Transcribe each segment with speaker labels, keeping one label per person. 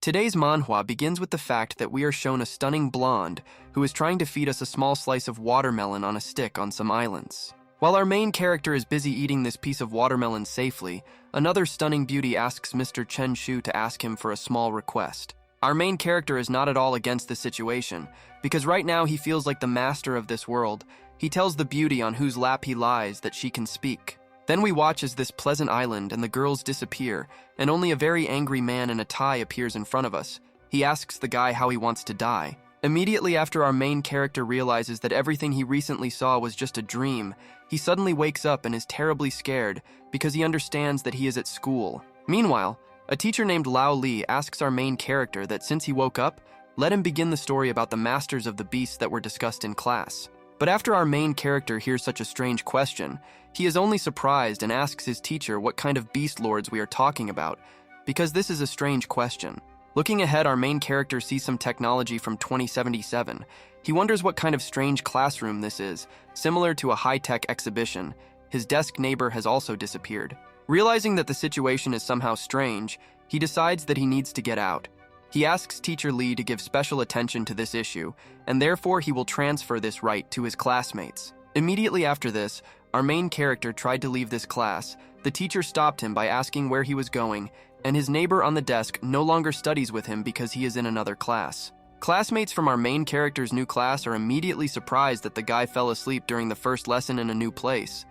Speaker 1: Today's manhwa begins with the fact that we are shown a stunning blonde who is trying to feed us a small slice of watermelon on a stick on some islands. While our main character is busy eating this piece of watermelon safely, another stunning beauty asks Mr. Chen Shu to ask him for a small request. Our main character is not at all against the situation, because right now he feels like the master of this world. He tells the beauty on whose lap he lies that she can speak. Then we watch as this pleasant island and the girls disappear, and only a very angry man in a tie appears in front of us. He asks the guy how he wants to die. Immediately after our main character realizes that everything he recently saw was just a dream, he suddenly wakes up and is terribly scared because he understands that he is at school. Meanwhile, a teacher named Lao Li asks our main character that since he woke up, let him begin the story about the masters of the beasts that were discussed in class. But after our main character hears such a strange question, he is only surprised and asks his teacher what kind of beast lords we are talking about, because this is a strange question. Looking ahead, our main character sees some technology from 2077. He wonders what kind of strange classroom this is, similar to a high-tech exhibition. His desk neighbor has also disappeared. Realizing that the situation is somehow strange, he decides that he needs to get out. He asks Teacher Lee to give special attention to this issue, and therefore he will transfer this right to his classmates. Immediately after this, our main character tried to leave this class. The teacher stopped him by asking where he was going, and his neighbor on the desk no longer studies with him because he is in another class. Classmates from our main character's new class are immediately surprised that the guy fell asleep during the first lesson in a new place.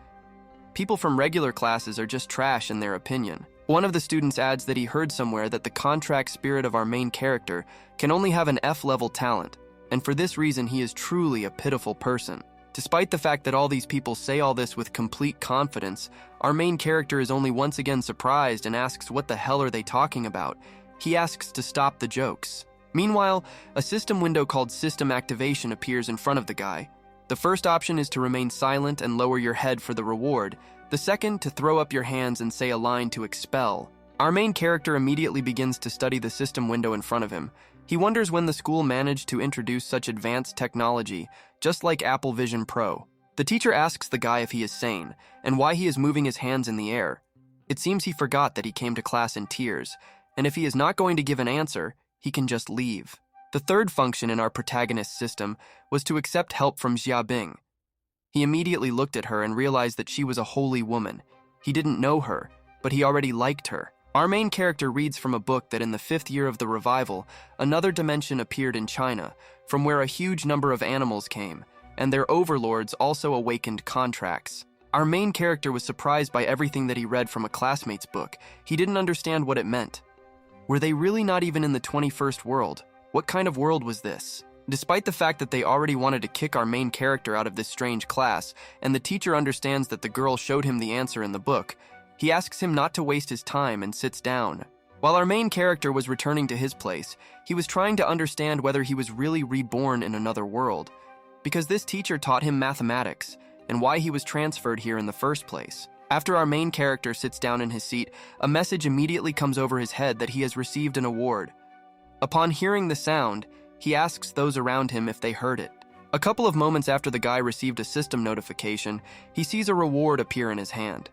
Speaker 1: People from regular classes are just trash in their opinion. One of the students adds that he heard somewhere that the contract spirit of our main character can only have an F-level talent, and for this reason he is truly a pitiful person. Despite the fact that all these people say all this with complete confidence, our main character is only once again surprised and asks what the hell are they talking about. He asks to stop the jokes. Meanwhile, a system window called System Activation appears in front of the guy. The first option is to remain silent and lower your head for the reward. The second, to throw up your hands and say a line to expel. Our main character immediately begins to study the system window in front of him. He wonders when the school managed to introduce such advanced technology, just like Apple Vision Pro. The teacher asks the guy if he is sane, and why he is moving his hands in the air. It seems he forgot that he came to class in tears, and if he is not going to give an answer, he can just leave. The third function in our protagonist's system was to accept help from Xiaobing. He immediately looked at her and realized that she was a holy woman. He didn't know her, but he already liked her. Our main character reads from a book that in the 5th year of the revival, another dimension appeared in China, from where a huge number of animals came, and their overlords also awakened contracts. Our main character was surprised by everything that he read from a classmate's book. He didn't understand what it meant. Were they really not even in the 21st world? What kind of world was this? Despite the fact that they already wanted to kick our main character out of this strange class, and the teacher understands that the girl showed him the answer in the book, he asks him not to waste his time and sits down. While our main character was returning to his place, he was trying to understand whether he was really reborn in another world, because this teacher taught him mathematics, and why he was transferred here in the first place. After our main character sits down in his seat, a message immediately comes over his head that he has received an award. Upon hearing the sound, he asks those around him if they heard it. A couple of moments after the guy received a system notification, he sees a reward appear in his hand.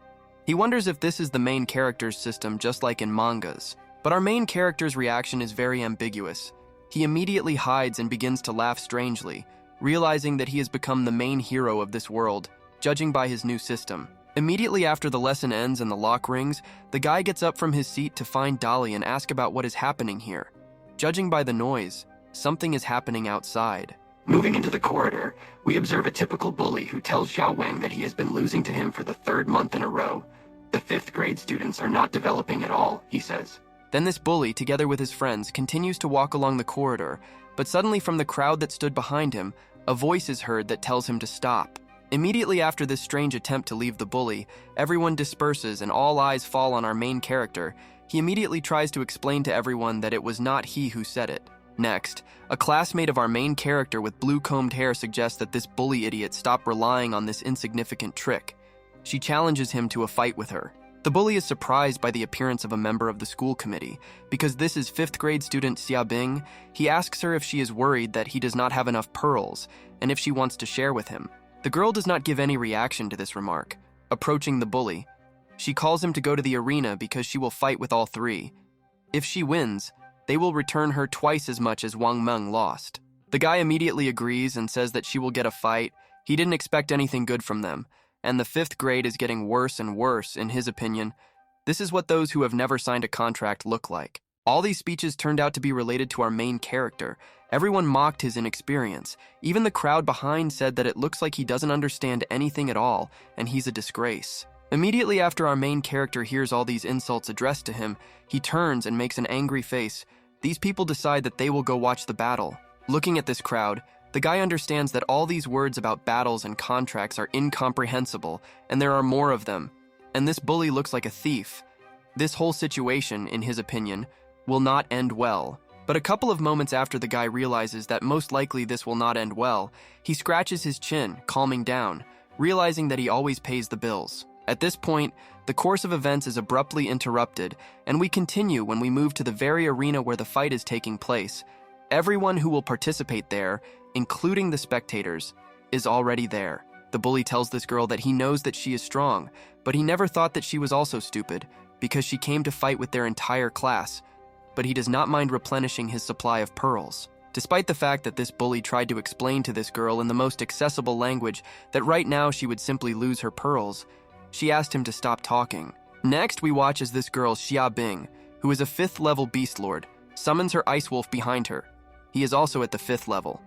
Speaker 1: He wonders if this is the main character's system just like in mangas. But our main character's reaction is very ambiguous. He immediately hides and begins to laugh strangely, realizing that he has become the main hero of this world, judging by his new system. Immediately after the lesson ends and the lock rings, the guy gets up from his seat to find Dolly and ask about what is happening here. Judging by the noise, something is happening outside.
Speaker 2: Moving into the corridor, we observe a typical bully who tells Xiao Wang that he has been losing to him for the 3rd month in a row. The 5th grade students are not developing at all, he says.
Speaker 1: Then this bully, together with his friends, continues to walk along the corridor, but suddenly from the crowd that stood behind him, a voice is heard that tells him to stop. Immediately after this strange attempt to leave the bully, everyone disperses and all eyes fall on our main character. He immediately tries to explain to everyone that it was not he who said it. Next, a classmate of our main character with blue-combed hair suggests that this bully idiot stop relying on this insignificant trick. She challenges him to a fight with her. The bully is surprised by the appearance of a member of the school committee. Because this is 5th grade student Xiaobing, he asks her if she is worried that he does not have enough pearls, and if she wants to share with him. The girl does not give any reaction to this remark. Approaching the bully, she calls him to go to the arena because she will fight with all three. If she wins, they will return her twice as much as Wang Meng lost. The guy immediately agrees and says that she will get a fight. He didn't expect anything good from them, and the 5th grade is getting worse and worse, in his opinion. This is what those who have never signed a contract look like. All these speeches turned out to be related to our main character. Everyone mocked his inexperience. Even the crowd behind said that it looks like he doesn't understand anything at all, and he's a disgrace. Immediately after our main character hears all these insults addressed to him, he turns and makes an angry face. These people decide that they will go watch the battle. Looking at this crowd, the guy understands that all these words about battles and contracts are incomprehensible, and there are more of them. And this bully looks like a thief. This whole situation, in his opinion, will not end well. But a couple of moments after the guy realizes that most likely this will not end well, he scratches his chin, calming down, realizing that he always pays the bills. At this point, the course of events is abruptly interrupted, and we continue when we move to the very arena where the fight is taking place. Everyone who will participate there, including the spectators, is already there. The bully tells this girl that he knows that she is strong, but he never thought that she was also stupid, because she came to fight with their entire class. But he does not mind replenishing his supply of pearls. Despite the fact that this bully tried to explain to this girl in the most accessible language that right now she would simply lose her pearls, she asked him to stop talking. Next, we watch as this girl, Xia Bing, who is a 5th level beast lord, summons her ice wolf behind her. He is also at the 5th level.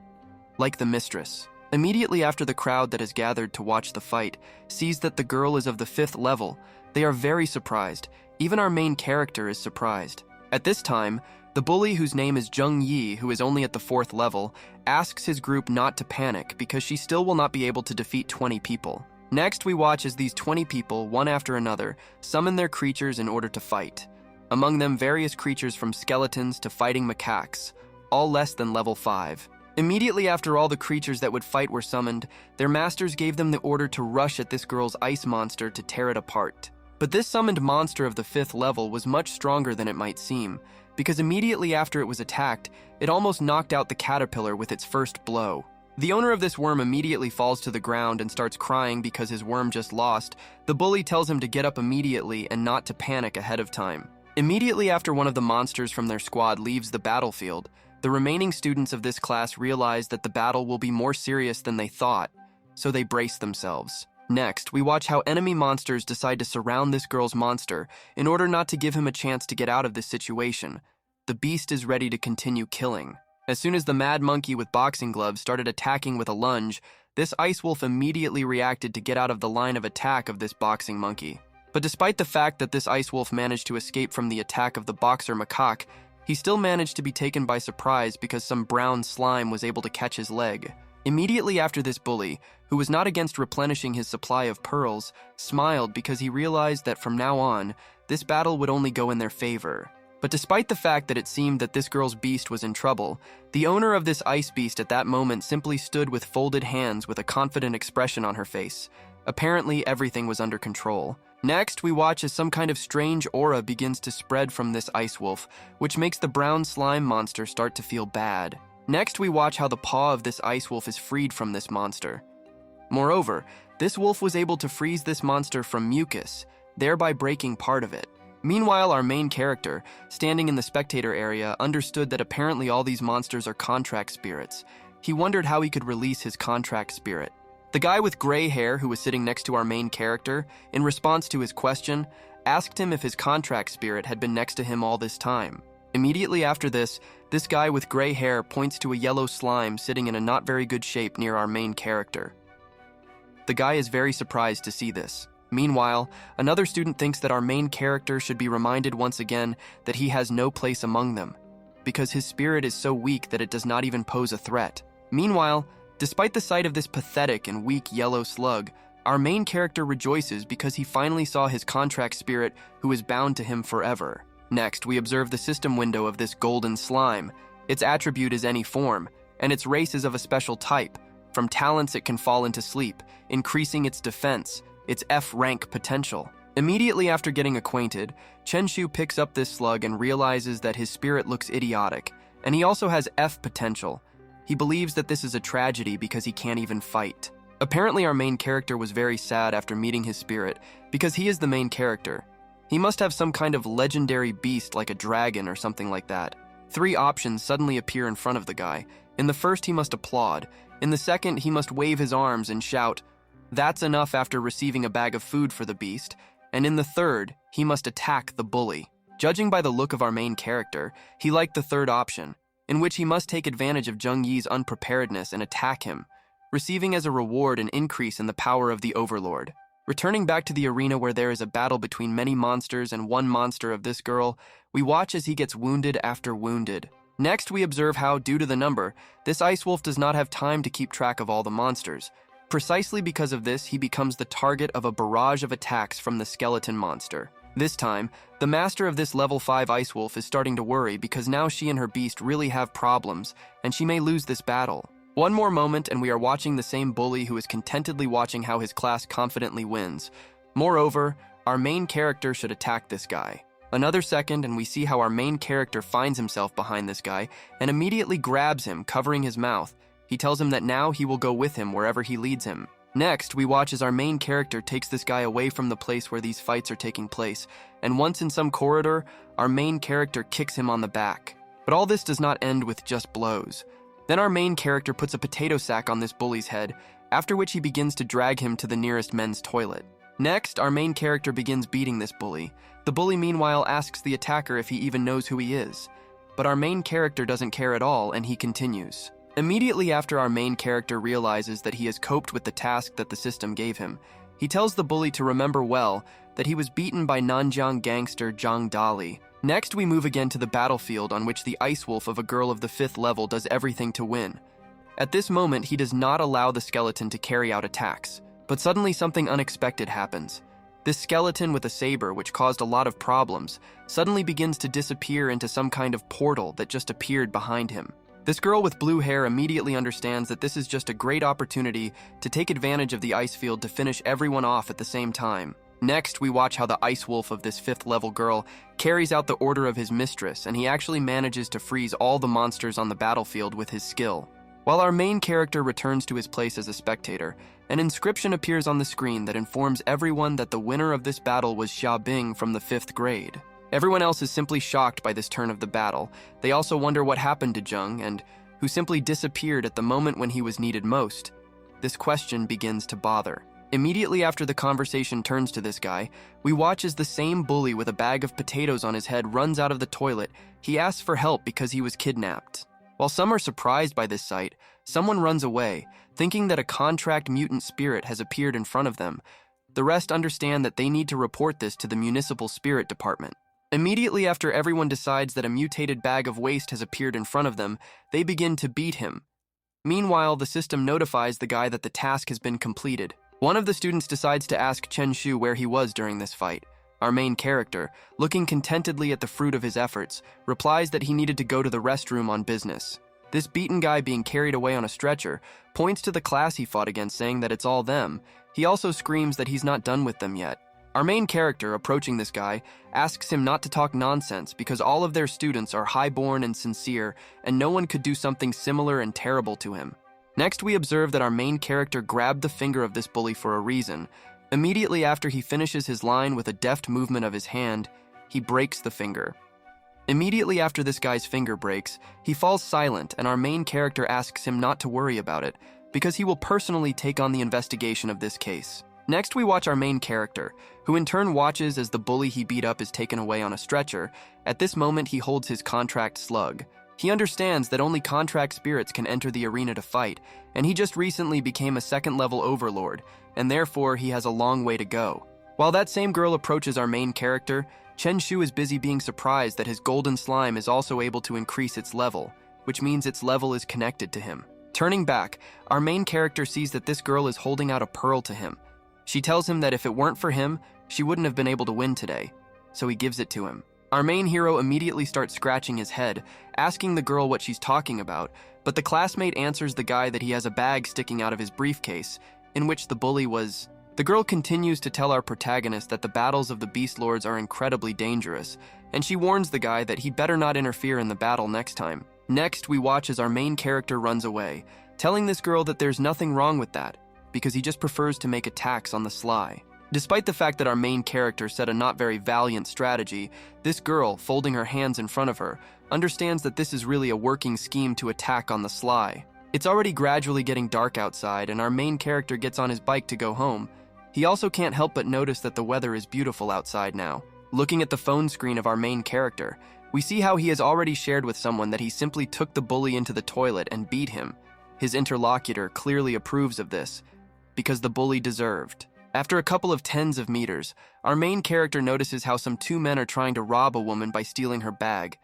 Speaker 1: Like the mistress. Immediately after the crowd that has gathered to watch the fight sees that the girl is of the 5th level, they are very surprised. Even our main character is surprised. At this time, the bully, whose name is Zheng Yi, who is only at the 4th level, asks his group not to panic because she still will not be able to defeat 20 people. Next, we watch as these 20 people, one after another, summon their creatures in order to fight. Among them, various creatures from skeletons to fighting macaques, all less than level 5. Immediately after all the creatures that would fight were summoned, their masters gave them the order to rush at this girl's ice monster to tear it apart. But this summoned monster of the 5th level was much stronger than it might seem, because immediately after it was attacked, it almost knocked out the caterpillar with its first blow. The owner of this worm immediately falls to the ground and starts crying because his worm just lost. The bully tells him to get up immediately and not to panic ahead of time. Immediately after one of the monsters from their squad leaves the battlefield, the remaining students of this class realize that the battle will be more serious than they thought, so they brace themselves. Next, we watch how enemy monsters decide to surround this girl's monster in order not to give him a chance to get out of this situation. The beast is ready to continue killing. As soon as the mad monkey with boxing gloves started attacking with a lunge, this ice wolf immediately reacted to get out of the line of attack of this boxing monkey. But despite the fact that this ice wolf managed to escape from the attack of the boxer macaque, he still managed to be taken by surprise because some brown slime was able to catch his leg. Immediately after this bully, who was not against replenishing his supply of pearls, smiled because he realized that from now on, this battle would only go in their favor. But despite the fact that it seemed that this girl's beast was in trouble, the owner of this ice beast at that moment simply stood with folded hands with a confident expression on her face. Apparently, everything was under control. Next, we watch as some kind of strange aura begins to spread from this ice wolf, which makes the brown slime monster start to feel bad. Next, we watch how the paw of this ice wolf is freed from this monster. Moreover, this wolf was able to freeze this monster from mucus, thereby breaking part of it. Meanwhile, our main character, standing in the spectator area, understood that apparently all these monsters are contract spirits. He wondered how he could release his contract spirit. The guy with gray hair who was sitting next to our main character, in response to his question, asked him if his contract spirit had been next to him all this time. Immediately after this guy with gray hair points to a yellow slime sitting in a not very good shape near our main character. The guy is very surprised to see this. Meanwhile, another student thinks that our main character should be reminded once again that he has no place among them, because his spirit is so weak that it does not even pose a threat. Meanwhile, despite the sight of this pathetic and weak yellow slug, our main character rejoices because he finally saw his contract spirit who is bound to him forever. Next, we observe the system window of this golden slime. Its attribute is any form, and its race is of a special type. From talents, it can fall into sleep, increasing its defense, its F rank potential. Immediately after getting acquainted, Chen Shu picks up this slug and realizes that his spirit looks idiotic, and he also has F potential. He believes that this is a tragedy because he can't even fight. Apparently, our main character was very sad after meeting his spirit because he is the main character. He must have some kind of legendary beast like a dragon or something like that. Three options suddenly appear in front of the guy. In the first, he must applaud. In the second, he must wave his arms and shout, "That's enough," after receiving a bag of food for the beast. And in the third, he must attack the bully. Judging by the look of our main character, he liked the third option, in which he must take advantage of Jung Yi's unpreparedness and attack him, receiving as a reward an increase in the power of the Overlord. Returning back to the arena where there is a battle between many monsters and one monster of this girl, we watch as he gets wounded after wounded. Next, we observe how, due to the number, this ice wolf does not have time to keep track of all the monsters. Precisely because of this, he becomes the target of a barrage of attacks from the skeleton monster. This time, the master of this level 5 ice wolf is starting to worry because now she and her beast really have problems, and she may lose this battle. One more moment and we are watching the same bully who is contentedly watching how his class confidently wins. Moreover, our main character should attack this guy. Another second and we see how our main character finds himself behind this guy and immediately grabs him, covering his mouth. He tells him that now he will go with him wherever he leads him. Next, we watch as our main character takes this guy away from the place where these fights are taking place, and once in some corridor, our main character kicks him on the back. But all this does not end with just blows. Then our main character puts a potato sack on this bully's head, after which he begins to drag him to the nearest men's toilet. Next, our main character begins beating this bully. The bully meanwhile asks the attacker if he even knows who he is. But our main character doesn't care at all, and he continues. Immediately after our main character realizes that he has coped with the task that the system gave him, he tells the bully to remember well that he was beaten by Nanjiang gangster Zhang Dali. Next, we move again to the battlefield on which the ice wolf of a girl of the 5th level does everything to win. At this moment, he does not allow the skeleton to carry out attacks, but suddenly something unexpected happens. This skeleton with a saber, which caused a lot of problems, suddenly begins to disappear into some kind of portal that just appeared behind him. This girl with blue hair immediately understands that this is just a great opportunity to take advantage of the ice field to finish everyone off at the same time. Next, we watch how the ice wolf of this 5th level girl carries out the order of his mistress, and he actually manages to freeze all the monsters on the battlefield with his skill. While our main character returns to his place as a spectator, an inscription appears on the screen that informs everyone that the winner of this battle was Xiaobing from the 5th grade. Everyone else is simply shocked by this turn of the battle. They also wonder what happened to Jung, and who simply disappeared at the moment when he was needed most. This question begins to bother. Immediately after the conversation turns to this guy, we watch as the same bully with a bag of potatoes on his head runs out of the toilet. He asks for help because he was kidnapped. While some are surprised by this sight, someone runs away, thinking that a contract mutant spirit has appeared in front of them. The rest understand that they need to report this to the municipal spirit department. Immediately after everyone decides that a mutated bag of waste has appeared in front of them, they begin to beat him. Meanwhile, the system notifies the guy that the task has been completed. One of the students decides to ask Chen Shu where he was during this fight. Our main character, looking contentedly at the fruit of his efforts, replies that he needed to go to the restroom on business. This beaten guy being carried away on a stretcher points to the class he fought against, saying that it's all them. He also screams that he's not done with them yet. Our main character, approaching this guy, asks him not to talk nonsense because all of their students are highborn and sincere, and no one could do something similar and terrible to him. Next, we observe that our main character grabbed the finger of this bully for a reason. Immediately after he finishes his line with a deft movement of his hand, he breaks the finger. Immediately after this guy's finger breaks, he falls silent, and our main character asks him not to worry about it, because he will personally take on the investigation of this case. Next, we watch our main character, who in turn watches as the bully he beat up is taken away on a stretcher. At this moment, he holds his contract slug. He understands that only contract spirits can enter the arena to fight, and he just recently became a 2nd-level overlord, and therefore he has a long way to go. While that same girl approaches our main character, Chen Shu is busy being surprised that his golden slime is also able to increase its level, which means its level is connected to him. Turning back, our main character sees that this girl is holding out a pearl to him. She tells him that if it weren't for him, she wouldn't have been able to win today, so he gives it to him. Our main hero immediately starts scratching his head, asking the girl what she's talking about, but the classmate answers the guy that he has a bag sticking out of his briefcase, in which the bully was. The girl continues to tell our protagonist that the battles of the Beast Lords are incredibly dangerous, and she warns the guy that he'd better not interfere in the battle next time. Next, we watch as our main character runs away, telling this girl that there's nothing wrong with that, because he just prefers to make attacks on the sly. Despite the fact that our main character set a not very valiant strategy, this girl, folding her hands in front of her, understands that this is really a working scheme to attack on the sly. It's already gradually getting dark outside, and our main character gets on his bike to go home. He also can't help but notice that the weather is beautiful outside now. Looking at the phone screen of our main character, we see how he has already shared with someone that he simply took the bully into the toilet and beat him. His interlocutor clearly approves of this, because the bully deserved. After a couple of tens of meters, our main character notices how some two men are trying to rob a woman by stealing her bag.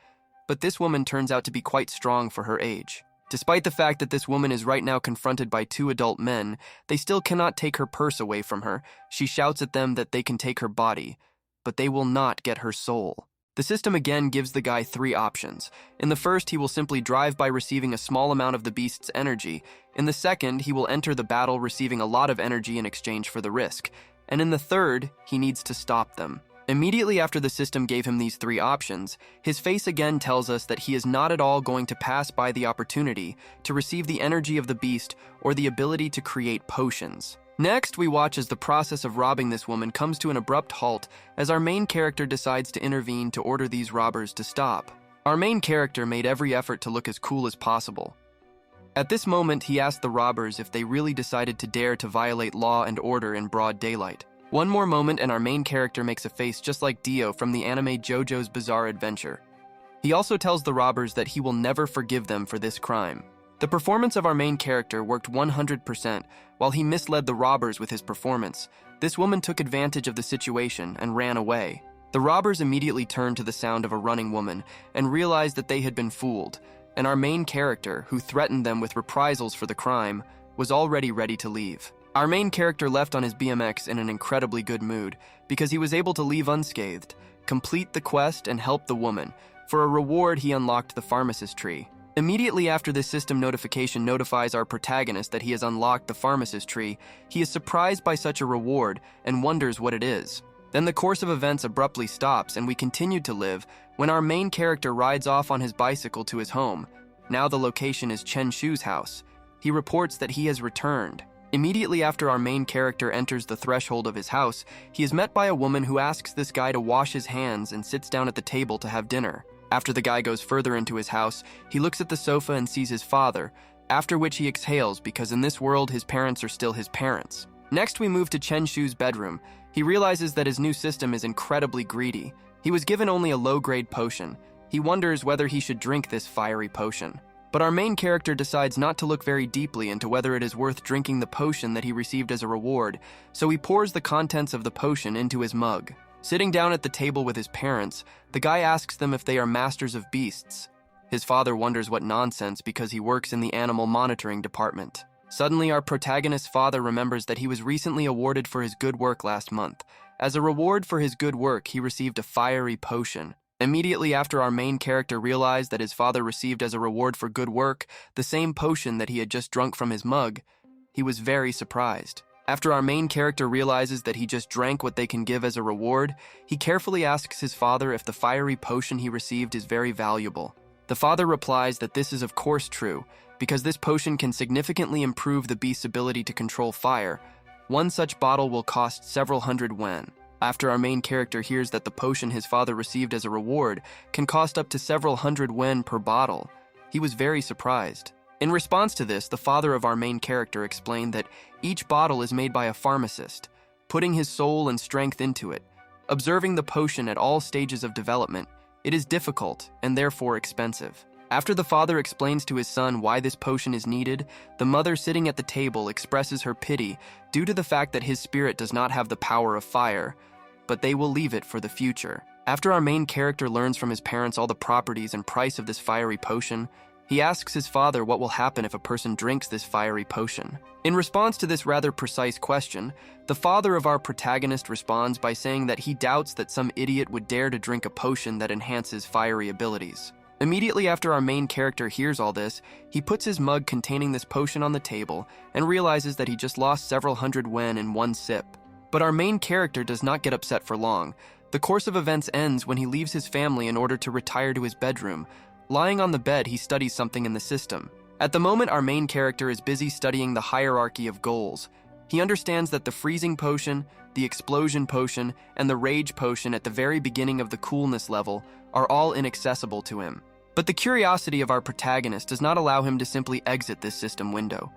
Speaker 1: But this woman turns out to be quite strong for her age. Despite the fact that this woman is right now confronted by two adult men, they still cannot take her purse away from her. She shouts at them that they can take her body, but they will not get her soul. The system again gives the guy three options. In the first, he will simply drive by receiving a small amount of the beast's energy. In the second, he will enter the battle receiving a lot of energy in exchange for the risk. And in the third, he needs to stop them. Immediately after the system gave him these three options, his face again tells us that he is not at all going to pass by the opportunity to receive the energy of the beast or the ability to create potions. Next, we watch as the process of robbing this woman comes to an abrupt halt as our main character decides to intervene to order these robbers to stop. Our main character made every effort to look as cool as possible. At this moment, he asked the robbers if they really decided to dare to violate law and order in broad daylight. One more moment and our main character makes a face just like Dio from the anime JoJo's Bizarre Adventure. He also tells the robbers that he will never forgive them for this crime. The performance of our main character worked 100%. While he misled the robbers with his performance, this woman took advantage of the situation and ran away. The robbers immediately turned to the sound of a running woman and realized that they had been fooled, and our main character, who threatened them with reprisals for the crime, was already ready to leave. Our main character left on his BMX in an incredibly good mood because he was able to leave unscathed, complete the quest, and help the woman. For a reward, he unlocked the pharmacist tree. Immediately after this system notification notifies our protagonist that he has unlocked the pharmacist tree, he is surprised by such a reward and wonders what it is. Then the course of events abruptly stops and we continue to live when our main character rides off on his bicycle to his home. Now the location is Chen Shu's house. He reports that he has returned. Immediately after our main character enters the threshold of his house, he is met by a woman who asks this guy to wash his hands and sits down at the table to have dinner. After the guy goes further into his house, he looks at the sofa and sees his father, after which he exhales because in this world his parents are still his parents. Next we move to Chen Shu's bedroom. He realizes that his new system is incredibly greedy. He was given only a low-grade potion. He wonders whether he should drink this fiery potion. But our main character decides not to look very deeply into whether it is worth drinking the potion that he received as a reward, so he pours the contents of the potion into his mug. Sitting down at the table with his parents, the guy asks them if they are masters of beasts. His father wonders what nonsense because he works in the animal monitoring department. Suddenly, our protagonist's father remembers that he was recently awarded for his good work last month. As a reward for his good work, he received a fiery potion. Immediately after our main character realized that his father received as a reward for good work the same potion that he had just drunk from his mug, he was very surprised. After our main character realizes that he just drank what they can give as a reward, he carefully asks his father if the fiery potion he received is very valuable. The father replies that this is of course true, because this potion can significantly improve the beast's ability to control fire. One such bottle will cost several hundred yen. After our main character hears that the potion his father received as a reward can cost up to several hundred yen per bottle, he was very surprised. In response to this, the father of our main character explained that each bottle is made by a pharmacist, putting his soul and strength into it. Observing the potion at all stages of development, it is difficult and therefore expensive. After the father explains to his son why this potion is needed, the mother sitting at the table expresses her pity due to the fact that his spirit does not have the power of fire, but they will leave it for the future. After our main character learns from his parents all the properties and price of this fiery potion, he asks his father what will happen if a person drinks this fiery potion. In response to this rather precise question, the father of our protagonist responds by saying that he doubts that some idiot would dare to drink a potion that enhances fiery abilities. Immediately after our main character hears all this, he puts his mug containing this potion on the table and realizes that he just lost several hundred yen in one sip. But our main character does not get upset for long. The course of events ends when he leaves his family in order to retire to his bedroom. Lying on the bed, he studies something in the system. At the moment, our main character is busy studying the hierarchy of goals. He understands that the freezing potion, the explosion potion, and the rage potion at the very beginning of the coolness level are all inaccessible to him. But the curiosity of our protagonist does not allow him to simply exit this system window.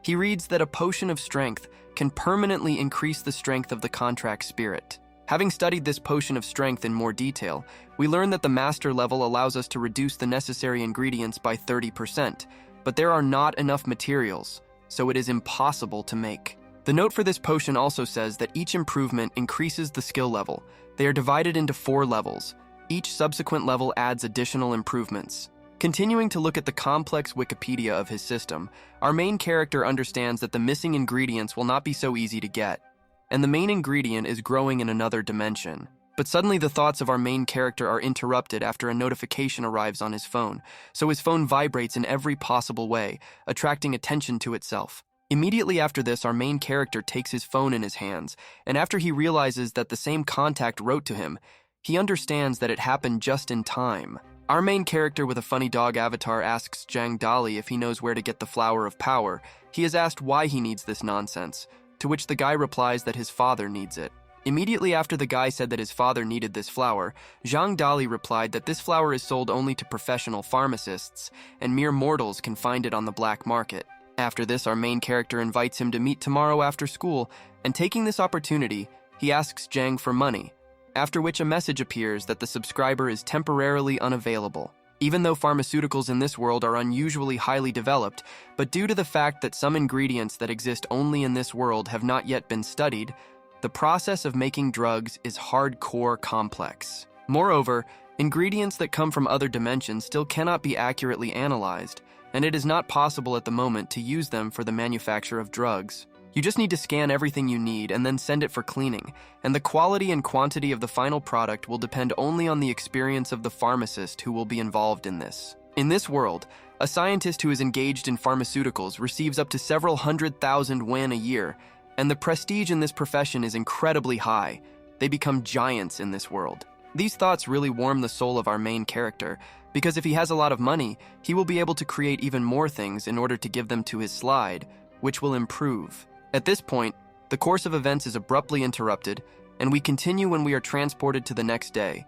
Speaker 1: He reads that a potion of strength can permanently increase the strength of the contract spirit. Having studied this potion of strength in more detail, we learn that the master level allows us to reduce the necessary ingredients by 30%, but there are not enough materials, so it is impossible to make. The note for this potion also says that each improvement increases the skill level. They are divided into 4 levels. Each subsequent level adds additional improvements. Continuing to look at the complex Wikipedia of his system, our main character understands that the missing ingredients will not be so easy to get, and the main ingredient is growing in another dimension. But suddenly the thoughts of our main character are interrupted after a notification arrives on his phone, so his phone vibrates in every possible way, attracting attention to itself. Immediately after this, our main character takes his phone in his hands, and after he realizes that the same contact wrote to him, he understands that it happened just in time. Our main character with a funny dog avatar asks Zhang Dali if he knows where to get the flower of power. He is asked why he needs this nonsense, to which the guy replies that his father needs it. Immediately after the guy said that his father needed this flower, Zhang Dali replied that this flower is sold only to professional pharmacists, and mere mortals can find it on the black market. After this, our main character invites him to meet tomorrow after school, and taking this opportunity, he asks Zhang for money, after which a message appears that the subscriber is temporarily unavailable. Even though pharmaceuticals in this world are unusually highly developed, but due to the fact that some ingredients that exist only in this world have not yet been studied, the process of making drugs is hardcore complex. Moreover, ingredients that come from other dimensions still cannot be accurately analyzed, and it is not possible at the moment to use them for the manufacture of drugs. You just need to scan everything you need and then send it for cleaning, and the quality and quantity of the final product will depend only on the experience of the pharmacist who will be involved in this. In this world, a scientist who is engaged in pharmaceuticals receives up to several 100,000 yuan a year, and the prestige in this profession is incredibly high. They become giants in this world. These thoughts really warm the soul of our main character, because if he has a lot of money, he will be able to create even more things in order to give them to his slide, which will improve. At this point, the course of events is abruptly interrupted, and we continue when we are transported to the next day.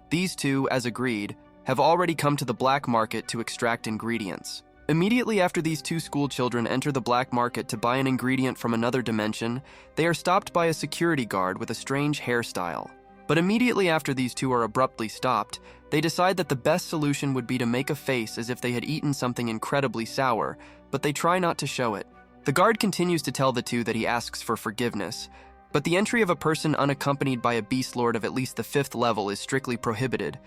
Speaker 1: These two, as agreed, have already come to the black market to extract ingredients. Immediately after these two school children enter the black market to buy an ingredient from another dimension, they are stopped by a security guard with a strange hairstyle. But immediately after these two are abruptly stopped, they decide that the best solution would be to make a face as if they had eaten something incredibly sour, but they try not to show it. The guard continues to tell the two that he asks for forgiveness, but the entry of a person unaccompanied by a beast lord of at least the 5th level is strictly prohibited.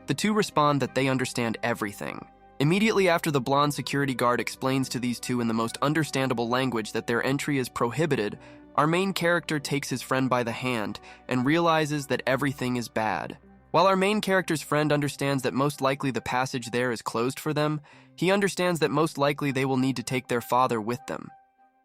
Speaker 1: The two respond that they understand everything. Immediately after, the blonde security guard explains to these two in the most understandable language that their entry is prohibited, our main character takes his friend by the hand and realizes that everything is bad. While our main character's friend understands that most likely the passage there is closed for them, he understands that most likely they will need to take their father with them.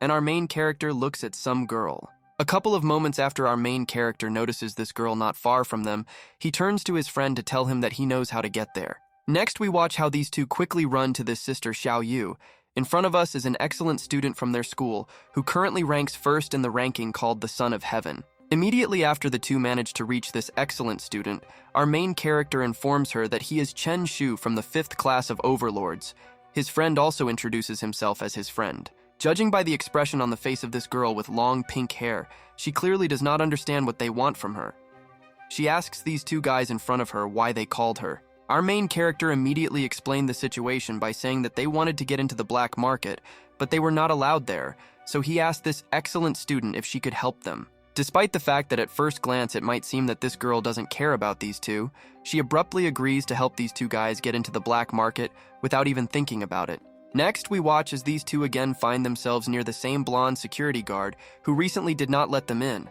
Speaker 1: And our main character looks at some girl. A couple of moments after our main character notices this girl not far from them, he turns to his friend to tell him that he knows how to get there. Next, we watch how these two quickly run to this sister Xiao Yu. In front of us is an excellent student from their school, who currently ranks first in the ranking called the Son of Heaven. Immediately after the two manage to reach this excellent student, our main character informs her that he is Chen Shu from the 5th class of Overlords. His friend also introduces himself as his friend. Judging by the expression on the face of this girl with long pink hair, she clearly does not understand what they want from her. She asks these two guys in front of her why they called her. Our main character immediately explained the situation by saying that they wanted to get into the black market, but they were not allowed there, so he asked this excellent student if she could help them. Despite the fact that at first glance it might seem that this girl doesn't care about these two, she abruptly agrees to help these two guys get into the black market without even thinking about it. Next, we watch as these two again find themselves near the same blonde security guard who recently did not let them in.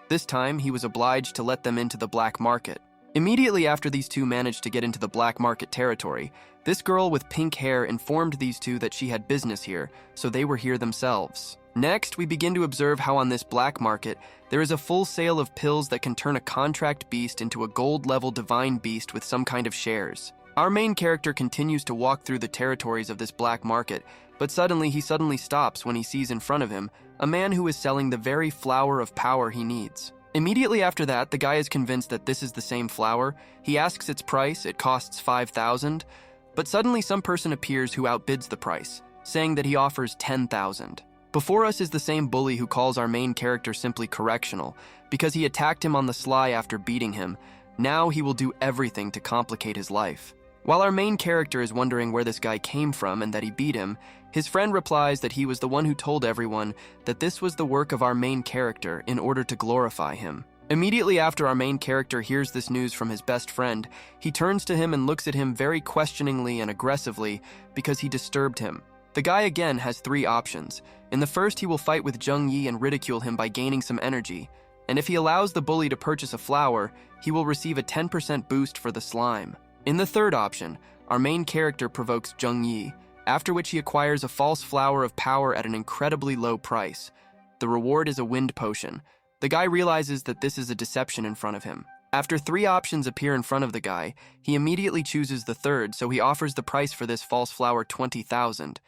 Speaker 1: This time, he was obliged to let them into the black market. Immediately after these two managed to get into the black market territory, this girl with pink hair informed these two that she had business here, so they were here themselves. Next, we begin to observe how on this black market, there is a full sale of pills that can turn a contract beast into a gold-level divine beast with some kind of shares. Our main character continues to walk through the territories of this black market, but suddenly he stops when he sees in front of him a man who is selling the very flower of power he needs. Immediately after that, the guy is convinced that this is the same flower. He asks its price, it costs 5,000, But suddenly some person appears who outbids the price, saying that he offers 10,000. Before us is the same bully who calls our main character simply correctional, because he attacked him on the sly after beating him. Now he will do everything to complicate his life. While our main character is wondering where this guy came from and that he beat him, his friend replies that he was the one who told everyone that this was the work of our main character in order to glorify him. Immediately after our main character hears this news from his best friend, he turns to him and looks at him very questioningly and aggressively because he disturbed him. The guy again has 3 options. In the first, he will fight with Jung Yi and ridicule him by gaining some energy. And if he allows the bully to purchase a flower, he will receive a 10% boost for the slime. In the third option, our main character provokes Jung Yi, after which he acquires a false flower of power at an incredibly low price. The reward is a wind potion. The guy realizes that this is a deception in front of him. After 3 options appear in front of the guy, he immediately chooses the third, so he offers the price for this false flower 20,000.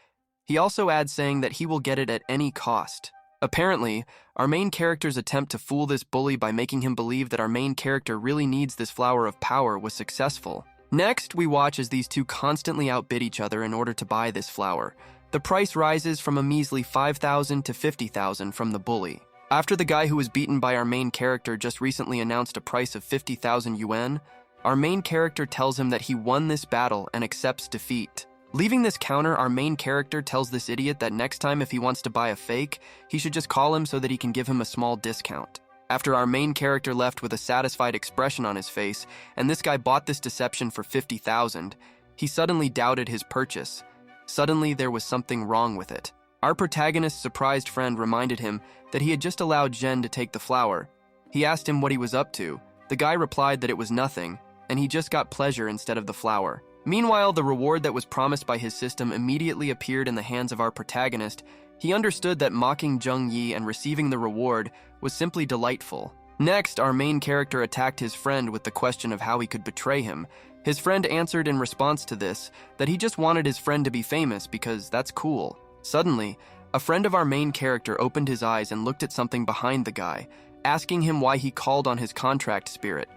Speaker 1: He also adds saying that he will get it at any cost. Apparently, our main character's attempt to fool this bully by making him believe that our main character really needs this flower of power was successful. Next, we watch as these two constantly outbid each other in order to buy this flower. The price rises from a measly 5,000 to 50,000 from the bully. After the guy who was beaten by our main character just recently announced a price of 50,000 yuan, our main character tells him that he won this battle and accepts defeat. Leaving this counter, our main character tells this idiot that next time if he wants to buy a fake, he should just call him so that he can give him a small discount. After our main character left with a satisfied expression on his face, and this guy bought this deception for 50,000, he suddenly doubted his purchase. Suddenly, there was something wrong with it. Our protagonist's surprised friend reminded him that he had just allowed Zhen to take the flower. He asked him what he was up to. The guy replied that it was nothing, and he just got pleasure instead of the flower. Meanwhile, the reward that was promised by his system immediately appeared in the hands of our protagonist. He understood that mocking Jung Yi and receiving the reward was simply delightful. Next, our main character attacked his friend with the question of how he could betray him. His friend answered in response to this that he just wanted his friend to be famous because that's cool. Suddenly, a friend of our main character opened his eyes and looked at something behind the guy, asking him why he called on his contract spirit.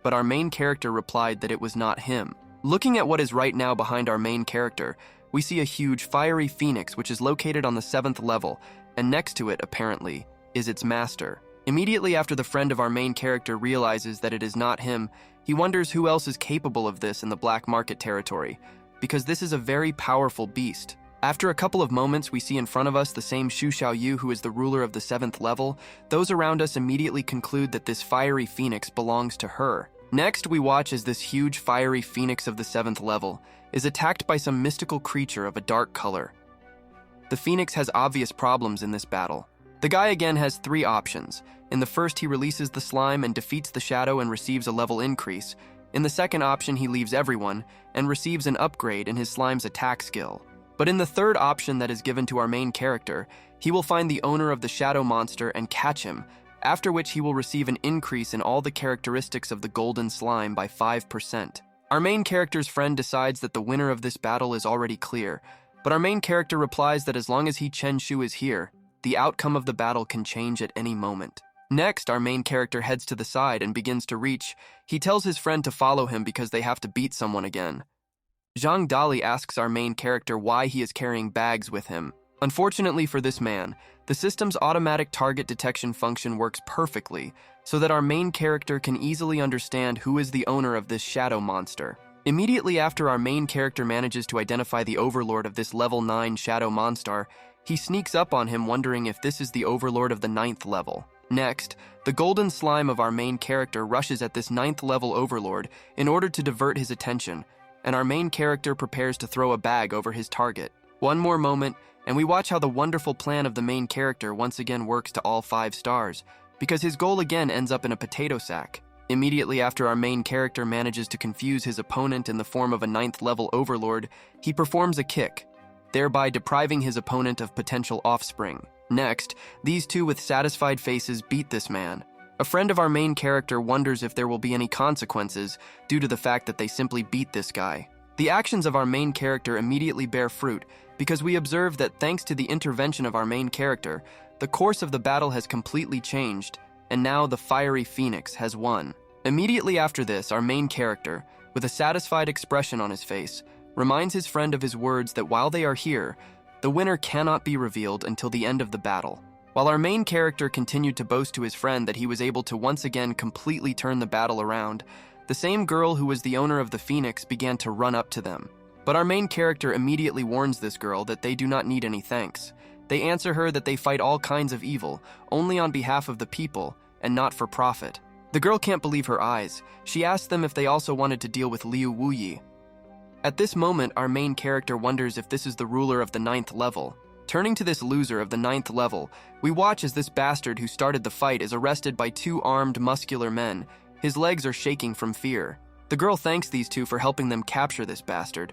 Speaker 1: But our main character replied that it was not him. Looking at what is right now behind our main character, we see a huge fiery phoenix which is located on the 7th level, and next to it, apparently, is its master. Immediately after the friend of our main character realizes that it is not him, he wonders who else is capable of this in the black market territory, because this is a very powerful beast. After a couple of moments, we see in front of us the same Xu Xiaoyu who is the ruler of the 7th level. Those around us immediately conclude that this fiery phoenix belongs to her. Next, we watch as this huge fiery phoenix of the 7th level is attacked by some mystical creature of a dark color. The phoenix has obvious problems in this battle. The guy again has 3 options. In the first, he releases the slime and defeats the shadow and receives a level increase. In the second option, he leaves everyone and receives an upgrade in his slime's attack skill. But in the third option that is given to our main character, he will find the owner of the shadow monster and catch him, after which he will receive an increase in all the characteristics of the golden slime by 5%. Our main character's friend decides that the winner of this battle is already clear, but our main character replies that as long as Chen Shu is here, the outcome of the battle can change at any moment. Next, our main character heads to the side and begins to reach. He tells his friend to follow him because they have to beat someone again. Zhang Dali asks our main character why he is carrying bags with him. Unfortunately for this man, the system's automatic target detection function works perfectly, so that our main character can easily understand who is the owner of this shadow monster. Immediately after our main character manages to identify the overlord of this level 9 shadow monster, he sneaks up on him wondering if this is the overlord of the 9th level. Next, the golden slime of our main character rushes at this 9th level overlord in order to divert his attention, and our main character prepares to throw a bag over his target. One more moment, and we watch how the wonderful plan of the main character once again works to all 5 stars, because his goal again ends up in a potato sack. Immediately after our main character manages to confuse his opponent in the form of a 9th level overlord, he performs a kick, thereby depriving his opponent of potential offspring. Next, these two with satisfied faces beat this man. A friend of our main character wonders if there will be any consequences due to the fact that they simply beat this guy. The actions of our main character immediately bear fruit because we observe that thanks to the intervention of our main character, the course of the battle has completely changed, and now the fiery phoenix has won. Immediately after this, our main character, with a satisfied expression on his face, reminds his friend of his words that while they are here, the winner cannot be revealed until the end of the battle. While our main character continued to boast to his friend that he was able to once again completely turn the battle around, the same girl who was the owner of the Phoenix began to run up to them. But our main character immediately warns this girl that they do not need any thanks. They answer her that they fight all kinds of evil, only on behalf of the people, and not for profit. The girl can't believe her eyes. She asks them if they also wanted to deal with Liu Wuyi. At this moment, our main character wonders if this is the ruler of the 9th level. Turning to this loser of the 9th level, we watch as this bastard who started the fight is arrested by 2 armed, muscular men. His legs are shaking from fear. The girl thanks these 2 for helping them capture this bastard.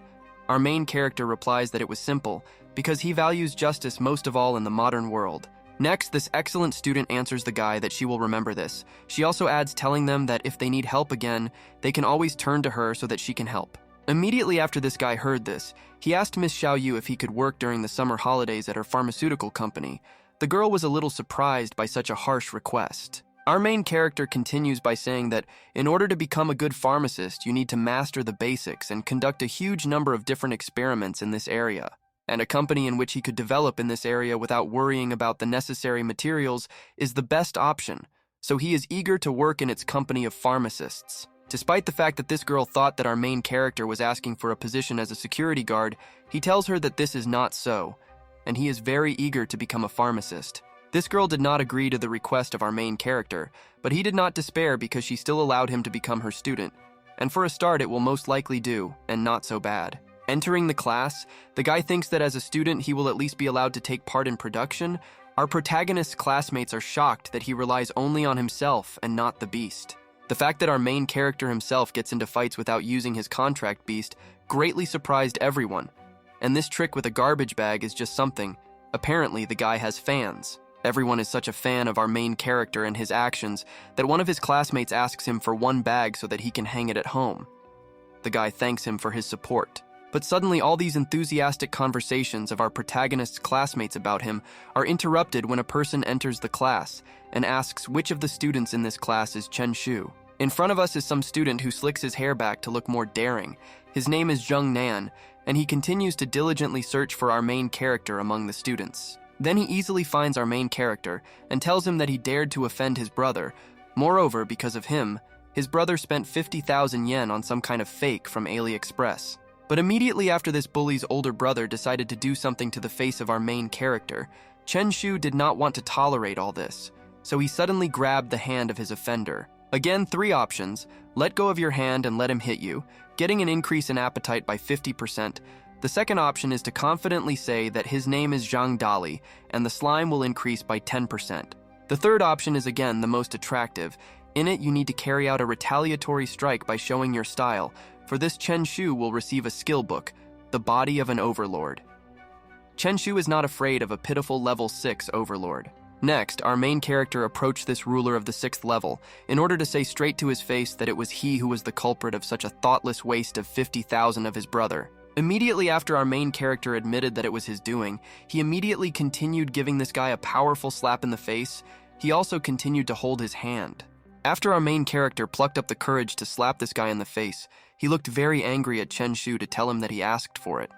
Speaker 1: Our main character replies that it was simple, because he values justice most of all in the modern world. Next, this excellent student answers the guy that she will remember this. She also adds telling them that if they need help again, they can always turn to her so that she can help. Immediately after this guy heard this, he asked Miss Xiaoyu if he could work during the summer holidays at her pharmaceutical company. The girl was a little surprised by such a harsh request. Our main character continues by saying that in order to become a good pharmacist, you need to master the basics and conduct a huge number of different experiments in this area. And a company in which he could develop in this area without worrying about the necessary materials is the best option, so he is eager to work in its company of pharmacists. Despite the fact that this girl thought that our main character was asking for a position as a security guard, he tells her that this is not so, and he is very eager to become a pharmacist. This girl did not agree to the request of our main character, but he did not despair because she still allowed him to become her student. And for a start, it will most likely do, and not so bad. Entering the class, the guy thinks that as a student he will at least be allowed to take part in production. Our protagonist's classmates are shocked that he relies only on himself and not the beast. The fact that our main character himself gets into fights without using his contract beast greatly surprised everyone. And this trick with a garbage bag is just something. Apparently, the guy has fans. Everyone is such a fan of our main character and his actions that one of his classmates asks him for 1 bag so that he can hang it at home. The guy thanks him for his support. But suddenly all these enthusiastic conversations of our protagonist's classmates about him are interrupted when a person enters the class and asks which of the students in this class is Chen Shu. In front of us is some student who slicks his hair back to look more daring. His name is Zheng Nan, and he continues to diligently search for our main character among the students. Then he easily finds our main character and tells him that he dared to offend his brother. Moreover, because of him, his brother spent 50,000 yen on some kind of fake from AliExpress. But immediately after this bully's older brother decided to do something to the face of our main character, Chen Shu did not want to tolerate all this, so he suddenly grabbed the hand of his offender. Again, 3 options: let go of your hand and let him hit you, getting an increase in appetite by 50%. The second option is to confidently say that his name is Zhang Dali, and the slime will increase by 10%. The third option is again the most attractive. In it, you need to carry out a retaliatory strike by showing your style. For this, Chen Shu will receive a skill book, The Body of an Overlord. Chen Shu is not afraid of a pitiful level 6 overlord. Next, our main character approached this ruler of the 6th level in order to say straight to his face that it was he who was the culprit of such a thoughtless waste of 50,000 of his brother. Immediately after our main character admitted that it was his doing, he immediately continued giving this guy a powerful slap in the face. He also continued to hold his hand. After our main character plucked up the courage to slap this guy in the face, he looked very angry at Chen Shu to tell him that he asked for it.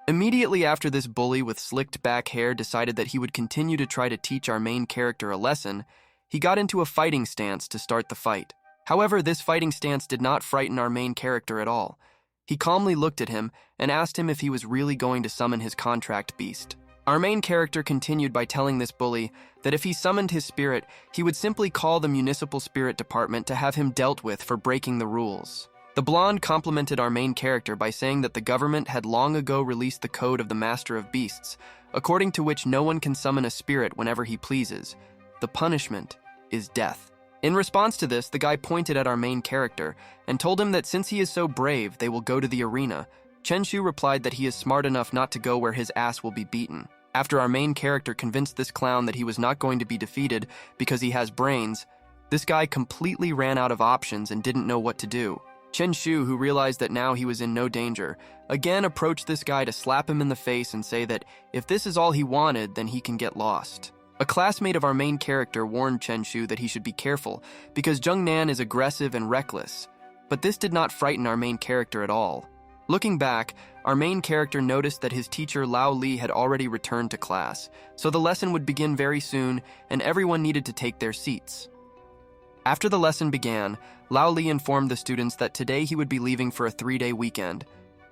Speaker 1: Immediately after this bully with slicked back hair decided that he would continue to try to teach our main character a lesson, he got into a fighting stance to start the fight. However, this fighting stance did not frighten our main character at all. He calmly looked at him and asked him if he was really going to summon his contract beast. Our main character continued by telling this bully that if he summoned his spirit, he would simply call the municipal spirit department to have him dealt with for breaking the rules. The blonde complimented our main character by saying that the government had long ago released the code of the Master of Beasts, according to which no one can summon a spirit whenever he pleases. The punishment is death. In response to this, the guy pointed at our main character and told him that since he is so brave, they will go to the arena. Chen Shu replied that he is smart enough not to go where his ass will be beaten. After our main character convinced this clown that he was not going to be defeated because he has brains, this guy completely ran out of options and didn't know what to do. Chen Shu, who realized that now he was in no danger, again approached this guy to slap him in the face and say that if this is all he wanted, then he can get lost. A classmate of our main character warned Chen Shu that he should be careful because Zheng Nan is aggressive and reckless, but this did not frighten our main character at all. Looking back, our main character noticed that his teacher Lao Li had already returned to class, so the lesson would begin very soon and everyone needed to take their seats. After the lesson began, Lao Li informed the students that today he would be leaving for a 3-day weekend.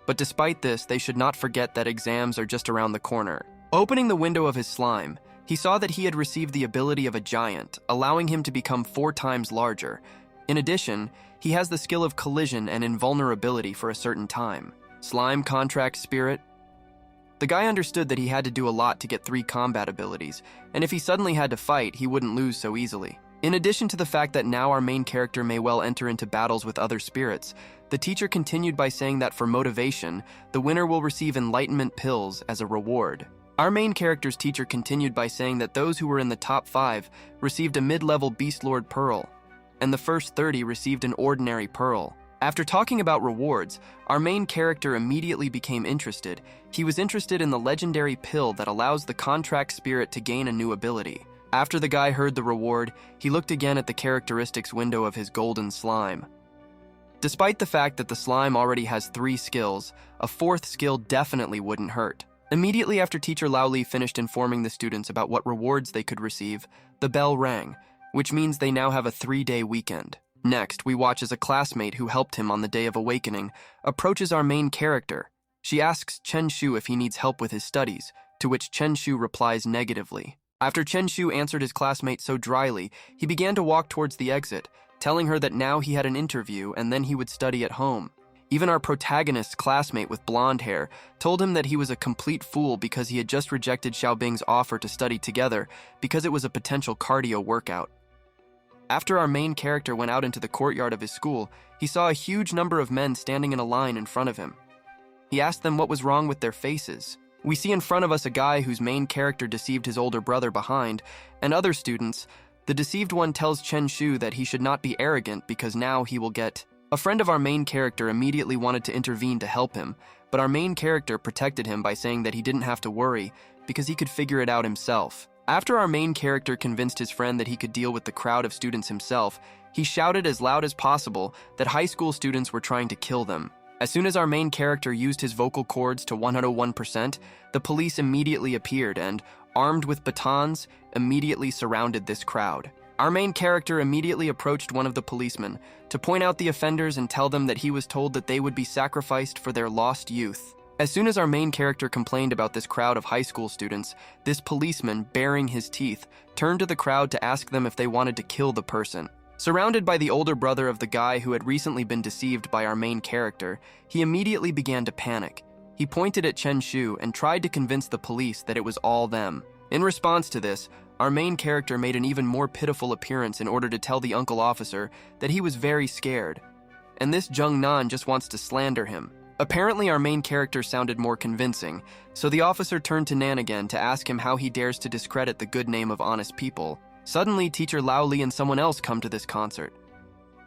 Speaker 1: But despite this, they should not forget that exams are just around the corner. Opening the window of his slime, he saw that he had received the ability of a giant, allowing him to become 4 times larger. In addition, he has the skill of collision and invulnerability for a certain time. Slime contract spirit. The guy understood that he had to do a lot to get 3 combat abilities, and if he suddenly had to fight, he wouldn't lose so easily. In addition to the fact that now our main character may well enter into battles with other spirits, the teacher continued by saying that for motivation, the winner will receive enlightenment pills as a reward. Our main character's teacher continued by saying that those who were in the top 5 received a mid-level Beast Lord Pearl, and the first 30 received an ordinary pearl. After talking about rewards, our main character immediately became interested. He was interested in the legendary pill that allows the contract spirit to gain a new ability. After the guy heard the reward, he looked again at the characteristics window of his golden slime. Despite the fact that the slime already has 3 skills, a 4th skill definitely wouldn't hurt. Immediately after teacher Lao Li finished informing the students about what rewards they could receive, the bell rang, which means they now have a 3-day weekend. Next, we watch as a classmate who helped him on the day of awakening approaches our main character. She asks Chen Shu if he needs help with his studies, to which Chen Shu replies negatively. After Chen Shu answered his classmate so dryly, he began to walk towards the exit, telling her that now he had an interview and then he would study at home. Even our protagonist's classmate with blonde hair told him that he was a complete fool because he had just rejected Xiaobing's offer to study together because it was a potential cardio workout. After our main character went out into the courtyard of his school, he saw a huge number of men standing in a line in front of him. He asked them what was wrong with their faces. We see in front of us a guy whose main character deceived his older brother behind, and other students. The deceived one tells Chen Shu that he should not be arrogant because now he will get... A friend of our main character immediately wanted to intervene to help him, but our main character protected him by saying that he didn't have to worry because he could figure it out himself. After our main character convinced his friend that he could deal with the crowd of students himself, he shouted as loud as possible that high school students were trying to kill them. As soon as our main character used his vocal cords to 101%, the police immediately appeared and, armed with batons, immediately surrounded this crowd. Our main character immediately approached one of the policemen to point out the offenders and tell them that he was told that they would be sacrificed for their lost youth. As soon as our main character complained about this crowd of high school students, this policeman, baring his teeth, turned to the crowd to ask them if they wanted to kill the person. Surrounded by the older brother of the guy who had recently been deceived by our main character, he immediately began to panic. He pointed at Chen Shu and tried to convince the police that it was all them. In response to this, our main character made an even more pitiful appearance in order to tell the uncle officer that he was very scared. And this Jung Nan just wants to slander him. Apparently our main character sounded more convincing, so the officer turned to Nan again to ask him how he dares to discredit the good name of honest people. Suddenly, teacher Lao Li and someone else come to this concert.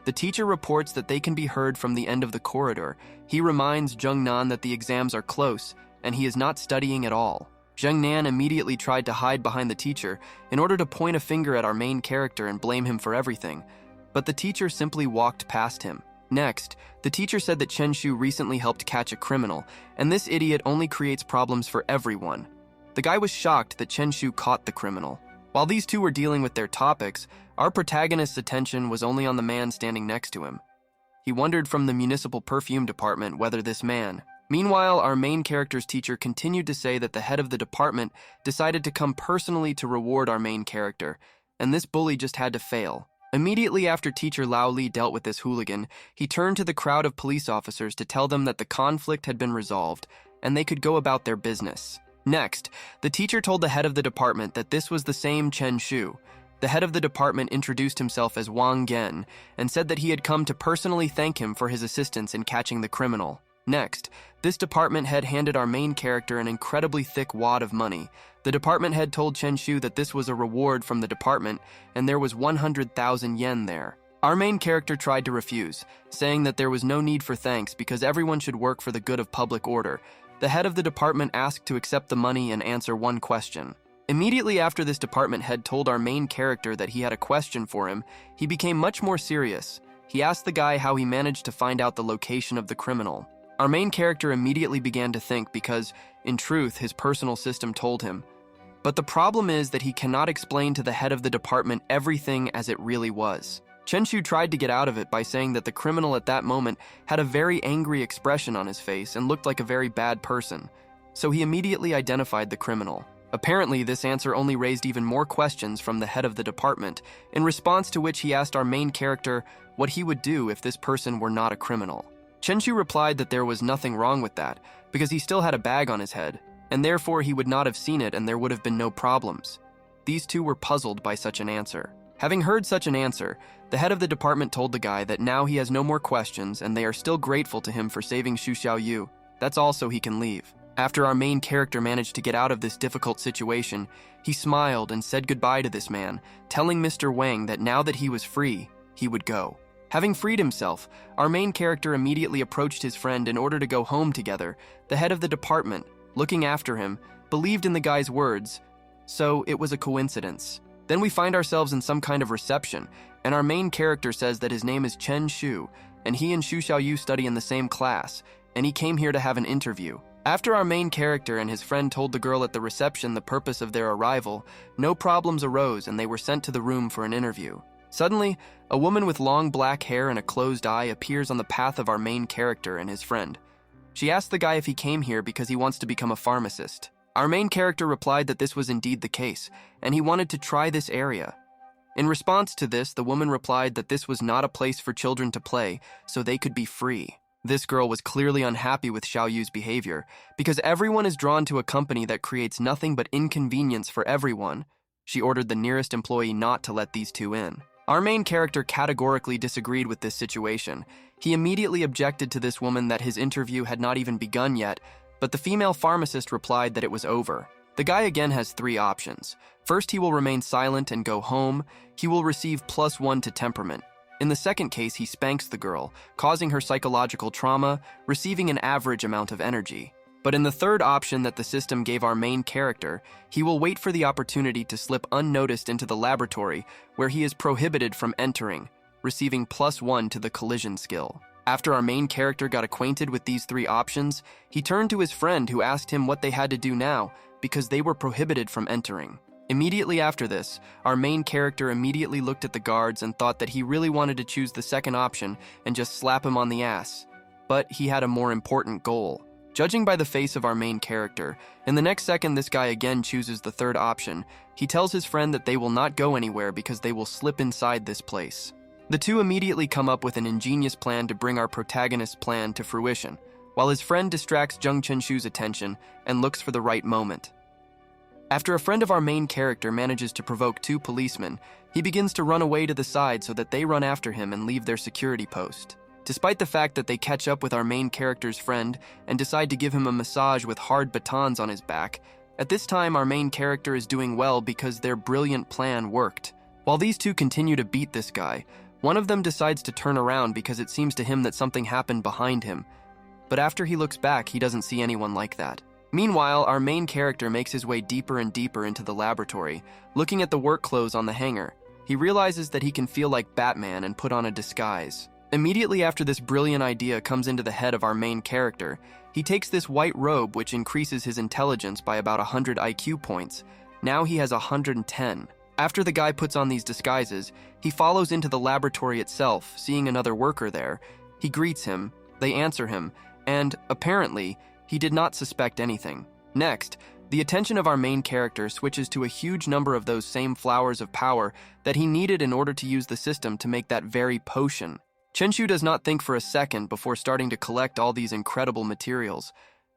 Speaker 1: The teacher reports that they can be heard from the end of the corridor. He reminds Jung Nan that the exams are close, and he is not studying at all. Jung Nan immediately tried to hide behind the teacher in order to point a finger at our main character and blame him for everything, but the teacher simply walked past him. Next, the teacher said that Chen Shu recently helped catch a criminal, and this idiot only creates problems for everyone. The guy was shocked that Chen Shu caught the criminal. While these two were dealing with their topics, our protagonist's attention was only on the man standing next to him. He wondered from the municipal perfume department whether this man. Meanwhile, our main character's teacher continued to say that the head of the department decided to come personally to reward our main character, and this bully just had to fail. Immediately after teacher Lao Li dealt with this hooligan, he turned to the crowd of police officers to tell them that the conflict had been resolved, and they could go about their business. Next, the teacher told the head of the department that this was the same Chen Shu. The head of the department introduced himself as Wang Gen and said that he had come to personally thank him for his assistance in catching the criminal. Next, this department head handed our main character an incredibly thick wad of money. The department head told Chen Shu that this was a reward from the department and there was 100,000 yen there. Our main character tried to refuse, saying that there was no need for thanks because everyone should work for the good of public order. The head of the department asked to accept the money and answer one question. Immediately after this department head told our main character that he had a question for him, he became much more serious. He asked the guy how he managed to find out the location of the criminal. Our main character immediately began to think because, in truth, his personal system told him. But the problem is that he cannot explain to the head of the department everything as it really was. Chenshu tried to get out of it by saying that the criminal at that moment had a very angry expression on his face and looked like a very bad person. So he immediately identified the criminal. Apparently, this answer only raised even more questions from the head of the department, in response to which he asked our main character what he would do if this person were not a criminal. Chenshu replied that there was nothing wrong with that, because he still had a bag on his head, and therefore he would not have seen it and there would have been no problems. These two were puzzled by such an answer. Having heard such an answer, the head of the department told the guy that now he has no more questions and they are still grateful to him for saving Xu Xiaoyu. That's all, so he can leave. After our main character managed to get out of this difficult situation, he smiled and said goodbye to this man, telling Mr. Wang that now that he was free, he would go. Having freed himself, our main character immediately approached his friend in order to go home together. The head of the department, looking after him, believed in the guy's words, so it was a coincidence. Then we find ourselves in some kind of reception, and our main character says that his name is Chen Shu, and he and Xu Xiaoyu study in the same class, and he came here to have an interview. After our main character and his friend told the girl at the reception the purpose of their arrival, no problems arose and they were sent to the room for an interview. Suddenly, a woman with long black hair and a closed eye appears on the path of our main character and his friend. She asked the guy if he came here because he wants to become a pharmacist. Our main character replied that this was indeed the case, and he wanted to try this area. In response to this, the woman replied that this was not a place for children to play, so they could be free. This girl was clearly unhappy with Xiaoyu's behavior, because everyone is drawn to a company that creates nothing but inconvenience for everyone. She ordered the nearest employee not to let these two in. Our main character categorically disagreed with this situation. He immediately objected to this woman that his interview had not even begun yet, but the female pharmacist replied that it was over. The guy again has three options. First, he will remain silent and go home. He will receive +1 to temperament. In the second case, he spanks the girl, causing her psychological trauma, receiving an average amount of energy. But in the third option that the system gave our main character, he will wait for the opportunity to slip unnoticed into the laboratory, where he is prohibited from entering, receiving +1 to the collision skill. After our main character got acquainted with these three options, he turned to his friend who asked him what they had to do now, because they were prohibited from entering. Immediately after this, our main character immediately looked at the guards and thought that he really wanted to choose the second option and just slap him on the ass. But he had a more important goal. Judging by the face of our main character, in the next second this guy again chooses the third option. He tells his friend that they will not go anywhere because they will slip inside this place. The two immediately come up with an ingenious plan to bring our protagonist's plan to fruition, while his friend distracts Zheng Chenshu's attention and looks for the right moment. After a friend of our main character manages to provoke two policemen, he begins to run away to the side so that they run after him and leave their security post. Despite the fact that they catch up with our main character's friend and decide to give him a massage with hard batons on his back, at this time our main character is doing well because their brilliant plan worked. While these two continue to beat this guy, one of them decides to turn around because it seems to him that something happened behind him. But after he looks back, he doesn't see anyone like that. Meanwhile, our main character makes his way deeper and deeper into the laboratory, looking at the work clothes on the hanger. He realizes that he can feel like Batman and put on a disguise. Immediately after this brilliant idea comes into the head of our main character, he takes this white robe which increases his intelligence by about 100 IQ points. Now he has 110. After the guy puts on these disguises, he follows into the laboratory itself, seeing another worker there. He greets him, they answer him, and, apparently, he did not suspect anything. Next, the attention of our main character switches to a huge number of those same flowers of power that he needed in order to use the system to make that very potion. Chenshu does not think for a second before starting to collect all these incredible materials.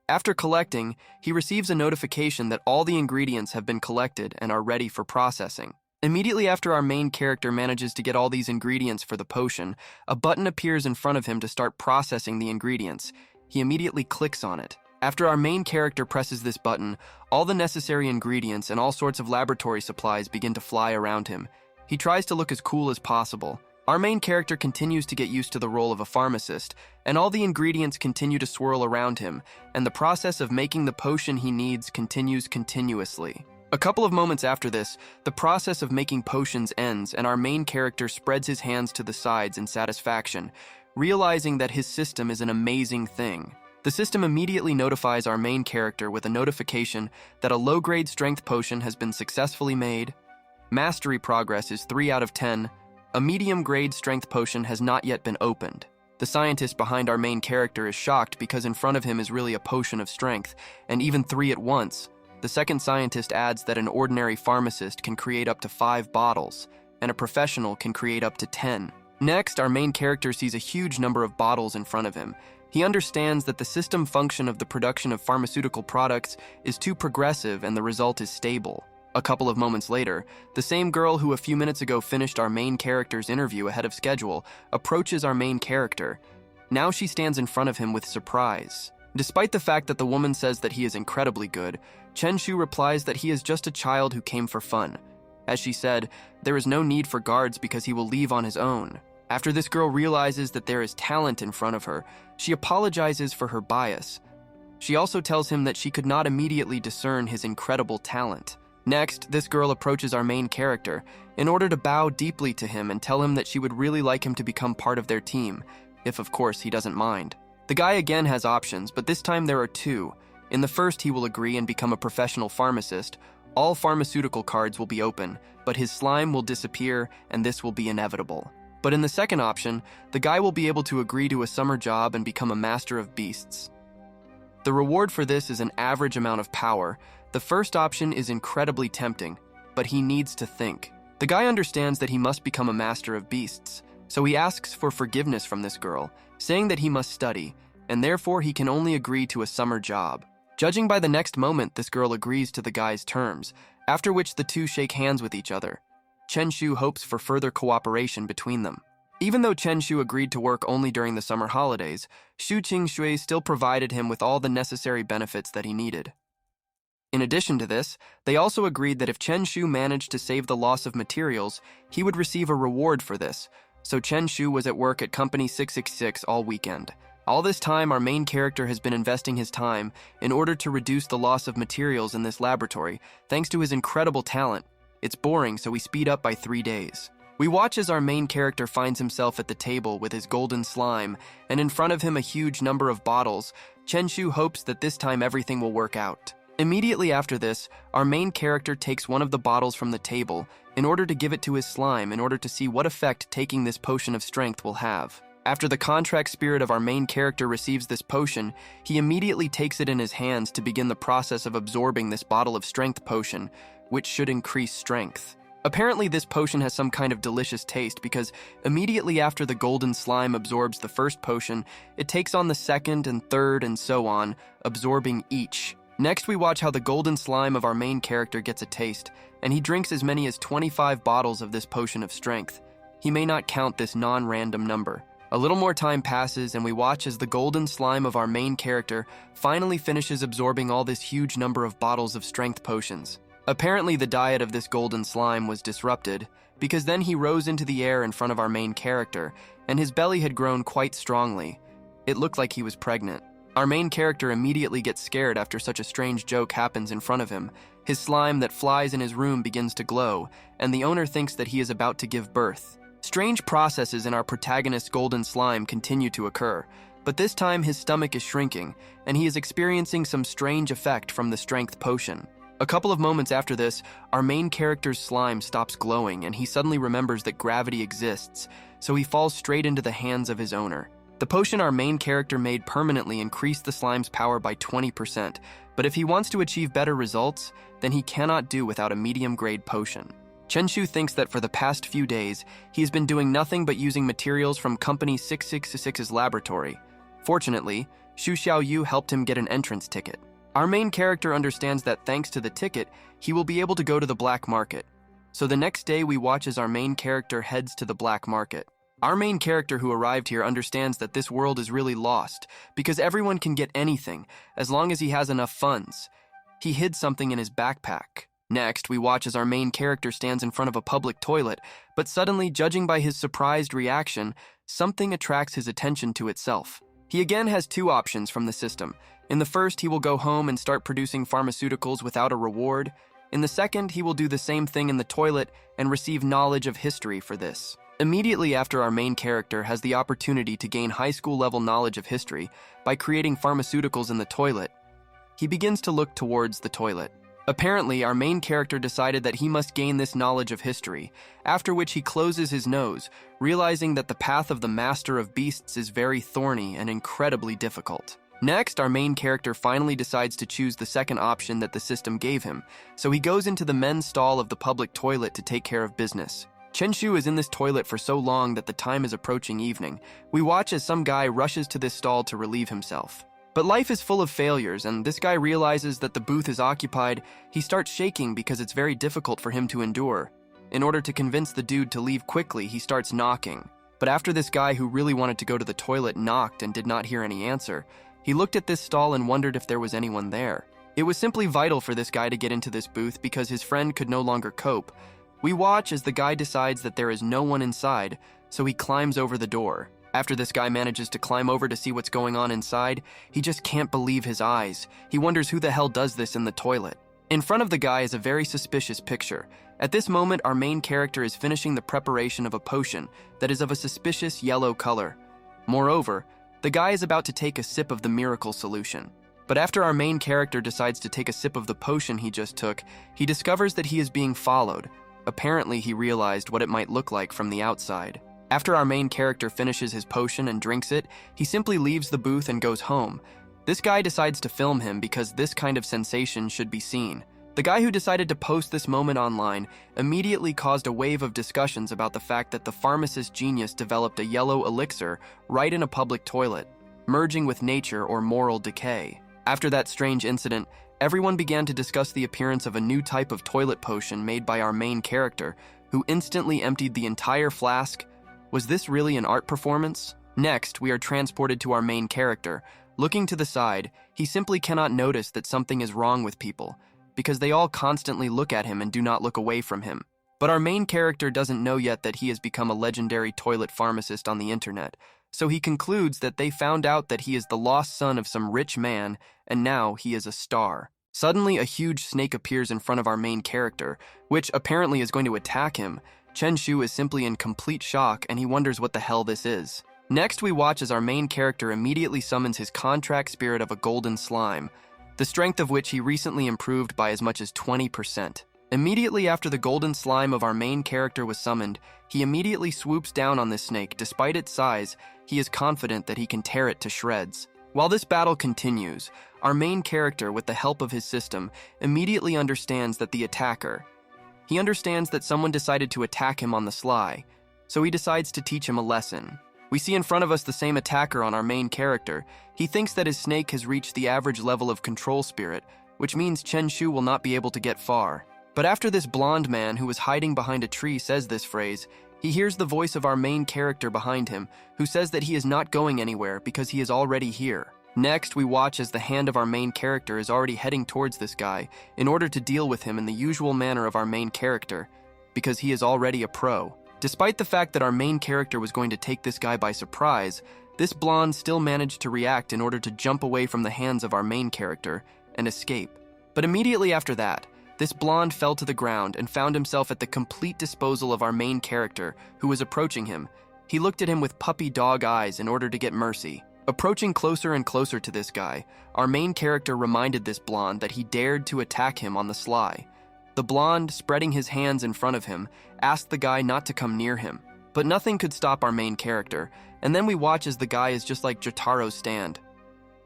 Speaker 1: After collecting, he receives a notification that all the ingredients have been collected and are ready for processing. Immediately after our main character manages to get all these ingredients for the potion, a button appears in front of him to start processing the ingredients. He immediately clicks on it. After our main character presses this button, all the necessary ingredients and all sorts of laboratory supplies begin to fly around him. He tries to look as cool as possible. Our main character continues to get used to the role of a pharmacist, and all the ingredients continue to swirl around him, and the process of making the potion he needs continues continuously. A couple of moments after this, the process of making potions ends, and our main character spreads his hands to the sides in satisfaction, realizing that his system is an amazing thing. The system immediately notifies our main character with a notification that a low-grade strength potion has been successfully made. Mastery progress is 3 out of 10. A medium-grade strength potion has not yet been opened. The scientist behind our main character is shocked because in front of him is really a potion of strength, and even 3 at once. The second scientist adds that an ordinary pharmacist can create up to 5 bottles, and a professional can create up to 10. Next, our main character sees a huge number of bottles in front of him. He understands that the system function of the production of pharmaceutical products is too progressive and the result is stable. A couple of moments later, the same girl who a few minutes ago finished our main character's interview ahead of schedule approaches our main character. Now she stands in front of him with surprise. Despite the fact that the woman says that he is incredibly good, Chenshu replies that he is just a child who came for fun. As she said, there is no need for guards because he will leave on his own. After this girl realizes that there is talent in front of her, she apologizes for her bias. She also tells him that she could not immediately discern his incredible talent. Next, this girl approaches our main character in order to bow deeply to him and tell him that she would really like him to become part of their team, if of course he doesn't mind. The guy again has options, but this time there are 2. In the first, he will agree and become a professional pharmacist. All pharmaceutical cards will be open, but his slime will disappear and this will be inevitable. But in the second option, the guy will be able to agree to a summer job and become a master of beasts. The reward for this is an average amount of power. The first option is incredibly tempting, but he needs to think. The guy understands that he must become a master of beasts, so he asks for forgiveness from this girl, saying that he must study, and therefore he can only agree to a summer job. Judging by the next moment, this girl agrees to the guy's terms, after which the 2 shake hands with each other. Chenshu hopes for further cooperation between them. Even though Chenshu agreed to work only during the summer holidays, Xu Qingshui still provided him with all the necessary benefits that he needed. In addition to this, they also agreed that if Chenshu managed to save the loss of materials, he would receive a reward for this, so Chenshu was at work at Company 666 all weekend. All this time, our main character has been investing his time in order to reduce the loss of materials in this laboratory, thanks to his incredible talent. It's boring, so we speed up by 3 days. We watch as our main character finds himself at the table with his golden slime, and in front of him a huge number of bottles. Chenshu hopes that this time everything will work out. Immediately after this, our main character takes one of the bottles from the table in order to give it to his slime in order to see what effect taking this potion of strength will have. After the contract spirit of our main character receives this potion, he immediately takes it in his hands to begin the process of absorbing this bottle of strength potion, which should increase strength. Apparently this potion has some kind of delicious taste because immediately after the golden slime absorbs the first potion, it takes on the second and third and so on, absorbing each. Next we watch how the golden slime of our main character gets a taste, and he drinks as many as 25 bottles of this potion of strength. He may not count this non-random number. A little more time passes and we watch as the golden slime of our main character finally finishes absorbing all this huge number of bottles of strength potions. Apparently the diet of this golden slime was disrupted, because then he rose into the air in front of our main character, and his belly had grown quite strongly. It looked like he was pregnant. Our main character immediately gets scared after such a strange joke happens in front of him. His slime that flies in his room begins to glow, and the owner thinks that he is about to give birth. Strange processes in our protagonist's golden slime continue to occur, but this time his stomach is shrinking, and he is experiencing some strange effect from the strength potion. A couple of moments after this, our main character's slime stops glowing and he suddenly remembers that gravity exists, so he falls straight into the hands of his owner. The potion our main character made permanently increased the slime's power by 20%, but if he wants to achieve better results, then he cannot do without a medium-grade potion. Chenshu thinks that for the past few days, he has been doing nothing but using materials from Company 666's laboratory. Fortunately, Xu Xiaoyu helped him get an entrance ticket. Our main character understands that thanks to the ticket, he will be able to go to the black market. So the next day we watch as our main character heads to the black market. Our main character who arrived here understands that this world is really lost, because everyone can get anything, as long as he has enough funds. He hid something in his backpack. Next, we watch as our main character stands in front of a public toilet, but suddenly, judging by his surprised reaction, something attracts his attention to itself. He again has 2 options from the system. In the first, he will go home and start producing pharmaceuticals without a reward. In the second, he will do the same thing in the toilet and receive knowledge of history for this. Immediately after, our main character has the opportunity to gain high school level knowledge of history by creating pharmaceuticals in the toilet. He begins to look towards the toilet. Apparently, our main character decided that he must gain this knowledge of history, after which he closes his nose, realizing that the path of the master of beasts is very thorny and incredibly difficult. Next, our main character finally decides to choose the second option that the system gave him, so he goes into the men's stall of the public toilet to take care of business. Chenshu is in this toilet for so long that the time is approaching evening. We watch as some guy rushes to this stall to relieve himself. But life is full of failures, and this guy realizes that the booth is occupied. He starts shaking because it's very difficult for him to endure. In order to convince the dude to leave quickly, he starts knocking. But after this guy who really wanted to go to the toilet knocked and did not hear any answer, he looked at this stall and wondered if there was anyone there. It was simply vital for this guy to get into this booth because his friend could no longer cope. We watch as the guy decides that there is no one inside, so he climbs over the door. After this guy manages to climb over to see what's going on inside, he just can't believe his eyes. He wonders who the hell does this in the toilet. In front of the guy is a very suspicious picture. At this moment, our main character is finishing the preparation of a potion that is of a suspicious yellow color. Moreover, the guy is about to take a sip of the miracle solution. But after our main character decides to take a sip of the potion he just took, he discovers that he is being followed. Apparently, he realized what it might look like from the outside. After our main character finishes his potion and drinks it, he simply leaves the booth and goes home. This guy decides to film him because this kind of sensation should be seen. The guy who decided to post this moment online immediately caused a wave of discussions about the fact that the pharmacist genius developed a yellow elixir right in a public toilet, merging with nature or moral decay. After that strange incident, everyone began to discuss the appearance of a new type of toilet potion made by our main character, who instantly emptied the entire flask. Was this really an art performance? Next, we are transported to our main character. Looking to the side, he simply cannot notice that something is wrong with people, because they all constantly look at him and do not look away from him. But our main character doesn't know yet that he has become a legendary toilet pharmacist on the internet, so he concludes that they found out that he is the lost son of some rich man, and now he is a star. Suddenly, a huge snake appears in front of our main character, which apparently is going to attack him. Chenshu is simply in complete shock, and he wonders what the hell this is. Next, we watch as our main character immediately summons his contract spirit of a golden slime, the strength of which he recently improved by as much as 20%. Immediately after the golden slime of our main character was summoned, he immediately swoops down on this snake. Despite its size, he is confident that he can tear it to shreds. While this battle continues, our main character, with the help of his system, immediately understands that the attacker, he understands that someone decided to attack him on the sly, so he decides to teach him a lesson. We see in front of us the same attacker on our main character. He thinks that his snake has reached the average level of control spirit, which means Chenshu will not be able to get far. But after this blonde man who was hiding behind a tree says this phrase, he hears the voice of our main character behind him, who says that he is not going anywhere because he is already here. Next, we watch as the hand of our main character is already heading towards this guy in order to deal with him in the usual manner of our main character, because he is already a pro. Despite the fact that our main character was going to take this guy by surprise, this blonde still managed to react in order to jump away from the hands of our main character and escape. But immediately after that, this blonde fell to the ground and found himself at the complete disposal of our main character, who was approaching him. He looked at him with puppy dog eyes in order to get mercy. Approaching closer and closer to this guy, our main character reminded this blonde that he dared to attack him on the sly. The blonde, spreading his hands in front of him, asked the guy not to come near him. But nothing could stop our main character, and then we watch as the guy is just like Jotaro's stand.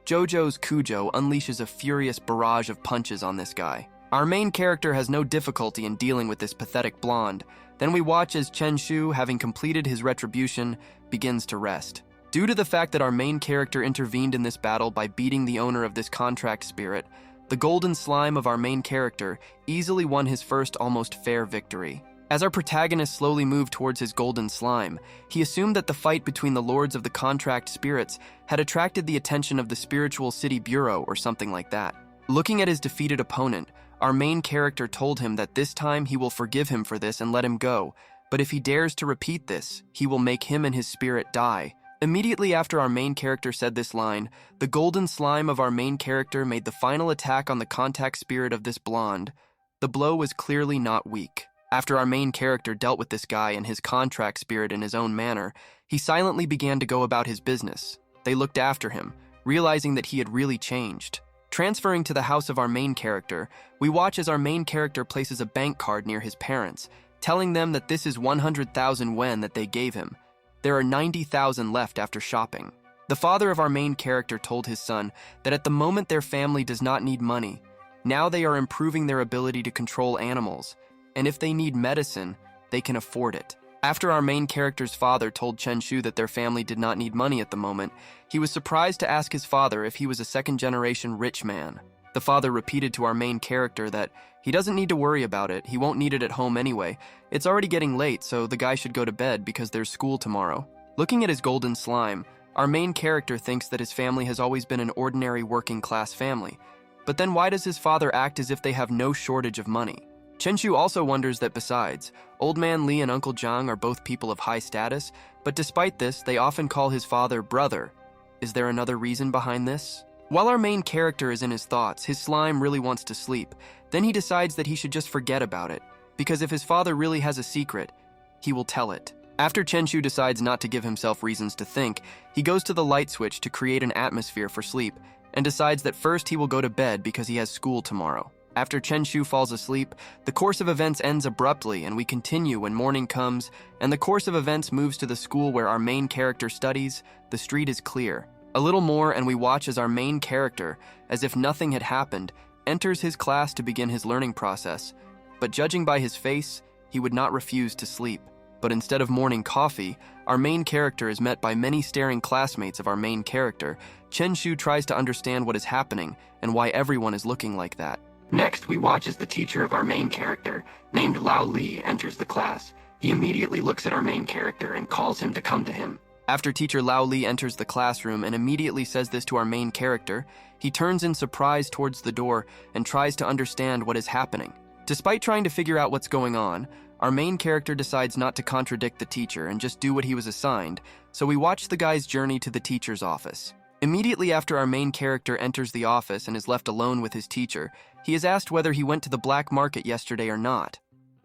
Speaker 1: Jojo's Kujo unleashes a furious barrage of punches on this guy. Our main character has no difficulty in dealing with this pathetic blonde. Then we watch as Chenshu, having completed his retribution, begins to rest. Due to the fact that our main character intervened in this battle by beating the owner of this contract spirit, the golden slime of our main character easily won his first almost fair victory. As our protagonist slowly moved towards his golden slime, he assumed that the fight between the lords of the contract spirits had attracted the attention of the Spiritual City Bureau or something like that. Looking at his defeated opponent, our main character told him that this time he will forgive him for this and let him go, but if he dares to repeat this, he will make him and his spirit die. Immediately after our main character said this line, the golden slime of our main character made the final attack on the contact spirit of this blonde. The blow was clearly not weak. After our main character dealt with this guy and his contract spirit in his own manner, he silently began to go about his business. They looked after him, realizing that he had really changed. Transferring to the house of our main character, we watch as our main character places a bank card near his parents, telling them that this is 100,000 yen that they gave him. There are 90,000 left after shopping. The father of our main character told his son that at the moment their family does not need money. Now they are improving their ability to control animals, and if they need medicine, they can afford it. After our main character's father told Chenshu that their family did not need money at the moment, he was surprised to ask his father if he was a second-generation rich man. The father repeated to our main character that he doesn't need to worry about it, he won't need it at home anyway. It's already getting late, so the guy should go to bed because there's school tomorrow. Looking at his golden slime, our main character thinks that his family has always been an ordinary working-class family. But then why does his father act as if they have no shortage of money? Chenshu also wonders that besides, Old Man Lee and Uncle Zhang are both people of high status, but despite this, they often call his father brother. Is there another reason behind this? While our main character is in his thoughts, his slime really wants to sleep. Then he decides that he should just forget about it, because if his father really has a secret, he will tell it. After Chenshu decides not to give himself reasons to think, he goes to the light switch to create an atmosphere for sleep, and decides that first he will go to bed because he has school tomorrow. After Chenshu falls asleep, the course of events ends abruptly and we continue when morning comes, and the course of events moves to the school where our main character studies. The street is clear. A little more and we watch as our main character, as if nothing had happened, enters his class to begin his learning process. But judging by his face, he would not refuse to sleep. But instead of morning coffee, our main character is met by many staring classmates of our main character. Chenshu tries to understand what is happening and why everyone is looking like that.
Speaker 2: Next, we watch as the teacher of our main character, named Lao Li, enters the class. He immediately looks at our main character and calls him to come to him.
Speaker 1: After teacher Lao Li enters the classroom and immediately says this to our main character, he turns in surprise towards the door and tries to understand what is happening. Despite trying to figure out what's going on, our main character decides not to contradict the teacher and just do what he was assigned, so we watch the guy's journey to the teacher's office. Immediately after our main character enters the office and is left alone with his teacher, he is asked whether he went to the black market yesterday or not.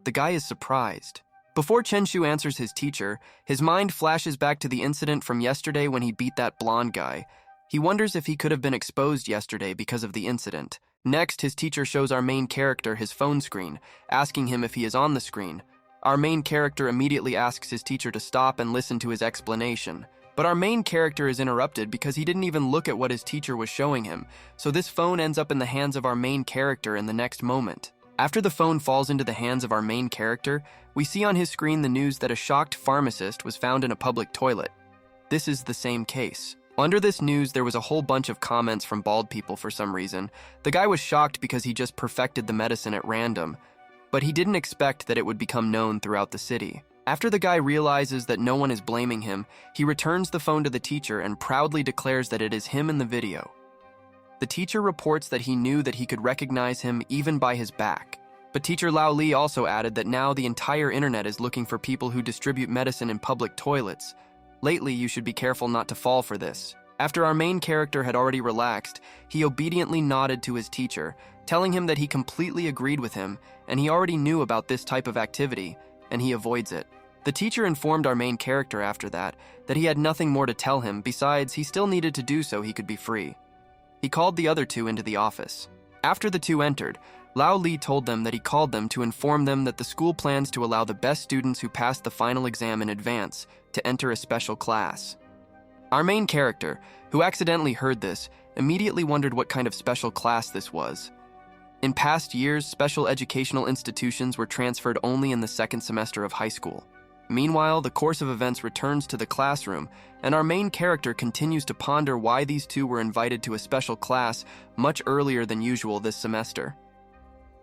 Speaker 1: The guy is surprised. Before Chenshu answers his teacher, his mind flashes back to the incident from yesterday when he beat that blonde guy. He wonders if he could have been exposed yesterday because of the incident. Next, his teacher shows our main character his phone screen, asking him if he is on the screen. Our main character immediately asks his teacher to stop and listen to his explanation. But our main character is interrupted because he didn't even look at what his teacher was showing him, so this phone ends up in the hands of our main character in the next moment. After the phone falls into the hands of our main character, we see on his screen the news that a shocked pharmacist was found in a public toilet. This is the same case. Under this news, there was a whole bunch of comments from bald people for some reason. The guy was shocked because he just perfected the medicine at random, but he didn't expect that it would become known throughout the city. After the guy realizes that no one is blaming him, he returns the phone to the teacher and proudly declares that it is him in the video. The teacher reports that he knew that he could recognize him even by his back. But teacher Lao Li also added that now the entire internet is looking for people who distribute medicine in public toilets. Lately, you should be careful not to fall for this. After our main character had already relaxed, he obediently nodded to his teacher, telling him that he completely agreed with him and he already knew about this type of activity, and he avoids it. The teacher informed our main character after that he had nothing more to tell him, besides he still needed to do so he could be free. He called the other two into the office. After the two entered, Lao Li told them that he called them to inform them that the school plans to allow the best students who passed the final exam in advance to enter a special class. Our main character, who accidentally heard this, immediately wondered what kind of special class this was. In past years, special educational institutions were transferred only in the second semester of high school. Meanwhile, the course of events returns to the classroom, and our main character continues to ponder why these two were invited to a special class much earlier than usual this semester.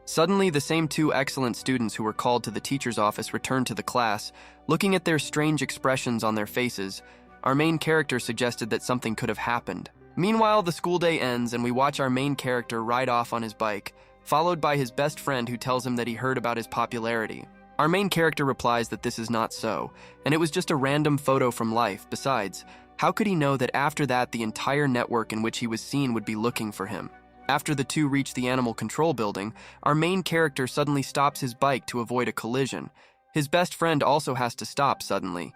Speaker 1: Suddenly, the same two excellent students who were called to the teacher's office return to the class. Looking at their strange expressions on their faces, our main character suggested that something could have happened. Meanwhile, the school day ends and we watch our main character ride off on his bike, followed by his best friend who tells him that he heard about his popularity. Our main character replies that this is not so, and it was just a random photo from life. Besides, how could he know that after that the entire network in which he was seen would be looking for him? After the two reach the animal control building, our main character suddenly stops his bike to avoid a collision. His best friend also has to stop suddenly.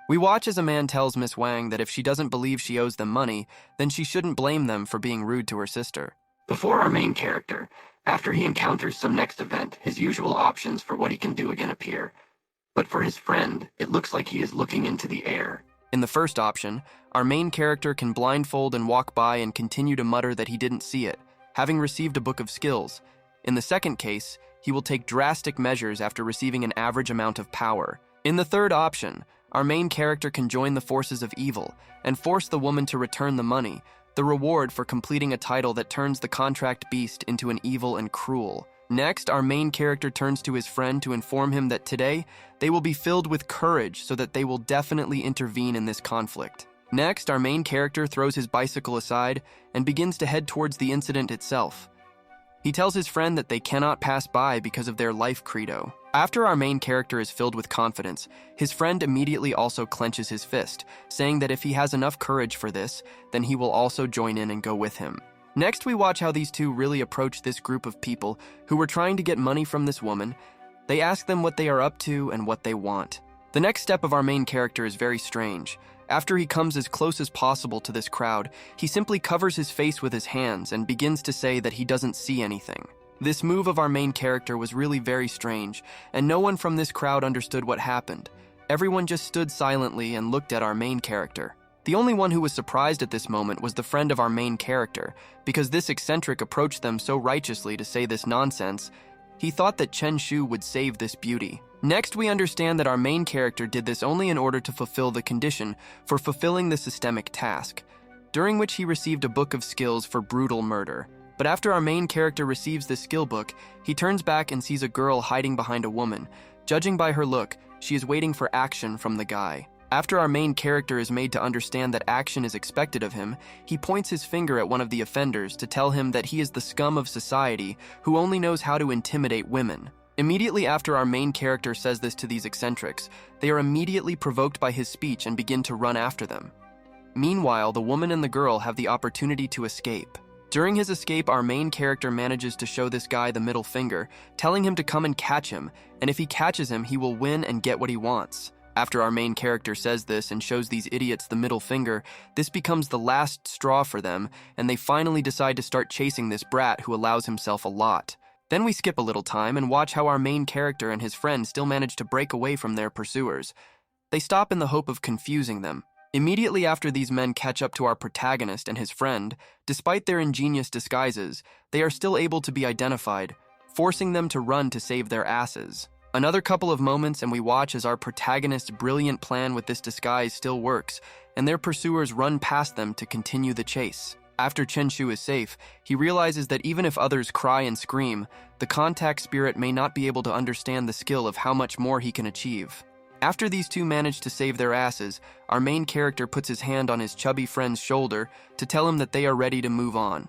Speaker 1: We watch as a man tells Miss Wang that if she doesn't believe she owes them money, then she shouldn't blame them for being rude to her sister.
Speaker 2: Before our main character, after he encounters some next event, his usual options for what he can do again appear. But for his friend, it looks like he is looking into the air.
Speaker 1: In the first option, our main character can blindfold and walk by and continue to mutter that he didn't see it, having received a book of skills. In the second case, he will take drastic measures after receiving an average amount of power. In the third option, our main character can join the forces of evil and force the woman to return the money, the reward for completing a title that turns the contract beast into an evil and cruel. Next, our main character turns to his friend to inform him that today, they will be filled with courage so that they will definitely intervene in this conflict. Next, our main character throws his bicycle aside and begins to head towards the incident itself. He tells his friend that they cannot pass by because of their life credo. After our main character is filled with confidence, his friend immediately also clenches his fist, saying that if he has enough courage for this, then he will also join in and go with him. Next, we watch how these two really approach this group of people who were trying to get money from this woman. They ask them what they are up to and what they want. The next step of our main character is very strange. After he comes as close as possible to this crowd, he simply covers his face with his hands and begins to say that he doesn't see anything. This move of our main character was really very strange, and no one from this crowd understood what happened. Everyone just stood silently and looked at our main character. The only one who was surprised at this moment was the friend of our main character, because this eccentric approached them so righteously to say this nonsense. He thought that Chen Shu would save this beauty. Next, we understand that our main character did this only in order to fulfill the condition for fulfilling the systemic task, during which he received a book of skills for brutal murder. But after our main character receives this skill book, he turns back and sees a girl hiding behind a woman. Judging by her look, she is waiting for action from the guy. After our main character is made to understand that action is expected of him, he points his finger at one of the offenders to tell him that he is the scum of society who only knows how to intimidate women. Immediately after our main character says this to these eccentrics, they are immediately provoked by his speech and begin to run after them. Meanwhile, the woman and the girl have the opportunity to escape. During his escape, our main character manages to show this guy the middle finger, telling him to come and catch him, and if he catches him, he will win and get what he wants. After our main character says this and shows these idiots the middle finger, this becomes the last straw for them, and they finally decide to start chasing this brat who allows himself a lot. Then we skip a little time and watch how our main character and his friend still manage to break away from their pursuers. They stop in the hope of confusing them. Immediately after these men catch up to our protagonist and his friend, despite their ingenious disguises, they are still able to be identified, forcing them to run to save their asses. Another couple of moments and we watch as our protagonist's brilliant plan with this disguise still works, and their pursuers run past them to continue the chase. After Chen Shu is safe, he realizes that even if others cry and scream, the contact spirit may not be able to understand the skill of how much more he can achieve. After these two manage to save their asses, our main character puts his hand on his chubby friend's shoulder to tell him that they are ready to move on.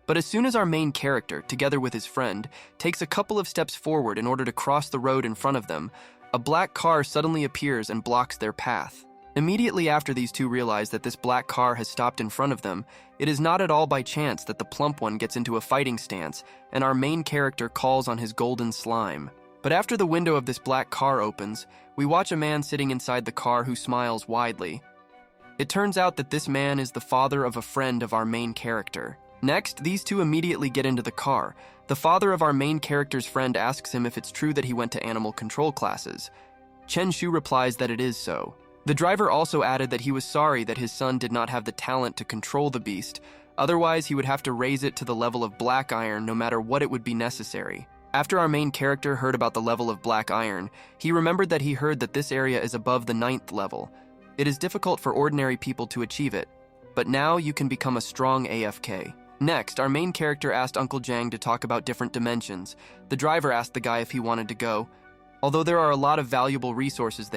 Speaker 1: But as soon as our main character, together with his friend, takes a couple of steps forward in order to cross the road in front of them, a black car suddenly appears and blocks their path. Immediately after these two realize that this black car has stopped in front of them, it is not at all by chance that the plump one gets into a fighting stance, and our main character calls on his golden slime. But after the window of this black car opens, we watch a man sitting inside the car who smiles widely. It turns out that this man is the father of a friend of our main character. Next, these two immediately get into the car. The father of our main character's friend asks him if it's true that he went to animal control classes. Chen Shu replies that it is so. The driver also added that he was sorry that his son did not have the talent to control the beast, otherwise he would have to raise it to the level of black iron no matter what it would be necessary. After our main character heard about the level of black iron, he remembered that he heard that this area is above the 9th level. It is difficult for ordinary people to achieve it, but now you can become a strong AFK. Next, our main character asked Uncle Jang to talk about different dimensions. The driver asked the guy if he wanted to go. Although there are a lot of valuable resources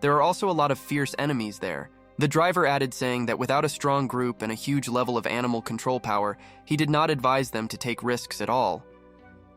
Speaker 1: there are also a lot of fierce enemies there. The driver added saying that without a strong group and a huge level of animal control power, he did not advise them to take risks at all.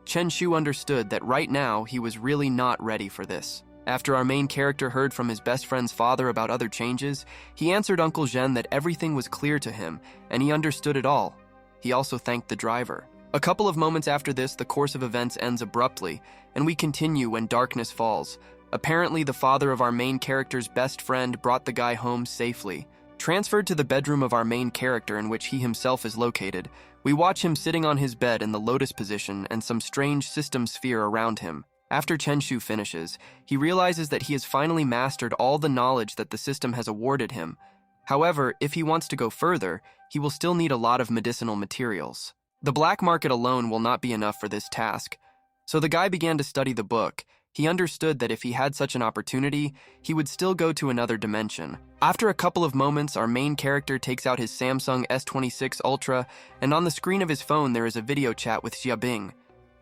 Speaker 1: Chen Shu understood that right now he was really not ready for this. After our main character heard from his best friend's father about other changes, he answered Uncle Zhen that everything was clear to him and he understood it all. He also thanked the driver. A couple of moments after this, the course of events ends abruptly, and we continue when darkness falls. Apparently, the father of our main character's best friend brought the guy home safely. Transferred to the bedroom of our main character in which he himself is located, we watch him sitting on his bed in the lotus position and some strange system sphere around him. After Chenshu finishes, he realizes that he has finally mastered all the knowledge that the system has awarded him. However, if he wants to go further, he will still need a lot of medicinal materials. The black market alone will not be enough for this task. So the guy began to study the book. He understood that if he had such an opportunity, he would still go to another dimension. After a couple of moments, our main character takes out his Samsung S26 Ultra, and on the screen of his phone there is a video chat with Xiaobing.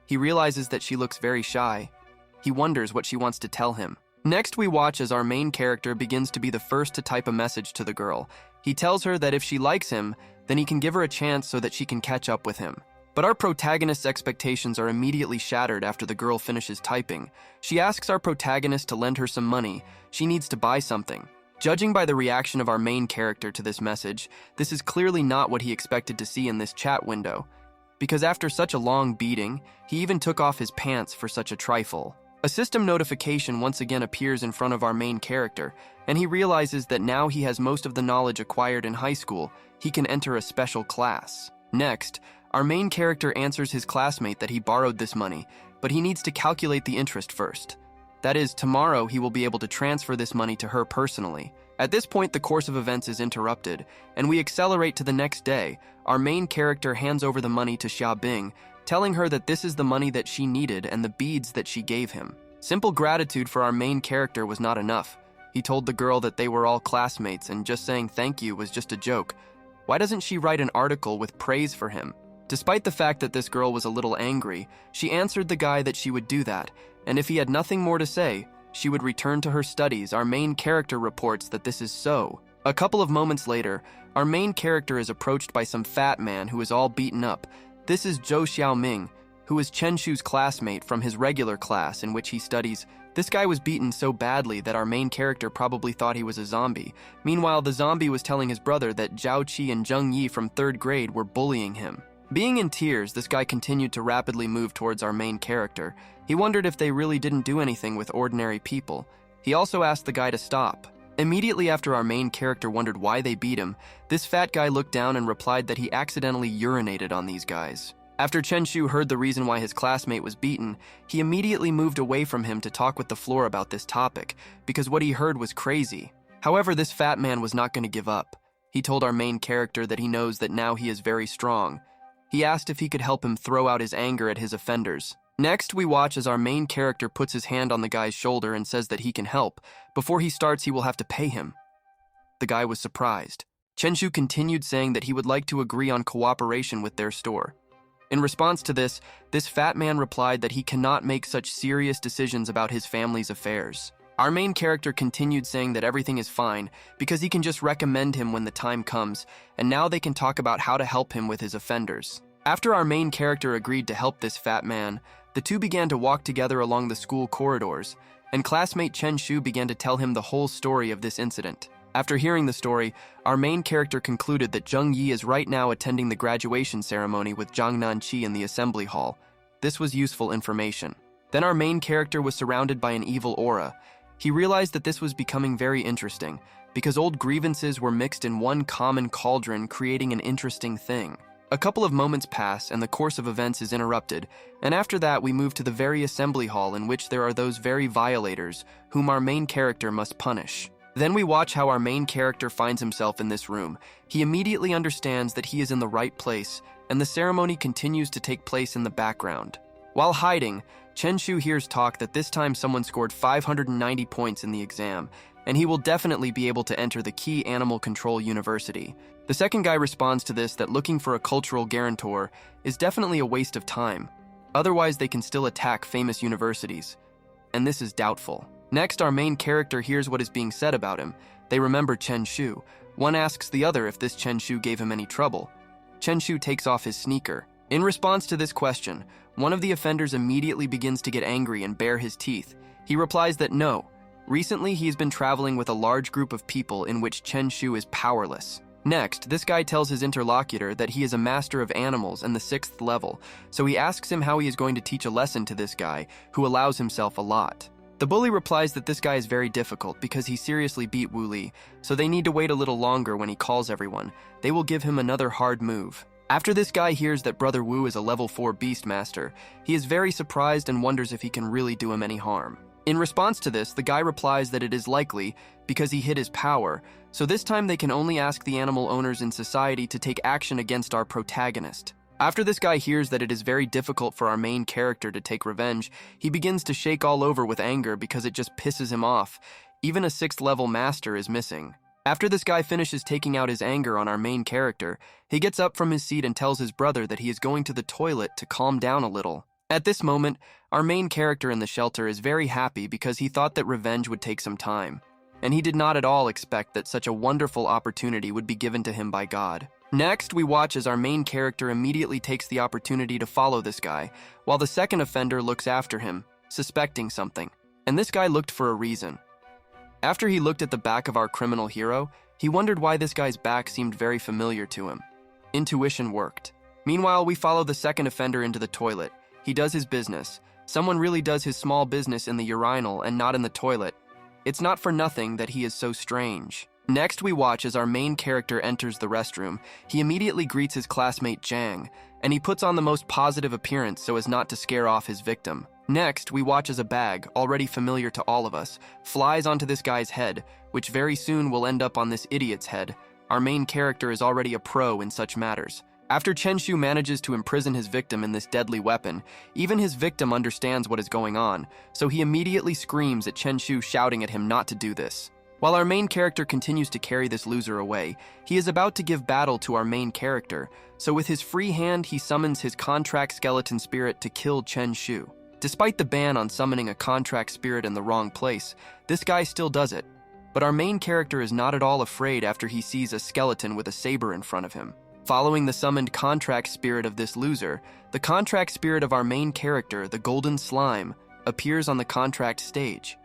Speaker 1: He realizes that she looks very shy. He wonders what she wants to tell him. Next, we watch as our main character begins to be the first to type a message to the girl. He tells her that if she likes him, then he can give her a chance so that she can catch up with him. But our protagonist's expectations are immediately shattered after the girl finishes typing. She asks our protagonist to lend her some money. She needs to buy something. Judging by the reaction of our main character to this message, this is clearly not what he expected to see in this chat window. Because after such a long beating, he even took off his pants for such a trifle. A system notification once again appears in front of our main character, and he realizes that now he has most of the knowledge acquired in high school. He can enter a special class. Next, our main character answers his classmate that he borrowed this money, but he needs to calculate the interest first. That is, tomorrow he will be able to transfer this money to her personally. At this point, the course of events is interrupted, and we accelerate to the next day. Our main character hands over the money to Xiaobing, telling her that this is the money that she needed and the beads that she gave him. Simple gratitude for our main character was not enough. He told the girl that they were all classmates and just saying thank you was just a joke. Why doesn't she write an article with praise for him? Despite the fact that this girl was a little angry, she answered the guy that she would do that, and if he had nothing more to say, she would return to her studies. Our main character reports that this is so. A couple of moments later, our main character is approached by some fat man who is all beaten up. This is Zhou Xiaoming, who is Chenshu's classmate from his regular class in which he studies. This guy was beaten so badly that our main character probably thought he was a zombie. Meanwhile, the zombie was telling his brother that Zhao Qi and Zheng Yi from 3rd grade were bullying him. Being in tears, this guy continued to rapidly move towards our main character. He wondered if they really didn't do anything with ordinary people. He also asked the guy to stop. Immediately after our main character wondered why they beat him, this fat guy looked down and replied that he accidentally urinated on these guys. After Chenshu heard the reason why his classmate was beaten, he immediately moved away from him to talk with the floor about this topic, because what he heard was crazy. However, this fat man was not going to give up. He told our main character that he knows that now he is very strong. He asked if he could help him throw out his anger at his offenders. Next, we watch as our main character puts his hand on the guy's shoulder and says that he can help. Before he starts, he will have to pay him. The guy was surprised. Chenshu continued saying that he would like to agree on cooperation with their store. In response to this fat man replied that he cannot make such serious decisions about his family's affairs. Our main character continued saying that everything is fine because he can just recommend him when the time comes, and now they can talk about how to help him with his offenders. After our main character agreed to help this fat man, the two began to walk together along the school corridors, and classmate Chen Shu began to tell him the whole story of this incident. After hearing the story, our main character concluded that Zheng Yi is right now attending the graduation ceremony with Zhang Nanqi in the assembly hall. This was useful information. Then our main character was surrounded by an evil aura. He realized that this was becoming very interesting, because old grievances were mixed in one common cauldron, creating an interesting thing. A couple of moments pass and the course of events is interrupted, and after that we move to the very assembly hall in which there are those very violators whom our main character must punish. Then we watch how our main character finds himself in this room. He immediately understands that he is in the right place, and the ceremony continues to take place in the background. While hiding, Chen Shu hears talk that this time someone scored 590 points in the exam, and he will definitely be able to enter the key animal control university. The second guy responds to this that looking for a cultural guarantor is definitely a waste of time. Otherwise, they can still attack famous universities. And this is doubtful. Next, our main character hears what is being said about him. They remember Chen Shu. One asks the other if this Chen Shu gave him any trouble. Chen Shu takes off his sneaker. In response to this question, one of the offenders immediately begins to get angry and bare his teeth. He replies that no. Recently, he has been traveling with a large group of people in which Chen Shu is powerless. Next, this guy tells his interlocutor that he is a master of animals and the 6th level, so he asks him how he is going to teach a lesson to this guy, who allows himself a lot. The bully replies that this guy is very difficult because he seriously beat Wu Li, so they need to wait a little longer when he calls everyone. They will give him another hard move. After this guy hears that Brother Wu is a level 4 Beastmaster, he is very surprised and wonders if he can really do him any harm. In response to this, the guy replies that it is likely because he hid his power, so this time they can only ask the animal owners in society to take action against our protagonist. After this guy hears that it is very difficult for our main character to take revenge, he begins to shake all over with anger because it just pisses him off. Even a 6th level master is missing. After this guy finishes taking out his anger on our main character, he gets up from his seat and tells his brother that he is going to the toilet to calm down a little. At this moment, our main character in the shelter is very happy because he thought that revenge would take some time, and he did not at all expect that such a wonderful opportunity would be given to him by God. Next, we watch as our main character immediately takes the opportunity to follow this guy, while the second offender looks after him, suspecting something. And this guy looked for a reason. After he looked at the back of our criminal hero, he wondered why this guy's back seemed very familiar to him. Intuition worked. Meanwhile, we follow the second offender into the toilet. He does his business. Someone really does his small business in the urinal and not in the toilet. It's not for nothing that he is so strange. Next, we watch as our main character enters the restroom. He immediately greets his classmate Jang, and he puts on the most positive appearance so as not to scare off his victim. Next, we watch as a bag, already familiar to all of us, flies onto this guy's head, which very soon will end up on this idiot's head. Our main character is already a pro in such matters. After Chen Shu manages to imprison his victim in this deadly weapon, even his victim understands what is going on, so he immediately screams at Chen Shu, shouting at him not to do this. While our main character continues to carry this loser away, he is about to give battle to our main character, so with his free hand he summons his contract skeleton spirit to kill Chen Shu. Despite the ban on summoning a contract spirit in the wrong place, this guy still does it. But our main character is not at all afraid after he sees a skeleton with a saber in front of him. Following the summoned contract spirit of this loser, the contract spirit of our main character, the golden slime, appears on the contract stage,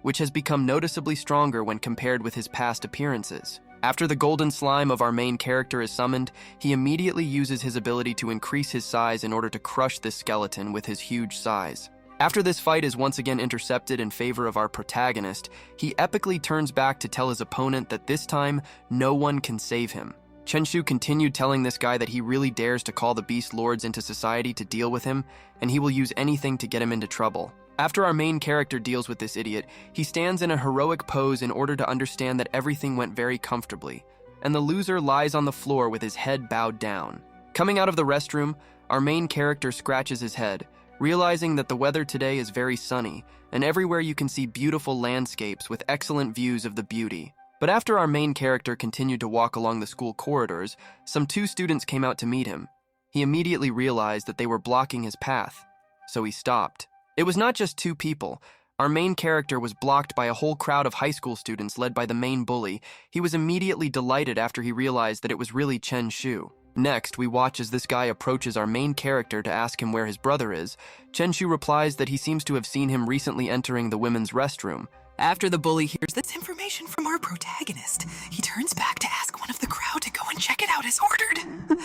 Speaker 1: which has become noticeably stronger when compared with his past appearances. After the golden slime of our main character is summoned, he immediately uses his ability to increase his size in order to crush this skeleton with his huge size. After this fight is once again intercepted in favor of our protagonist, he epically turns back to tell his opponent that this time, no one can save him. Chen Shu continued telling this guy that he really dares to call the Beast Lords into society to deal with him, and he will use anything to get him into trouble. After our main character deals with this idiot, he stands in a heroic pose in order to understand that everything went very comfortably, and the loser lies on the floor with his head bowed down. Coming out of the restroom, our main character scratches his head, realizing that the weather today is very sunny, and everywhere you can see beautiful landscapes with excellent views of the beauty. But after our main character continued to walk along the school corridors, some 2 students came out to meet him. He immediately realized that they were blocking his path, so he stopped. It was not just 2 people. Our main character was blocked by a whole crowd of high school students led by the main bully. He was immediately delighted after he realized that it was really Chen Shu. Next, we watch as this guy approaches our main character to ask him where his brother is. Chen Shu replies that he seems to have seen him recently entering the women's restroom.
Speaker 3: After the bully hears this information from our protagonist, he turns back to ask one of the crowd to go and check it out as ordered.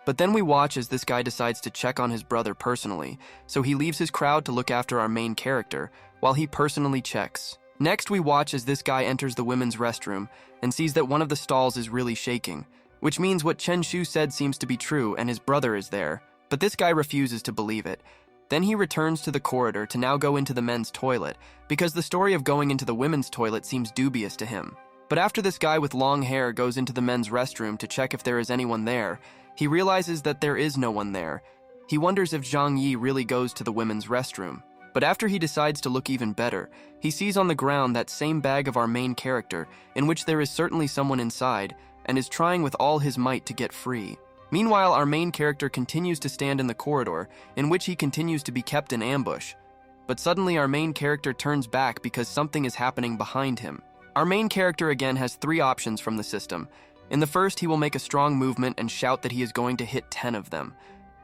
Speaker 1: But then we watch as this guy decides to check on his brother personally, so he leaves his crowd to look after our main character, while he personally checks. Next, we watch as this guy enters the women's restroom and sees that one of the stalls is really shaking, which means what Chen Shu said seems to be true and his brother is there, but this guy refuses to believe it. Then he returns to the corridor to now go into the men's toilet, because the story of going into the women's toilet seems dubious to him. But after this guy with long hair goes into the men's restroom to check if there is anyone there, he realizes that there is no one there. He wonders if Zhang Yi really goes to the women's restroom. But after he decides to look even better, he sees on the ground that same bag of our main character, in which there is certainly someone inside, and is trying with all his might to get free. Meanwhile, our main character continues to stand in the corridor, in which he continues to be kept in ambush. But suddenly our main character turns back because something is happening behind him. Our main character again has 3 options from the system. In the first, he will make a strong movement and shout that he is going to hit 10 of them.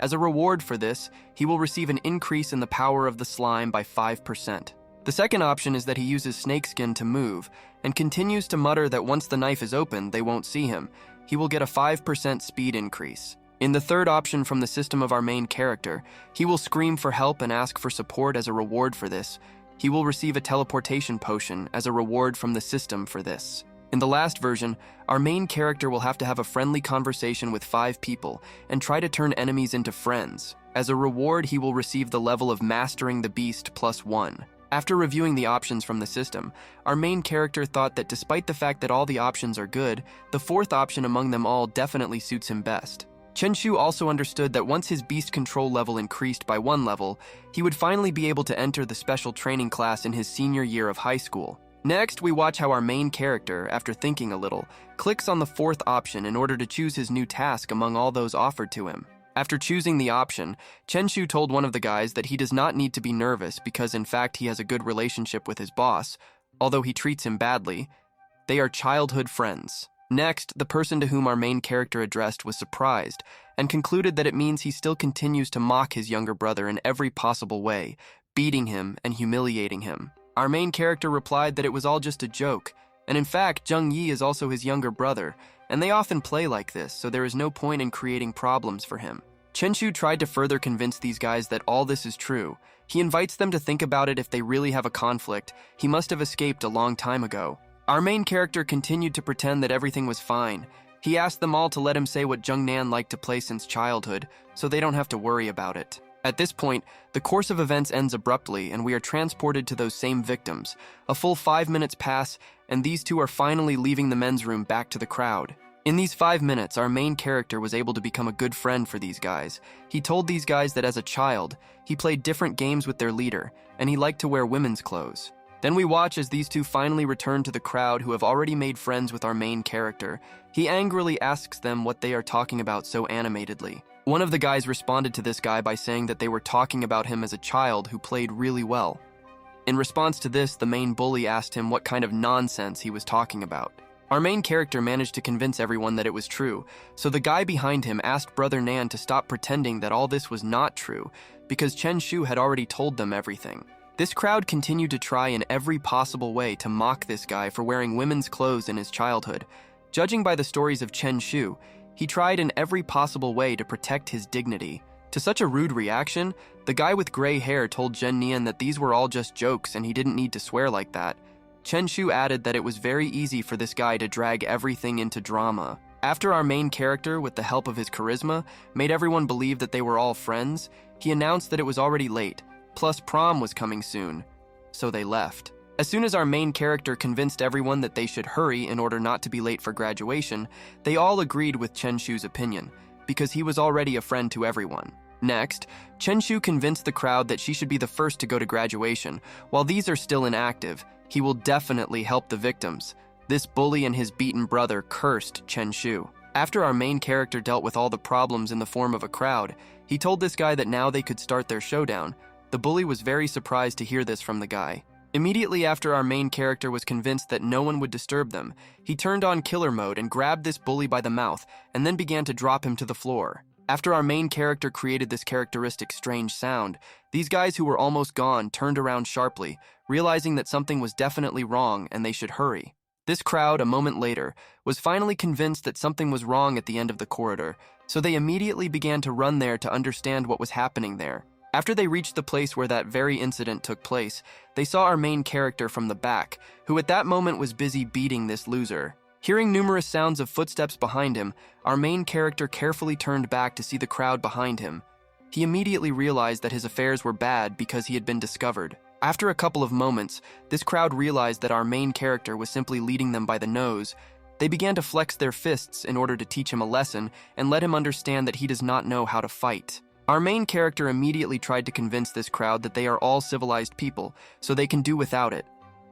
Speaker 1: As a reward for this, he will receive an increase in the power of the slime by 5%. The second option is that he uses snakeskin to move, and continues to mutter that once the knife is open, they won't see him. he will get a 5% speed increase. In the third option from the system of our main character, he will scream for help and ask for support as a reward for this. He will receive a teleportation potion as a reward from the system for this. In the last version, our main character will have to have a friendly conversation with 5 people and try to turn enemies into friends. As a reward, he will receive the level of Mastering the Beast +1. After reviewing the options from the system, our main character thought that despite the fact that all the options are good, the fourth option among them all definitely suits him best. Chenshu also understood that once his beast control level increased by 1 level, he would finally be able to enter the special training class in his senior year of high school. Next, we watch how our main character, after thinking a little, clicks on the fourth option in order to choose his new task among all those offered to him. After choosing the option, Chenshu told one of the guys that he does not need to be nervous because in fact he has a good relationship with his boss, although he treats him badly. They are childhood friends. Next, the person to whom our main character addressed was surprised and concluded that it means he still continues to mock his younger brother in every possible way, beating him and humiliating him. Our main character replied that it was all just a joke, and in fact, Jung Yi is also his younger brother, and they often play like this, so there is no point in creating problems for him. Chenshu tried to further convince these guys that all this is true. He invites them to think about it if they really have a conflict. He must have escaped a long time ago. Our main character continued to pretend that everything was fine. He asked them all to let him say what Jungnan liked to play since childhood, so they don't have to worry about it. At this point, the course of events ends abruptly and we are transported to those same victims. A full 5 minutes pass and these two are finally leaving the men's room back to the crowd. In these 5 minutes, our main character was able to become a good friend for these guys. He told these guys that as a child, he played different games with their leader and he liked to wear women's clothes. Then we watch as these two finally return to the crowd who have already made friends with our main character. He angrily asks them what they are talking about so animatedly. One of the guys responded to this guy by saying that they were talking about him as a child who played really well. In response to this, the main bully asked him what kind of nonsense he was talking about. Our main character managed to convince everyone that it was true, so the guy behind him asked Brother Nan to stop pretending that all this was not true, because Chen Shu had already told them everything. This crowd continued to try in every possible way to mock this guy for wearing women's clothes in his childhood. Judging by the stories of Chen Shu, he tried in every possible way to protect his dignity. To such a rude reaction, the guy with gray hair told Jen Nian that these were all just jokes and he didn't need to swear like that. Chen Shu added that it was very easy for this guy to drag everything into drama. After our main character, with the help of his charisma, made everyone believe that they were all friends, he announced that it was already late, plus prom was coming soon, so they left. As soon as our main character convinced everyone that they should hurry in order not to be late for graduation, they all agreed with Chen Shu's opinion, because he was already a friend to everyone. Next, Chen Shu convinced the crowd that she should be the first to go to graduation. While these are still inactive, he will definitely help the victims. This bully and his beaten brother cursed Chen Shu. After our main character dealt with all the problems in the form of a crowd, he told this guy that now they could start their showdown. The bully was very surprised to hear this from the guy. Immediately after our main character was convinced that no one would disturb them, he turned on killer mode and grabbed this bully by the mouth and then began to drop him to the floor. After our main character created this characteristic strange sound, these guys who were almost gone turned around sharply, realizing that something was definitely wrong and they should hurry. This crowd, a moment later, was finally convinced that something was wrong at the end of the corridor, so they immediately began to run there to understand what was happening there. After they reached the place where that very incident took place, they saw our main character from the back, who at that moment was busy beating this loser. Hearing numerous sounds of footsteps behind him, our main character carefully turned back to see the crowd behind him. He immediately realized that his affairs were bad because he had been discovered. After a couple of moments, this crowd realized that our main character was simply leading them by the nose. They began to flex their fists in order to teach him a lesson and let him understand that he does not know how to fight. Our main character immediately tried to convince this crowd that they are all civilized people, so they can do without it.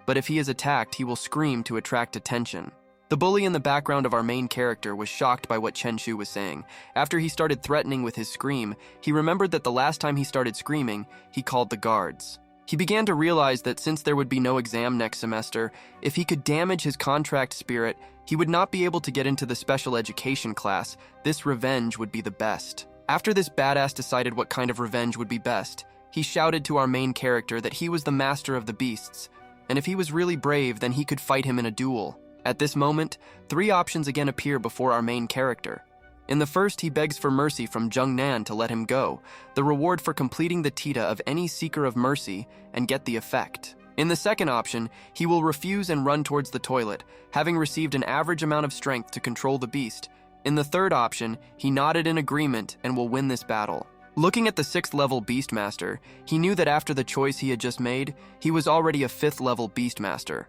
Speaker 1: But if he is attacked, he will scream to attract attention. The bully in the background of our main character was shocked by what Chen Shu was saying. After he started threatening with his scream, he remembered that the last time he started screaming, he called the guards. He began to realize that since there would be no exam next semester, if he could damage his contract spirit, he would not be able to get into the special education class. This revenge would be the best. After this badass decided what kind of revenge would be best, he shouted to our main character that he was the master of the beasts, and if he was really brave, then he could fight him in a duel. At this moment, 3 options again appear before our main character. In the first, he begs for mercy from Jungnan to let him go, the reward for completing the Tita of any seeker of mercy and get the effect. In the second option, he will refuse and run towards the toilet, having received an average amount of strength to control the beast. In the third option, he nodded in agreement and will win this battle. Looking at the 6th level Beastmaster, he knew that after the choice he had just made, he was already a 5th level Beastmaster.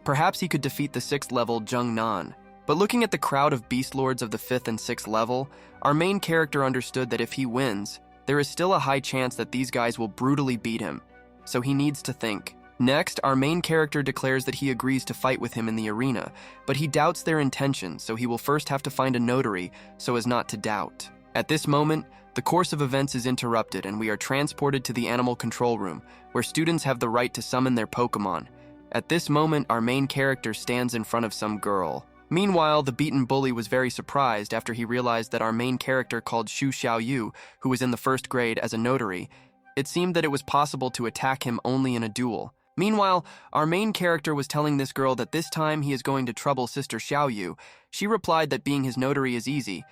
Speaker 1: Perhaps he could defeat the 6th level Jungnan. But looking at the crowd of beast lords of the 5th and 6th level, our main character understood that if he wins, there is still a high chance that these guys will brutally beat him. So he needs to think. Next, our main character declares that he agrees to fight with him in the arena, but he doubts their intentions, so he will first have to find a notary so as not to doubt. At this moment, the course of events is interrupted and we are transported to the animal control room, where students have the right to summon their Pokemon. At this moment, our main character stands in front of some girl. Meanwhile, the beaten bully was very surprised after he realized that our main character called Shu Xiaoyu, who was in the 1st grade as a notary. It seemed that it was possible to attack him only in a duel. Meanwhile, our main character was telling this girl that this time he is going to trouble Sister Xiaoyu. She replied that being his notary is easy,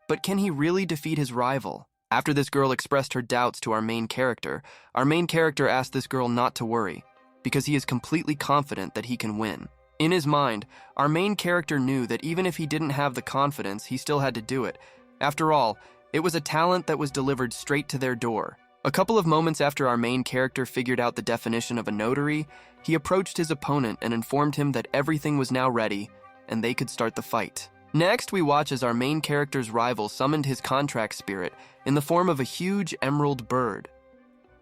Speaker 1: but can he really defeat his rival? After this girl expressed her doubts to our main character asked this girl not to worry, because he is completely confident that he can win. In his mind, our main character knew that even if he didn't have the confidence, he still had to do it. After all, it was a talent that was delivered straight to their door. A couple of moments after our main character figured out the definition of a notary, he approached his opponent and informed him that everything was now ready and they could start the fight. Next, we watch as our main character's rival summoned his contract spirit in the form of a huge emerald bird.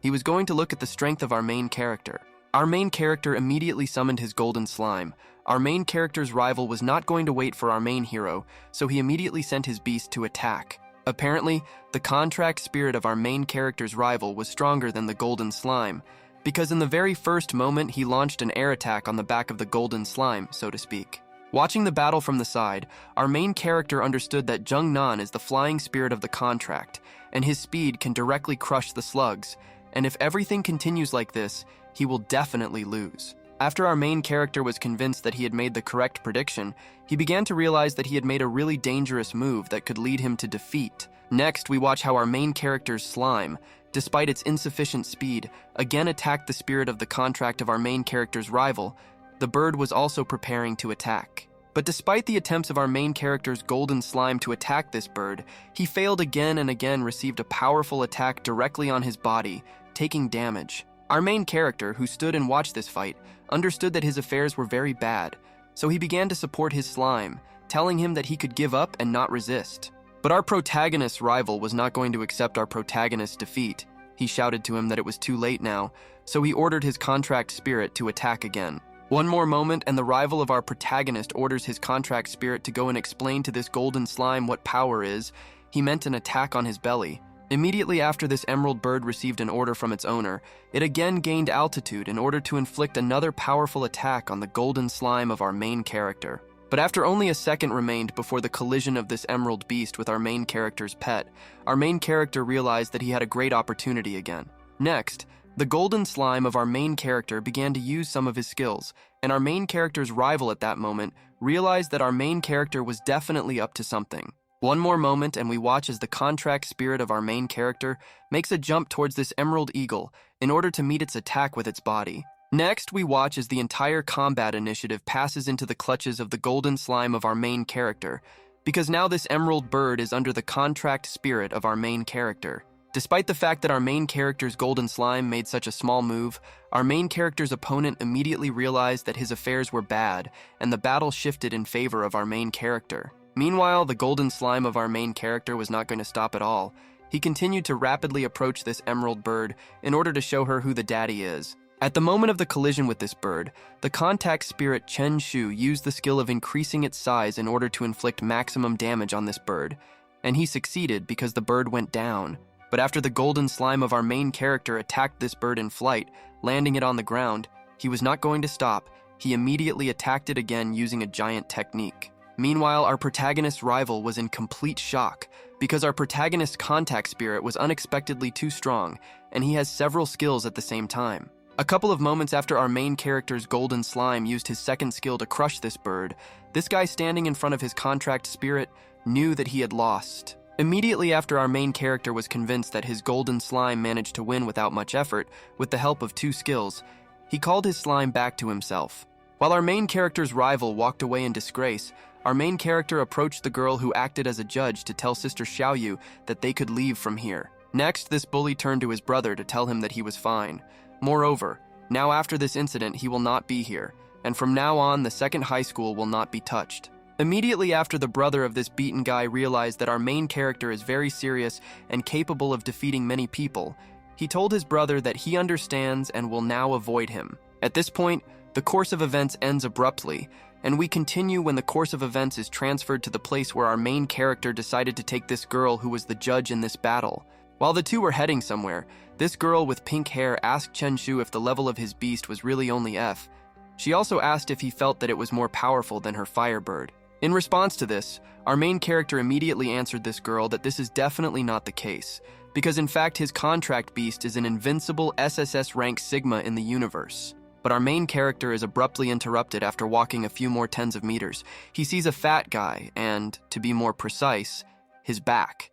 Speaker 1: He was going to look at the strength of our main character. Our main character immediately summoned his golden slime. Our main character's rival was not going to wait for our main hero, so he immediately sent his beast to attack. Apparently, the contract spirit of our main character's rival was stronger than the golden slime, because in the very first moment he launched an air attack on the back of the golden slime, so to speak. Watching the battle from the side, our main character understood that Jungnan is the flying spirit of the contract, and his speed can directly crush the slugs, and if everything continues like this, he will definitely lose. After our main character was convinced that he had made the correct prediction, he began to realize that he had made a really dangerous move that could lead him to defeat. Next, we watch how our main character's slime, despite its insufficient speed, again attacked the spirit of the contract of our main character's rival. The bird was also preparing to attack. But despite the attempts of our main character's golden slime to attack this bird, he failed again and again, received a powerful attack directly on his body, taking damage. Our main character, who stood and watched this fight, understood that his affairs were very bad, so he began to support his slime, telling him that he could give up and not resist. But our protagonist's rival was not going to accept our protagonist's defeat. He shouted to him that it was too late now, so he ordered his contract spirit to attack again. One more moment and the rival of our protagonist orders his contract spirit to go and explain to this golden slime what power is. He meant an attack on his belly. Immediately after this emerald bird received an order from its owner, it again gained altitude in order to inflict another powerful attack on the golden slime of our main character. But after only a second remained before the collision of this emerald beast with our main character's pet, our main character realized that he had a great opportunity again. Next, the golden slime of our main character began to use some of his skills, and our main character's rival at that moment realized that our main character was definitely up to something. One more moment and we watch as the contract spirit of our main character makes a jump towards this emerald eagle in order to meet its attack with its body. Next, we watch as the entire combat initiative passes into the clutches of the golden slime of our main character, because now this emerald bird is under the contract spirit of our main character. Despite the fact that our main character's golden slime made such a small move, our main character's opponent immediately realized that his affairs were bad, and the battle shifted in favor of our main character. Meanwhile, the golden slime of our main character was not going to stop at all. He continued to rapidly approach this emerald bird in order to show her who the daddy is. At the moment of the collision with this bird, the contact spirit Chen Shu used the skill of increasing its size in order to inflict maximum damage on this bird, and he succeeded because the bird went down. But after the golden slime of our main character attacked this bird in flight, landing it on the ground, he was not going to stop. He immediately attacked it again using a giant technique. Meanwhile, our protagonist's rival was in complete shock because our protagonist's contact spirit was unexpectedly too strong, and he has several skills at the same time. A couple of moments after our main character's golden slime used his second skill to crush this bird, this guy standing in front of his contract spirit knew that he had lost. Immediately after our main character was convinced that his golden slime managed to win without much effort, with the help of 2 skills, he called his slime back to himself. While our main character's rival walked away in disgrace, our main character approached the girl who acted as a judge to tell Sister Xiaoyu that they could leave from here. Next, this bully turned to his brother to tell him that he was fine. Moreover, now after this incident, he will not be here, and from now on, the second high school will not be touched. Immediately after the brother of this beaten guy realized that our main character is very serious and capable of defeating many people, he told his brother that he understands and will now avoid him. At this point, the course of events ends abruptly, and we continue when the course of events is transferred to the place where our main character decided to take this girl who was the judge in this battle. While the two were heading somewhere, this girl with pink hair asked Chen Shu if the level of his beast was really only F. She also asked if he felt that it was more powerful than her firebird. In response to this, our main character immediately answered this girl that this is definitely not the case, because in fact his contract beast is an invincible SSS rank Sigma in the universe. But our main character is abruptly interrupted after walking a few more tens of meters. He sees a fat guy and, to be more precise, his back.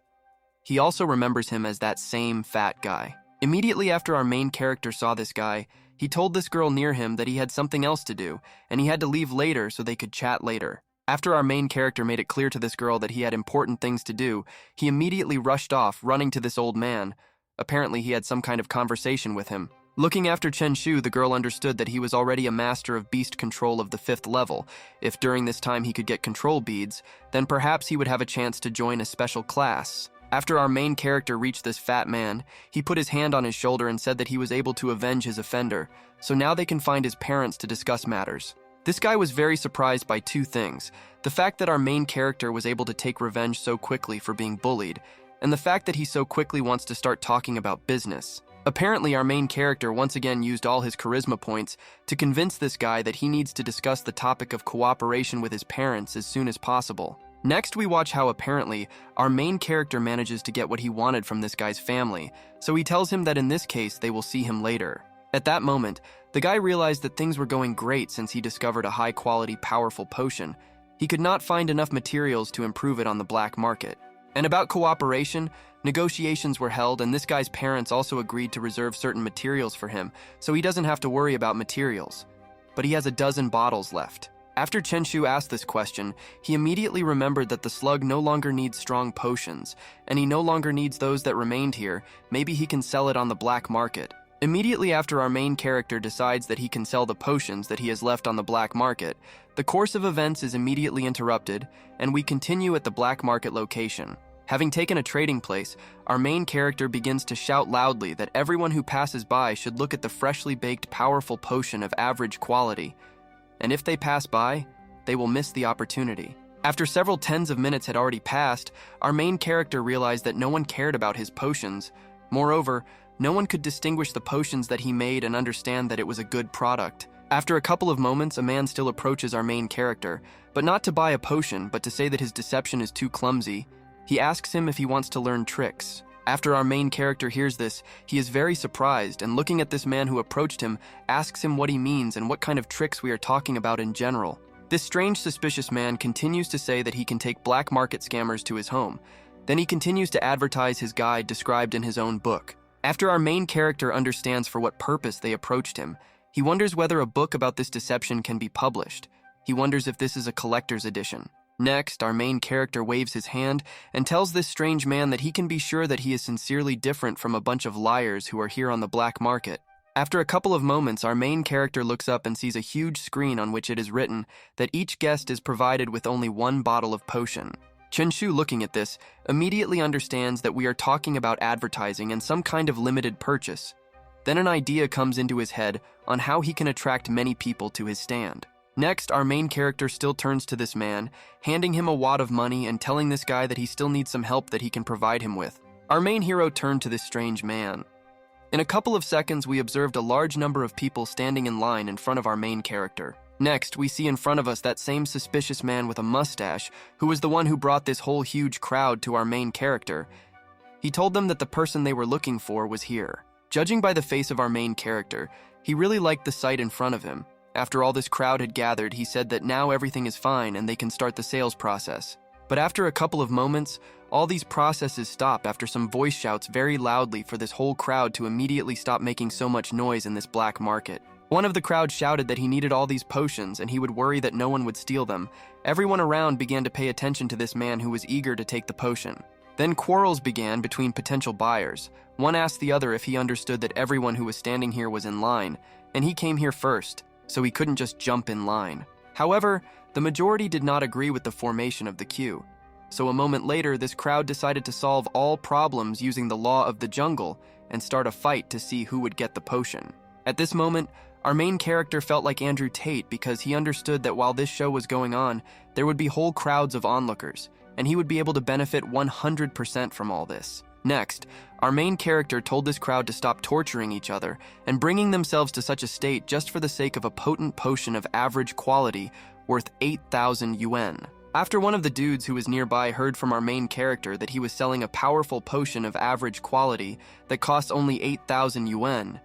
Speaker 1: He also remembers him as that same fat guy. Immediately after our main character saw this guy, he told this girl near him that he had something else to do, and he had to leave later so they could chat later. After our main character made it clear to this girl that he had important things to do, he immediately rushed off, running to this old man. Apparently, he had some kind of conversation with him. Looking after Chen Shu, the girl understood that he was already a master of beast control of the 5th level. If during this time he could get control beads, then perhaps he would have a chance to join a special class. After our main character reached this fat man, he put his hand on his shoulder and said that he was able to avenge his offender, so now they can find his parents to discuss matters. This guy was very surprised by 2 things: the fact that our main character was able to take revenge so quickly for being bullied, and the fact that he so quickly wants to start talking about business. Apparently, our main character once again used all his charisma points to convince this guy that he needs to discuss the topic of cooperation with his parents as soon as possible. Next, we watch how apparently our main character manages to get what he wanted from this guy's family, so he tells him that in this case they will see him later. At that moment, the guy realized that things were going great since he discovered a high-quality, powerful potion. He could not find enough materials to improve it on the black market. And about cooperation, negotiations were held, and this guy's parents also agreed to reserve certain materials for him, so he doesn't have to worry about materials. But he has a dozen bottles left. After Chen Shu asked this question, he immediately remembered that the slug no longer needs strong potions, and he no longer needs those that remained here. Maybe he can sell it on the black market. Immediately after our main character decides that he can sell the potions that he has left on the black market, the course of events is immediately interrupted, and we continue at the black market location. Having taken a trading place, our main character begins to shout loudly that everyone who passes by should look at the freshly baked powerful potion of average quality. And if they pass by, they will miss the opportunity. After several tens of minutes had already passed, our main character realized that no one cared about his potions. Moreover, no one could distinguish the potions that he made and understand that it was a good product. After a couple of moments, a man still approaches our main character, but not to buy a potion, but to say that his deception is too clumsy. He asks him if he wants to learn tricks. After our main character hears this, he is very surprised, and looking at this man who approached him, asks him what he means and what kind of tricks we are talking about in general. This strange, suspicious man continues to say that he can take black market scammers to his home. Then he continues to advertise his guide described in his own book. After our main character understands for what purpose they approached him, he wonders whether a book about this deception can be published. He wonders if this is a collector's edition. Next, our main character waves his hand and tells this strange man that he can be sure that he is sincerely different from a bunch of liars who are here on the black market. After a couple of moments, our main character looks up and sees a huge screen on which it is written that each guest is provided with only 1 bottle of potion. Chen Shu, looking at this, immediately understands that we are talking about advertising and some kind of limited purchase. Then an idea comes into his head on how he can attract many people to his stand. Next, our main character still turns to this man, handing him a wad of money and telling this guy that he still needs some help that he can provide him with. Our main hero turned to this strange man. In a couple of seconds, we observed a large number of people standing in line in front of our main character. Next, we see in front of us that same suspicious man with a mustache, who was the one who brought this whole huge crowd to our main character. He told them that the person they were looking for was here. Judging by the face of our main character, He really liked the sight in front of him. After all this crowd had gathered, he said that now everything is fine and they can start the sales process. But after a couple of moments, all these processes stop after some voice shouts very loudly for this whole crowd to immediately stop making so much noise in this black market. One of the crowd shouted that he needed all these potions and he would worry that no one would steal them. Everyone around began to pay attention to this man who was eager to take the potion. Then quarrels began between potential buyers. One asked the other if he understood that everyone who was standing here was in line, and he came here first, so he couldn't just jump in line. However, the majority did not agree with the formation of the queue. So a moment later, this crowd decided to solve all problems using the law of the jungle and start a fight to see who would get the potion. At this moment, our main character felt like Andrew Tate because he understood that while this show was going on, there would be whole crowds of onlookers, and he would be able to benefit 100% from all this. Next, our main character told this crowd to stop torturing each other and bringing themselves to such a state just for the sake of a potent potion of average quality worth 8,000 yuan. After one of the dudes who was nearby heard from our main character that he was selling a powerful potion of average quality that costs only 8,000 yuan,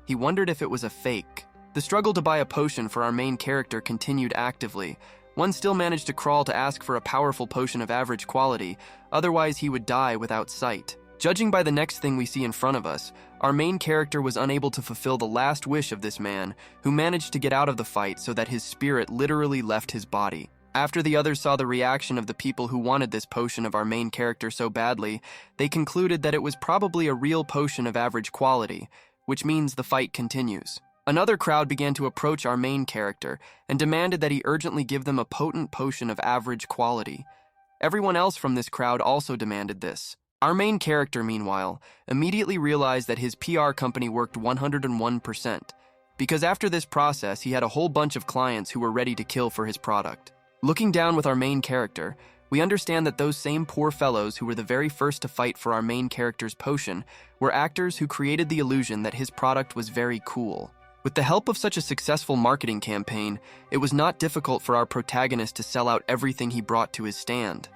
Speaker 1: he wondered if it was a fake. The struggle to buy a potion for our main character continued actively. One still managed to crawl to ask for a powerful potion of average quality, otherwise he would die without sight. Judging by the next thing we see in front of us, our main character was unable to fulfill the last wish of this man, who managed to get out of the fight so that his spirit literally left his body. After the others saw the reaction of the people who wanted this potion of our main character so badly, they concluded that it was probably a real potion of average quality, which means the fight continues. Another crowd began to approach our main character and demanded that he urgently give them a potent potion of average quality. Everyone else from this crowd also demanded this. Our main character, meanwhile, immediately realized that his PR company worked 101%, because after this process, he had a whole bunch of clients who were ready to kill for his product. Looking down with our main character, we understand that those same poor fellows who were the very first to fight for our main character's potion were actors who created the illusion that his product was very cool. With the help of such a successful marketing campaign, it was not difficult for our protagonist to sell out everything he brought to his stand.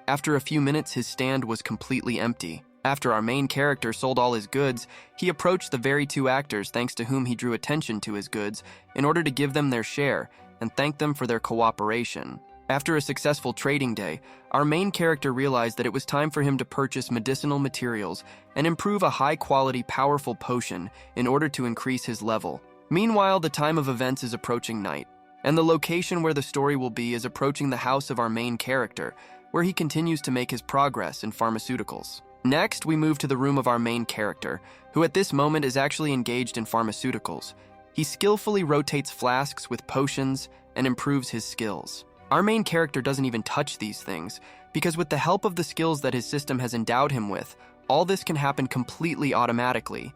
Speaker 1: After a few minutes, his stand was completely empty. After our main character sold all his goods, he approached the very two actors thanks to whom he drew attention to his goods in order to give them their share and thank them for their cooperation. After a successful trading day, our main character realized that it was time for him to purchase medicinal materials and improve a high-quality, powerful potion in order to increase his level. Meanwhile, the time of events is approaching night, and the location where the story will be is approaching the house of our main character, where he continues to make his progress in pharmaceuticals. Next, we move to the room of our main character, who at this moment is actually engaged in pharmaceuticals. He skillfully rotates flasks with potions and improves his skills. Our main character doesn't even touch these things, because with the help of the skills that his system has endowed him with, all this can happen completely automatically.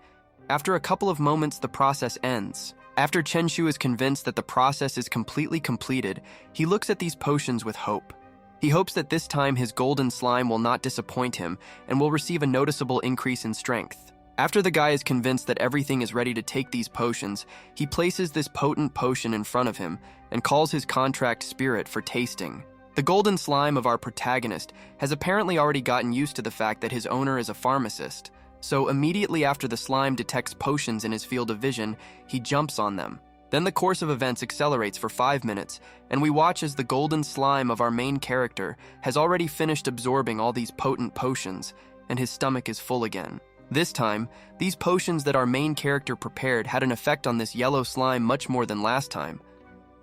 Speaker 1: After a couple of moments, the process ends. After Chen Shu is convinced that the process is completely completed, he looks at these potions with hope. He hopes that this time his golden slime will not disappoint him and will receive a noticeable increase in strength. After the guy is convinced that everything is ready to take these potions, he places this potent potion in front of him and calls his contract spirit for tasting. The golden slime of our protagonist has apparently already gotten used to the fact that his owner is a pharmacist, so immediately after the slime detects potions in his field of vision, he jumps on them. Then the course of events accelerates for 5 minutes, and we watch as the golden slime of our main character has already finished absorbing all these potent potions, and his stomach is full again. This time, these potions that our main character prepared had an effect on this yellow slime much more than last time.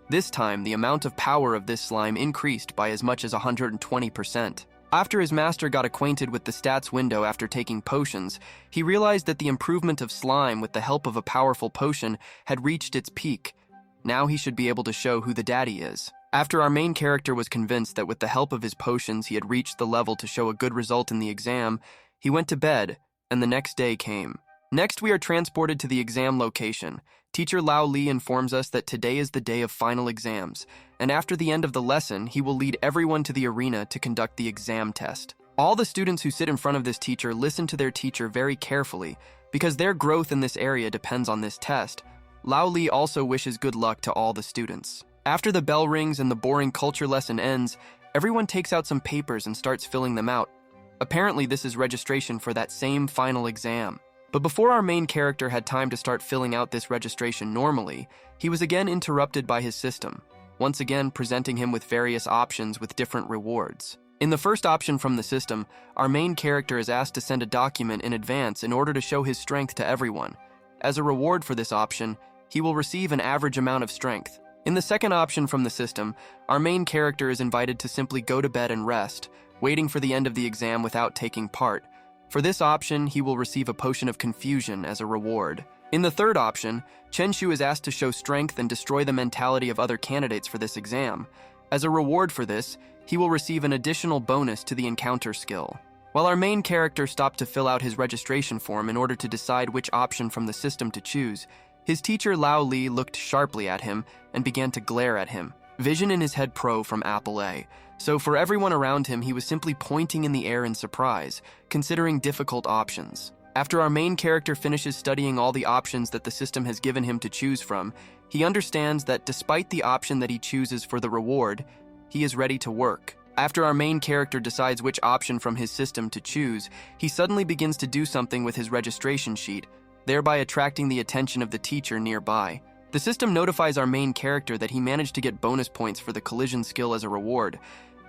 Speaker 1: This time, the amount of power of this slime increased by as much as 120%. After his master got acquainted with the stats window after taking potions, he realized that the improvement of slime with the help of a powerful potion had reached its peak. Now he should be able to show who the daddy is. After our main character was convinced that with the help of his potions he had reached the level to show a good result in the exam, he went to bed, and the next day came. Next, we are transported to the exam location. Teacher Lao Li informs us that today is the day of final exams, and after the end of the lesson, he will lead everyone to the arena to conduct the exam test. All the students who sit in front of this teacher listen to their teacher very carefully, because their growth in this area depends on this test. Lao Li also wishes good luck to all the students. After the bell rings and the boring culture lesson ends, everyone takes out some papers and starts filling them out. Apparently, this is registration for that same final exam. But before our main character had time to start filling out this registration normally, he was again interrupted by his system, once again presenting him with various options with different rewards. In the first option from the system, our main character is asked to send a document in advance in order to show his strength to everyone. As a reward for this option, he will receive an average amount of strength. In the second option from the system, our main character is invited to simply go to bed and rest, waiting for the end of the exam without taking part. For this option, he will receive a potion of confusion as a reward. In the third option, Chenshu is asked to show strength and destroy the mentality of other candidates for this exam. As a reward for this, he will receive an additional bonus to the encounter skill. While our main character stopped to fill out his registration form in order to decide which option from the system to choose, his teacher Lao Li looked sharply at him and began to glare at him. Vision in his head Pro from Apple A. So for everyone around him, he was simply pointing in the air in surprise, considering difficult options. After our main character finishes studying all the options that the system has given him to choose from, he understands that despite the option that he chooses for the reward, he is ready to work. After our main character decides which option from his system to choose, he suddenly begins to do something with his registration sheet, thereby attracting the attention of the teacher nearby. The system notifies our main character that he managed to get bonus points for the collision skill as a reward.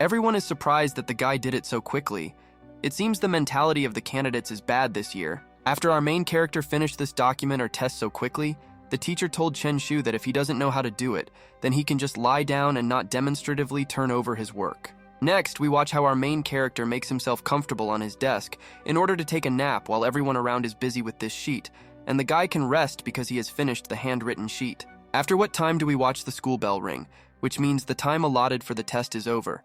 Speaker 1: Everyone is surprised that the guy did it so quickly. It seems the mentality of the candidates is bad this year. After our main character finished this document or test so quickly, the teacher told Chenshu that if he doesn't know how to do it, then he can just lie down and not demonstratively turn over his work. Next, we watch how our main character makes himself comfortable on his desk in order to take a nap while everyone around is busy with this sheet, and the guy can rest because he has finished the handwritten sheet. After what time do we watch the school bell ring, which means the time allotted for the test is over.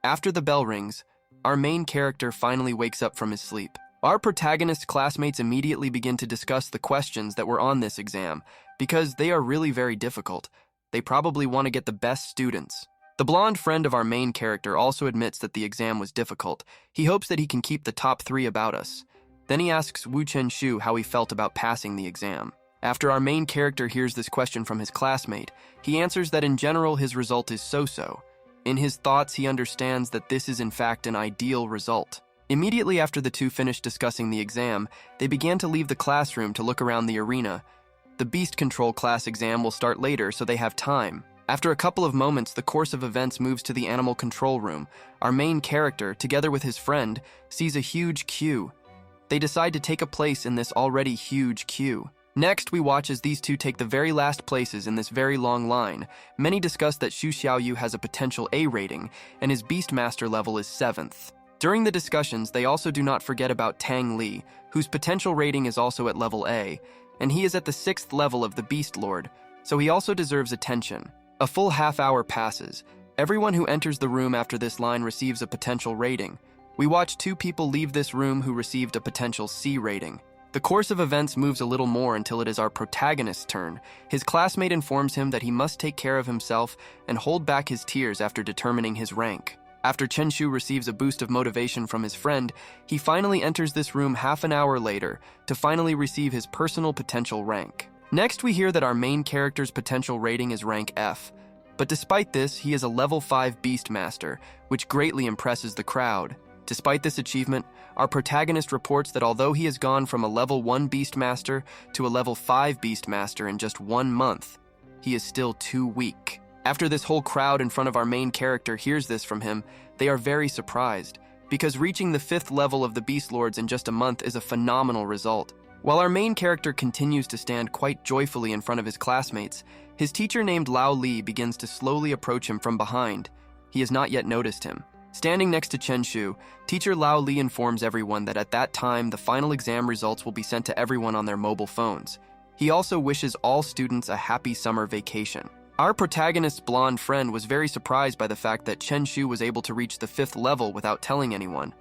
Speaker 1: After the bell rings, our main character finally wakes up from his sleep. Our protagonist's classmates immediately begin to discuss the questions that were on this exam, because they are really very difficult. They probably want to get the best students. The blonde friend of our main character also admits that the exam was difficult. He hopes that he can keep the top 3 about us. Then he asks Wu Chenshu how he felt about passing the exam. After our main character hears this question from his classmate, he answers that in general his result is so-so. In his thoughts, he understands that this is in fact an ideal result. Immediately after the two finished discussing the exam, they began to leave the classroom to look around the arena. The Beast Control class exam will start later, so they have time. After a couple of moments, the course of events moves to the Animal Control Room. Our main character, together with his friend, sees a huge queue. They decide to take a place in this already huge queue. Next, we watch as these two take the very last places in this very long line. Many discuss that Xu Xiaoyu has a potential A rating, and his Beastmaster level is 7th. During the discussions, they also do not forget about Tang Li, whose potential rating is also at level A, and he is at the 6th level of the Beast Lord, so he also deserves attention. A full half-hour passes. Everyone who enters the room after this line receives a potential rating. We watch 2 people leave this room who received a potential C rating. The course of events moves a little more until it is our protagonist's turn. His classmate informs him that he must take care of himself and hold back his tears after determining his rank. After Chenshu receives a boost of motivation from his friend, he finally enters this room half an hour later to finally receive his personal potential rank. Next, we hear that our main character's potential rating is rank F, but despite this, he is a level 5 Beastmaster, which greatly impresses the crowd. Despite this achievement, our protagonist reports that although he has gone from a level 1 Beastmaster to a level 5 Beastmaster in just 1 month, he is still too weak. After this whole crowd in front of our main character hears this from him, they are very surprised, because reaching the 5th level of the Beast Lords in just a month is a phenomenal result. While our main character continues to stand quite joyfully in front of his classmates, his teacher named Lao Li begins to slowly approach him from behind. He has not yet noticed him. Standing next to Chenshu, teacher Lao Li informs everyone that at that time the final exam results will be sent to everyone on their mobile phones. He also wishes all students a happy summer vacation. Our protagonist's blonde friend was very surprised by the fact that Chenshu was able to reach the 5th level without telling anyone.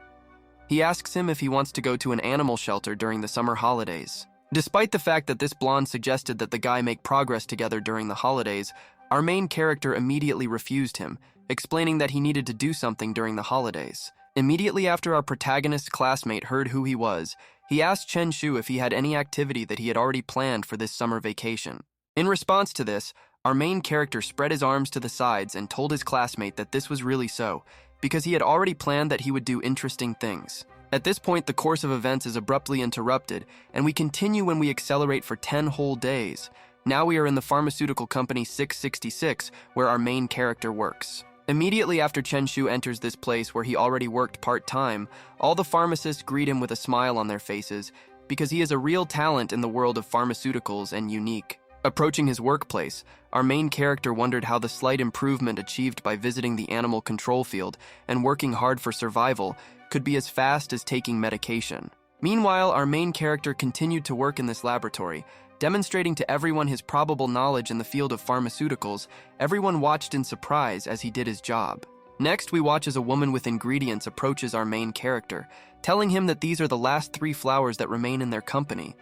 Speaker 1: He asks him if he wants to go to an animal shelter during the summer holidays. Despite the fact that this blonde suggested that the guy make progress together during the holidays, our main character immediately refused him, explaining that he needed to do something during the holidays. Immediately after our protagonist's classmate heard who he was, he asked Chenshu if he had any activity that he had already planned for this summer vacation. In response to this, our main character spread his arms to the sides and told his classmate that this was really so, because he had already planned that he would do interesting things. At this point, the course of events is abruptly interrupted, and we continue when we accelerate for 10 whole days. Now we are in the pharmaceutical company 666, where our main character works. Immediately after Chen Shu enters this place where he already worked part-time, all the pharmacists greet him with a smile on their faces because he is a real talent in the world of pharmaceuticals and unique. Approaching his workplace, our main character wondered how the slight improvement achieved by visiting the animal control field and working hard for survival could be as fast as taking medication. Meanwhile, our main character continued to work in this laboratory, demonstrating to everyone his probable knowledge in the field of pharmaceuticals. Everyone watched in surprise as he did his job. Next, we watch as a woman with ingredients approaches our main character, telling him that these are the last 3 flowers that remain in their company.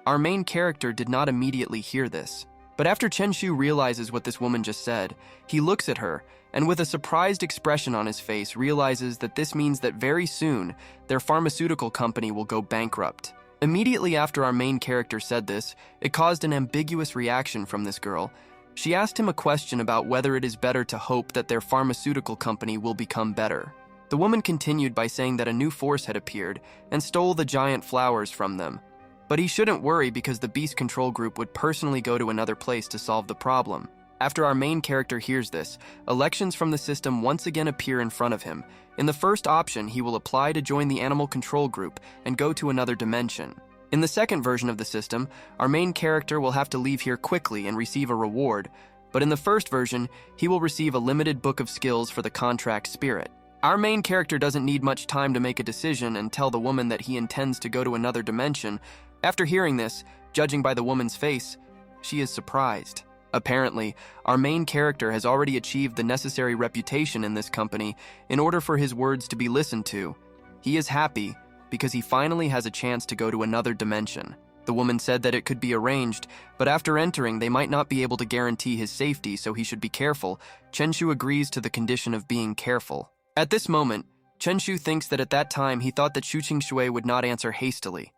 Speaker 1: Our main character did not immediately hear this. But after Chen Shu realizes what this woman just said, he looks at her, and with a surprised expression on his face realizes that this means that very soon, their pharmaceutical company will go bankrupt. Immediately after our main character said this, it caused an ambiguous reaction from this girl. She asked him a question about whether it is better to hope that their pharmaceutical company will become better. The woman continued by saying that a new force had appeared and stole the giant flowers from them. But he shouldn't worry because the Beast Control Group would personally go to another place to solve the problem. After our main character hears this, elections from the system once again appear in front of him. In the first option, he will apply to join the Animal Control Group and go to another dimension. In the second version of the system, our main character will have to leave here quickly and receive a reward, but in the first version, he will receive a limited book of skills for the contract spirit. Our main character doesn't need much time to make a decision and tell the woman that he intends to go to another dimension. After hearing this, judging by the woman's face, she is surprised. Apparently, our main character has already achieved the necessary reputation in this company in order for his words to be listened to. He is happy because he finally has a chance to go to another dimension. The woman said that it could be arranged, but after entering, they might not be able to guarantee his safety, so he should be careful. Chen Shu agrees to the condition of being careful. At this moment, Chen Shu thinks that at that time he thought that Shu Qing would not answer hastily.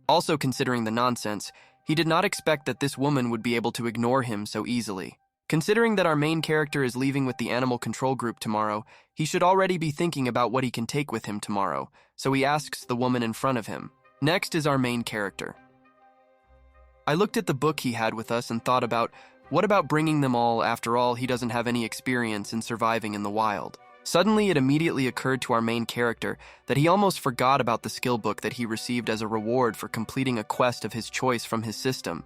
Speaker 1: Also considering the nonsense, he did not expect that this woman would be able to ignore him so easily. Considering that our main character is leaving with the Animal Control Group tomorrow, he should already be thinking about what he can take with him tomorrow, so he asks the woman in front of him. Next is our main character. I looked at the book he had with us and thought about, what about bringing them all? After all, he doesn't have any experience in surviving in the wild. Suddenly, it immediately occurred to our main character that he almost forgot about the skill book that he received as a reward for completing a quest of his choice from his system.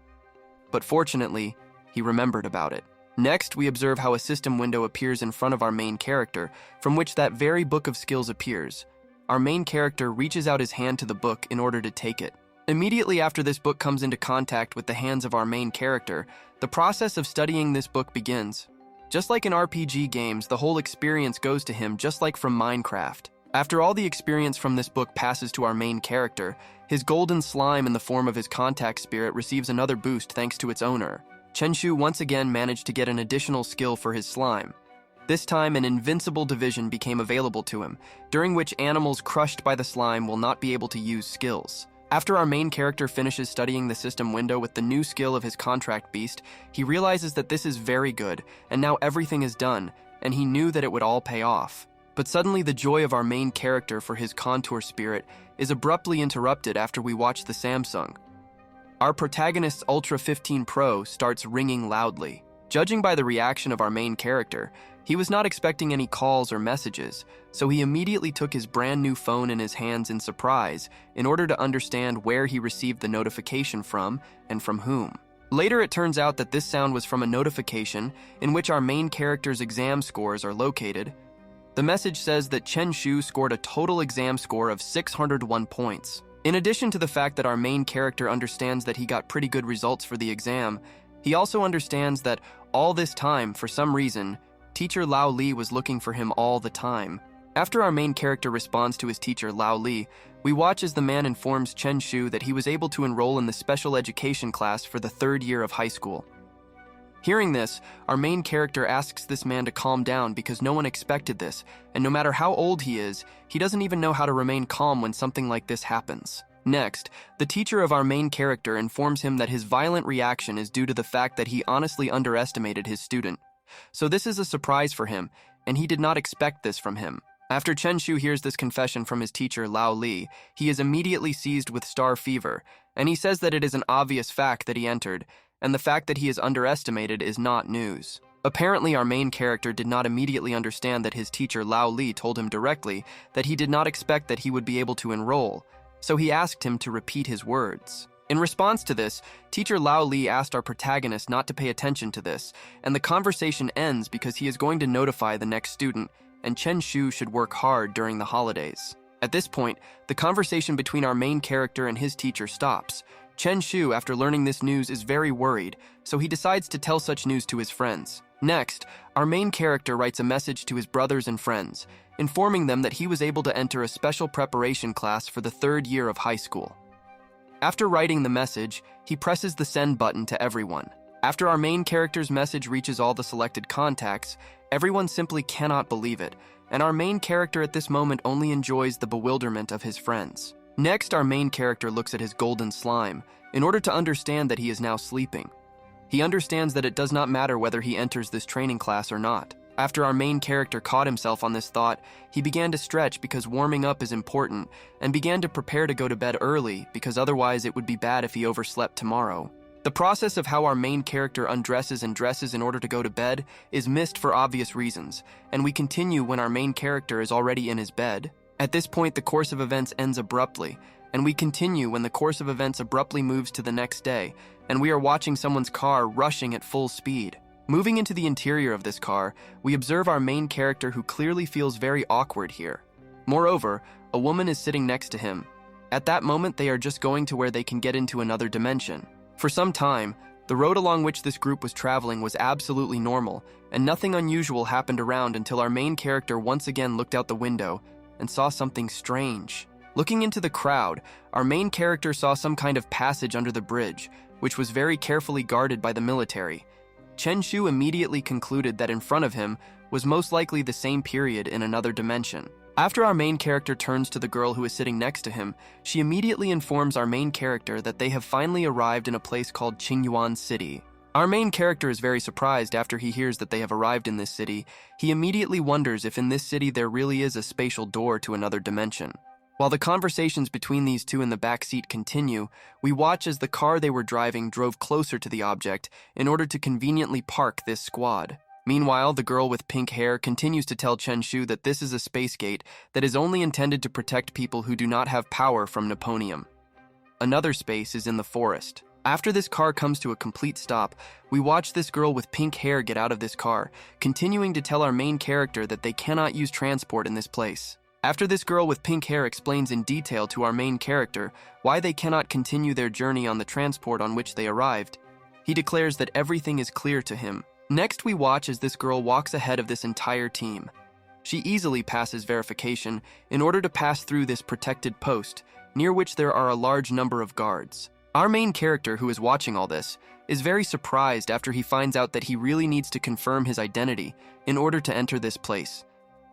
Speaker 1: But fortunately, he remembered about it. Next, we observe how a system window appears in front of our main character, from which that very book of skills appears. Our main character reaches out his hand to the book in order to take it. Immediately after this book comes into contact with the hands of our main character, the process of studying this book begins. Just like in RPG games, the whole experience goes to him just like from Minecraft. After all the experience from this book passes to our main character, his golden slime in the form of his contact spirit receives another boost thanks to its owner. Chen Shu once again managed to get an additional skill for his slime. This time, an invincible division became available to him, during which animals crushed by the slime will not be able to use skills. After our main character finishes studying the system window with the new skill of his contract beast, he realizes that this is very good, and now everything is done, and he knew that it would all pay off. But suddenly the joy of our main character for his contour spirit is abruptly interrupted after we watch the Samsung. Our protagonist's Ultra 15 Pro starts ringing loudly. Judging by the reaction of our main character, he was not expecting any calls or messages, so he immediately took his brand new phone in his hands in surprise in order to understand where he received the notification from and from whom. Later, it turns out that this sound was from a notification in which our main character's exam scores are located. The message says that Chen Shu scored a total exam score of 601 points. In addition to the fact that our main character understands that he got pretty good results for the exam, he also understands that all this time, for some reason, Teacher Lao Li was looking for him all the time. After our main character responds to his teacher Lao Li, we watch as the man informs Chen Shu that he was able to enroll in the special education class for the 3rd year of high school. Hearing this, our main character asks this man to calm down because no one expected this, and no matter how old he is, he doesn't even know how to remain calm when something like this happens. Next, the teacher of our main character informs him that his violent reaction is due to the fact that he honestly underestimated his student. So this is a surprise for him, and he did not expect this from him. After Chen Shu hears this confession from his teacher Lao Li, he is immediately seized with star fever, and he says that it is an obvious fact that he entered, and the fact that he is underestimated is not news. Apparently, our main character did not immediately understand that his teacher Lao Li told him directly that he did not expect that he would be able to enroll, so he asked him to repeat his words. In response to this, teacher Lao Li asked our protagonist not to pay attention to this, and the conversation ends because he is going to notify the next student, and Chen Shu should work hard during the holidays. At this point, the conversation between our main character and his teacher stops. Chen Shu, after learning this news, is very worried, so he decides to tell such news to his friends. Next, our main character writes a message to his brothers and friends, informing them that he was able to enter a special preparation class for the 3rd year of high school. After writing the message, he presses the send button to everyone. After our main character's message reaches all the selected contacts, everyone simply cannot believe it, and our main character at this moment only enjoys the bewilderment of his friends. Next, our main character looks at his golden slime, in order to understand that he is now sleeping. He understands that it does not matter whether he enters this training class or not. After our main character caught himself on this thought, he began to stretch because warming up is important, and began to prepare to go to bed early because otherwise it would be bad if he overslept tomorrow. The process of how our main character undresses and dresses in order to go to bed is missed for obvious reasons, and we continue when our main character is already in his bed. At this point, the course of events ends abruptly, and we continue when the course of events abruptly moves to the next day, and we are watching someone's car rushing at full speed. Moving into the interior of this car, we observe our main character who clearly feels very awkward here. Moreover, a woman is sitting next to him. At that moment, they are just going to where they can get into another dimension. For some time, the road along which this group was traveling was absolutely normal, and nothing unusual happened around until our main character once again looked out the window and saw something strange. Looking into the crowd, our main character saw some kind of passage under the bridge, which was very carefully guarded by the military. Chen Shu immediately concluded that in front of him was most likely the same period in another dimension. After our main character turns to the girl who is sitting next to him, she immediately informs our main character that they have finally arrived in a place called Qingyuan City. Our main character is very surprised after he hears that they have arrived in this city. He immediately wonders if in this city there really is a spatial door to another dimension. While the conversations between these two in the back seat continue, we watch as the car they were driving drove closer to the object in order to conveniently park this squad. Meanwhile, the girl with pink hair continues to tell Chen Shu that this is a space gate that is only intended to protect people who do not have power from Neponium. Another space is in the forest. After this car comes to a complete stop, we watch this girl with pink hair get out of this car, continuing to tell our main character that they cannot use transport in this place. After this girl with pink hair explains in detail to our main character why they cannot continue their journey on the transport on which they arrived, he declares that everything is clear to him. Next, we watch as this girl walks ahead of this entire team. She easily passes verification in order to pass through this protected post, near which there are a large number of guards. Our main character, who is watching all this, is very surprised after he finds out that he really needs to confirm his identity in order to enter this place.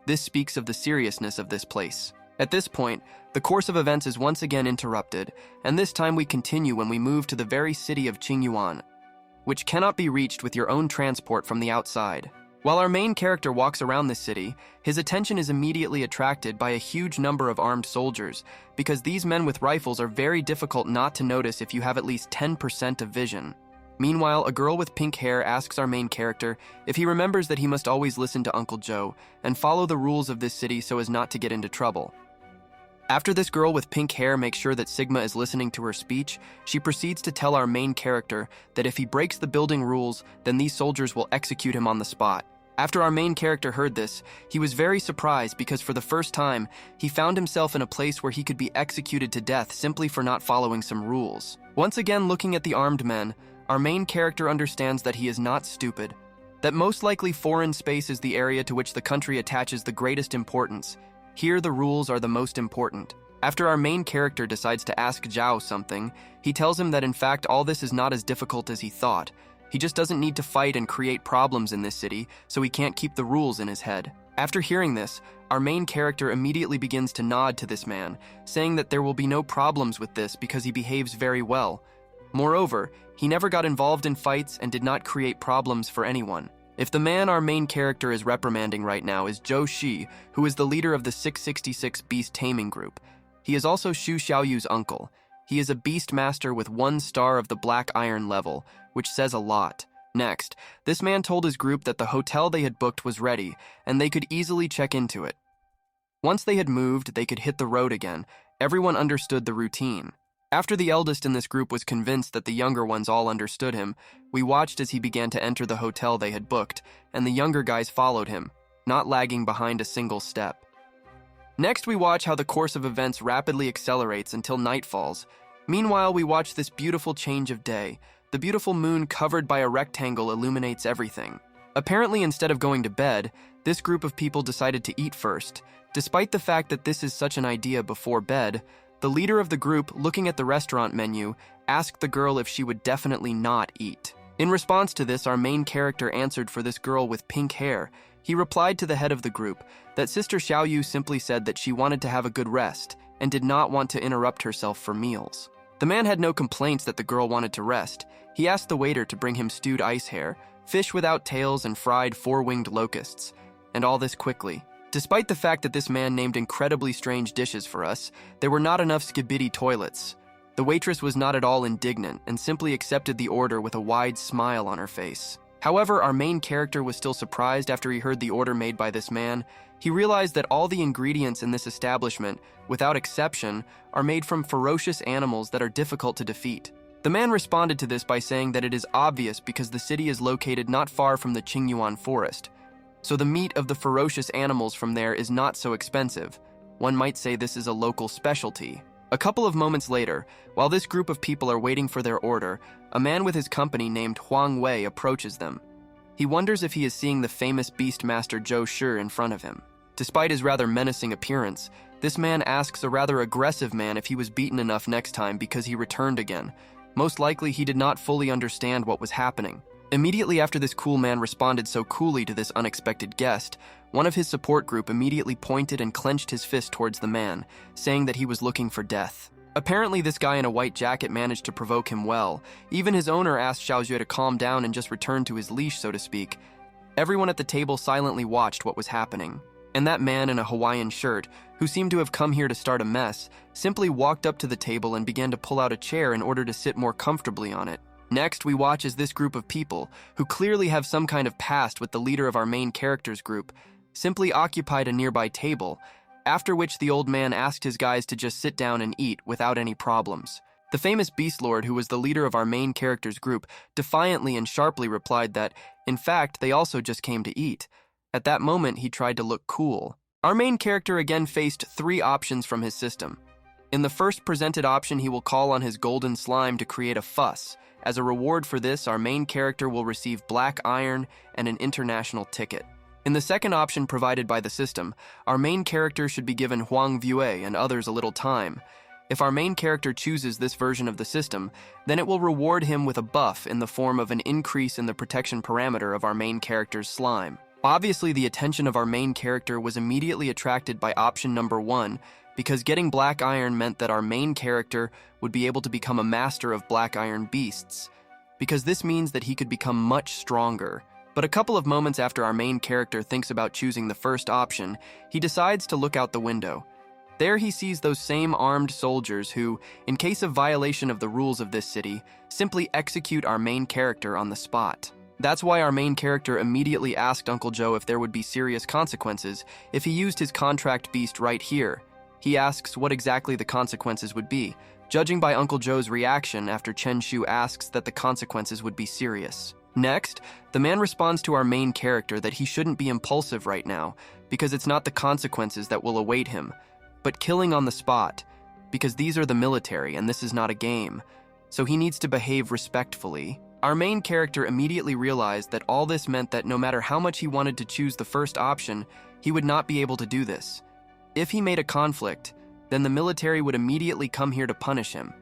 Speaker 1: This speaks of the seriousness of this place. At this point, the course of events is once again interrupted, and this time we continue when we move to the very city of Qingyuan, which cannot be reached with your own transport from the outside. While our main character walks around this city, his attention is immediately attracted by a huge number of armed soldiers, because these men with rifles are very difficult not to notice if you have at least 10% of vision. Meanwhile, a girl with pink hair asks our main character if he remembers that he must always listen to Uncle Joe and follow the rules of this city so as not to get into trouble. After this girl with pink hair makes sure that Sigma is listening to her speech, she proceeds to tell our main character that if he breaks the building rules, then these soldiers will execute him on the spot. After our main character heard this, he was very surprised because for the first time, he found himself in a place where he could be executed to death simply for not following some rules. Once again, looking at the armed men, our main character understands that he is not stupid, that most likely foreign space is the area to which the country attaches the greatest importance. Here, the rules are the most important. After our main character decides to ask Zhao something, he tells him that in fact all this is not as difficult as he thought. He just doesn't need to fight and create problems in this city, so he can't keep the rules in his head. After hearing this, our main character immediately begins to nod to this man, saying that there will be no problems with this because he behaves very well. Moreover, he never got involved in fights and did not create problems for anyone. If the man our main character is reprimanding right now is Zhou Shi, who is the leader of the 666 Beast Taming Group, he is also Xu Xiaoyu's uncle. He is a beast master with 1 star of the Black Iron level, which says a lot. Next, this man told his group that the hotel they had booked was ready, and they could easily check into it. Once they had moved, they could hit the road again. Everyone understood the routine. After the eldest in this group was convinced that the younger ones all understood him, we watched as he began to enter the hotel they had booked, and the younger guys followed him, not lagging behind a single step. Next, we watch how the course of events rapidly accelerates until night falls. Meanwhile, we watch this beautiful change of day. The beautiful moon covered by a rectangle illuminates everything. Apparently, instead of going to bed, this group of people decided to eat first. Despite the fact that this is such an idea before bed, the leader of the group, looking at the restaurant menu, asked the girl if she would definitely not eat. In response to this, our main character answered for this girl with pink hair. He replied to the head of the group that Sister Xiaoyu simply said that she wanted to have a good rest and did not want to interrupt herself for meals. The man had no complaints that the girl wanted to rest. He asked the waiter to bring him stewed ice hare, fish without tails, and fried 4-winged locusts, and all this quickly. Despite the fact that this man named incredibly strange dishes for us, there were not enough skibidi toilets. The waitress was not at all indignant and simply accepted the order with a wide smile on her face. However, our main character was still surprised after he heard the order made by this man. He realized that all the ingredients in this establishment, without exception, are made from ferocious animals that are difficult to defeat. The man responded to this by saying that it is obvious because the city is located not far from the Qingyuan forest. So the meat of the ferocious animals from there is not so expensive. One might say this is a local specialty. A couple of moments later, while this group of people are waiting for their order, a man with his company named Huang Wei approaches them. He wonders if he is seeing the famous beast master Zhou Shi in front of him. Despite his rather menacing appearance, this man asks a rather aggressive man if he was beaten enough next time because he returned again. Most likely he did not fully understand what was happening. Immediately after this cool man responded so coolly to this unexpected guest, one of his support group immediately pointed and clenched his fist towards the man, saying that he was looking for death. Apparently, this guy in a white jacket managed to provoke him well. Even his owner asked Xiaojue to calm down and just return to his leash, so to speak. Everyone at the table silently watched what was happening. And that man in a Hawaiian shirt, who seemed to have come here to start a mess, simply walked up to the table and began to pull out a chair in order to sit more comfortably on it. Next, we watch as this group of people, who clearly have some kind of past with the leader of our main character's group, simply occupied a nearby table, after which the old man asked his guys to just sit down and eat without any problems. The famous Beast Lord, who was the leader of our main character's group, defiantly and sharply replied that, in fact, they also just came to eat. At that moment, he tried to look cool. Our main character again faced 3 options from his system. In the first presented option, he will call on his golden slime to create a fuss. As a reward for this, our main character will receive black iron and an international ticket. In the second option provided by the system, our main character should be given Huang Vue and others a little time. If our main character chooses this version of the system, then it will reward him with a buff in the form of an increase in the protection parameter of our main character's slime. Obviously, the attention of our main character was immediately attracted by option number 1, because getting black iron meant that our main character would be able to become a master of black iron beasts, because this means that he could become much stronger. But a couple of moments after our main character thinks about choosing the first option, he decides to look out the window. There he sees those same armed soldiers who, in case of violation of the rules of this city, simply execute our main character on the spot. That's why our main character immediately asked Uncle Joe if there would be serious consequences if he used his contract beast right here. He asks what exactly the consequences would be, judging by Uncle Joe's reaction after Chen Shu asks that the consequences would be serious. Next, the man responds to our main character that he shouldn't be impulsive right now, because it's not the consequences that will await him, but killing on the spot, because these are the military and this is not a game, so he needs to behave respectfully. Our main character immediately realized that all this meant that no matter how much he wanted to choose the first option, he would not be able to do this. If he made a conflict, then the military would immediately come here to punish him.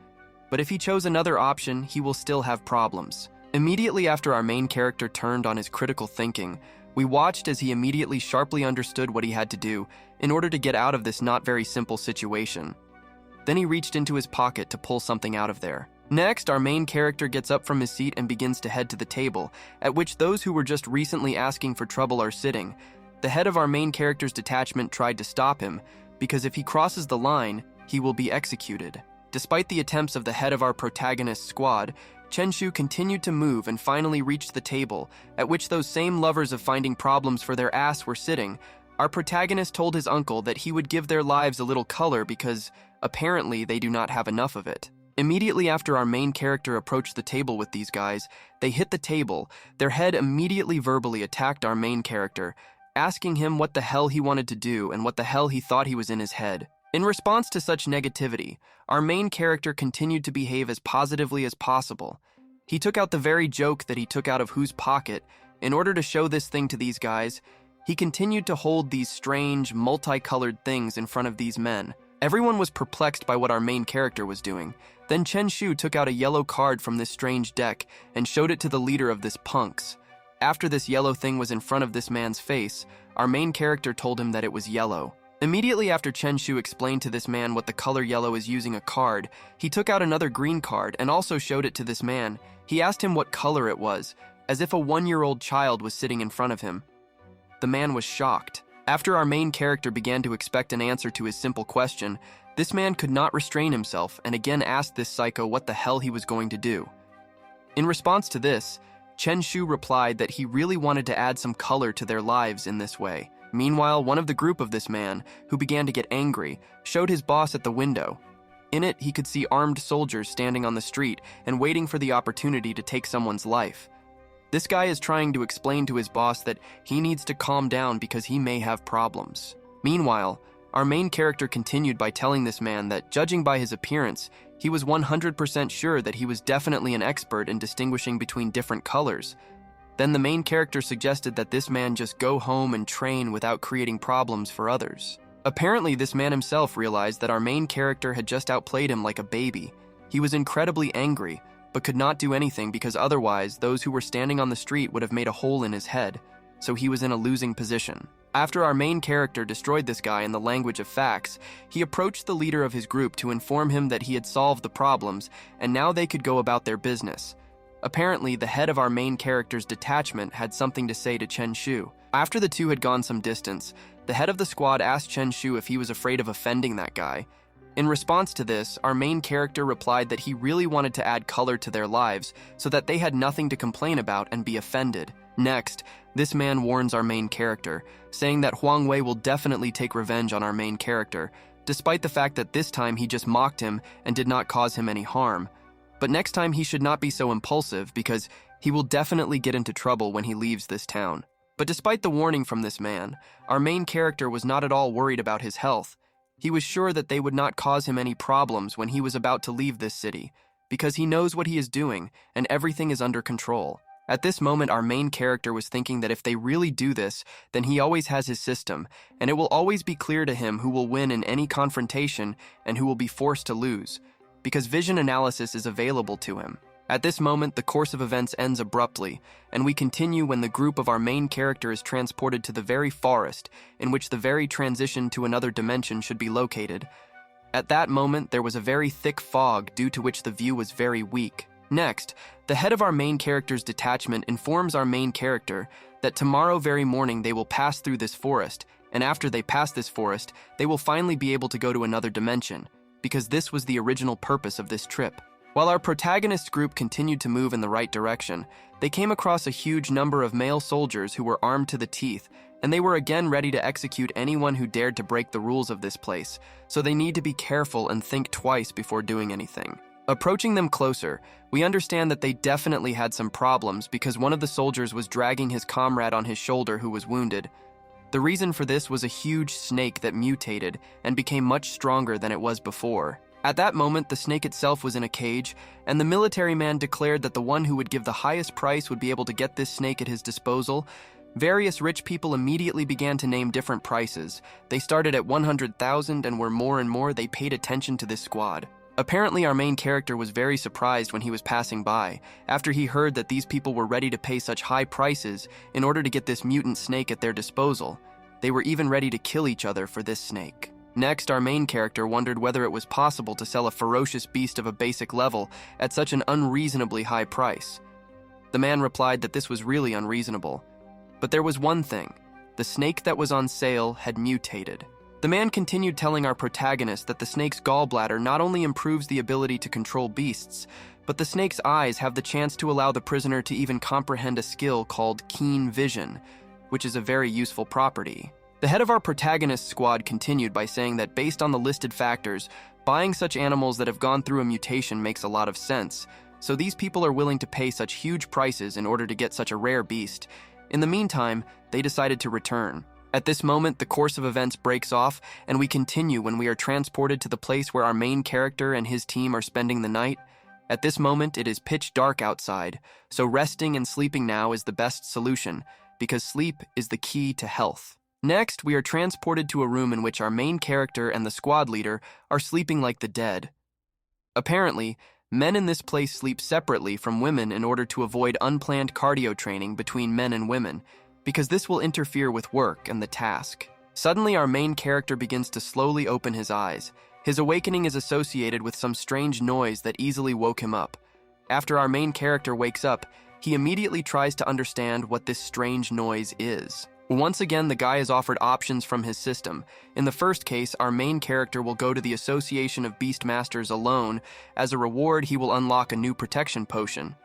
Speaker 1: But if he chose another option, he will still have problems. Immediately after our main character turned on his critical thinking, we watched as he immediately sharply understood what he had to do in order to get out of this not very simple situation. Then he reached into his pocket to pull something out of there. Next, our main character gets up from his seat and begins to head to the table, at which those who were just recently asking for trouble are sitting. The head of our main character's detachment tried to stop him, because if he crosses the line, he will be executed. Despite the attempts of the head of our protagonist's squad, Chenshu continued to move and finally reached the table, at which those same lovers of finding problems for their ass were sitting. Our protagonist told his uncle that he would give their lives a little color because, apparently, they do not have enough of it. Immediately after our main character approached the table with these guys, they hit the table. Their head immediately verbally attacked our main character, asking him what the hell he wanted to do and what the hell he thought he was in his head. In response to such negativity, our main character continued to behave as positively as possible. He took out the very joke that he took out of Who's pocket. In order to show this thing to these guys, he continued to hold these strange, multicolored things in front of these men. Everyone was perplexed by what our main character was doing. Then Chenshu took out a yellow card from this strange deck and showed it to the leader of this punks. After this yellow thing was in front of this man's face, our main character told him that it was yellow. Immediately after Chenshu explained to this man what the color yellow is using a card, he took out another green card and also showed it to this man. He asked him what color it was, as if a 1-year-old child was sitting in front of him. The man was shocked. After our main character began to expect an answer to his simple question, this man could not restrain himself and again asked this psycho what the hell he was going to do. In response to this, Chenshu replied that he really wanted to add some color to their lives in this way. Meanwhile, one of the group of this man, who began to get angry, showed his boss at the window. In it, he could see armed soldiers standing on the street and waiting for the opportunity to take someone's life. This guy is trying to explain to his boss that he needs to calm down because he may have problems. Meanwhile, our main character continued by telling this man that, judging by his appearance, he was 100% sure that he was definitely an expert in distinguishing between different colors. Then the main character suggested that this man just go home and train without creating problems for others. Apparently, this man himself realized that our main character had just outplayed him like a baby. He was incredibly angry, but could not do anything because otherwise those who were standing on the street would have made a hole in his head, so he was in a losing position. After our main character destroyed this guy in the language of facts, he approached the leader of his group to inform him that he had solved the problems and now they could go about their business. Apparently, the head of our main character's detachment had something to say to Chenshu. After the two had gone some distance, the head of the squad asked Chenshu if he was afraid of offending that guy. In response to this, our main character replied that he really wanted to add color to their lives so that they had nothing to complain about and be offended. Next, this man warns our main character, saying that Huang Wei will definitely take revenge on our main character, despite the fact that this time he just mocked him and did not cause him any harm. But next time he should not be so impulsive because he will definitely get into trouble when he leaves this town. But despite the warning from this man, our main character was not at all worried about his health. He was sure that they would not cause him any problems when he was about to leave this city, because he knows what he is doing and everything is under control. At this moment, our main character was thinking that if they really do this, then he always has his system, and it will always be clear to him who will win in any confrontation and who will be forced to lose, because vision analysis is available to him. At this moment, the course of events ends abruptly, and we continue when the group of our main character is transported to the very forest in which the very transition to another dimension should be located. At that moment, there was a very thick fog due to which the view was very weak. Next, the head of our main character's detachment informs our main character that tomorrow very morning they will pass through this forest, and after they pass this forest, they will finally be able to go to another dimension, because this was the original purpose of this trip. While our protagonist's group continued to move in the right direction, they came across a huge number of male soldiers who were armed to the teeth, and they were again ready to execute anyone who dared to break the rules of this place, so they need to be careful and think twice before doing anything. Approaching them closer, we understand that they definitely had some problems because one of the soldiers was dragging his comrade on his shoulder who was wounded. The reason for this was a huge snake that mutated and became much stronger than it was before. At that moment, the snake itself was in a cage, and the military man declared that the one who would give the highest price would be able to get this snake at his disposal. Various rich people immediately began to name different prices. They started at 100,000 and were more and more they paid attention to this squad. Apparently, our main character was very surprised when he was passing by, after he heard that these people were ready to pay such high prices in order to get this mutant snake at their disposal. They were even ready to kill each other for this snake. Next, our main character wondered whether it was possible to sell a ferocious beast of a basic level at such an unreasonably high price. The man replied that this was really unreasonable. But there was one thing: the snake that was on sale had mutated. The man continued telling our protagonist that the snake's gallbladder not only improves the ability to control beasts, but the snake's eyes have the chance to allow the prisoner to even comprehend a skill called keen vision, which is a very useful property. The head of our protagonist's squad continued by saying that based on the listed factors, buying such animals that have gone through a mutation makes a lot of sense, so these people are willing to pay such huge prices in order to get such a rare beast. In the meantime, they decided to return. At this moment, the course of events breaks off, and we continue when we are transported to the place where our main character and his team are spending the night. At this moment, it is pitch dark outside, so resting and sleeping now is the best solution, because sleep is the key to health. Next, we are transported to a room in which our main character and the squad leader are sleeping like the dead. Apparently, men in this place sleep separately from women in order to avoid unplanned cardio training between men and women, because this will interfere with work and the task. Suddenly, our main character begins to slowly open his eyes. His awakening is associated with some strange noise that easily woke him up. After our main character wakes up, he immediately tries to understand what this strange noise is. Once again, the guy is offered options from his system. In the first case, our main character will go to the Association of Beastmasters alone. As a reward, he will unlock a new protection potion.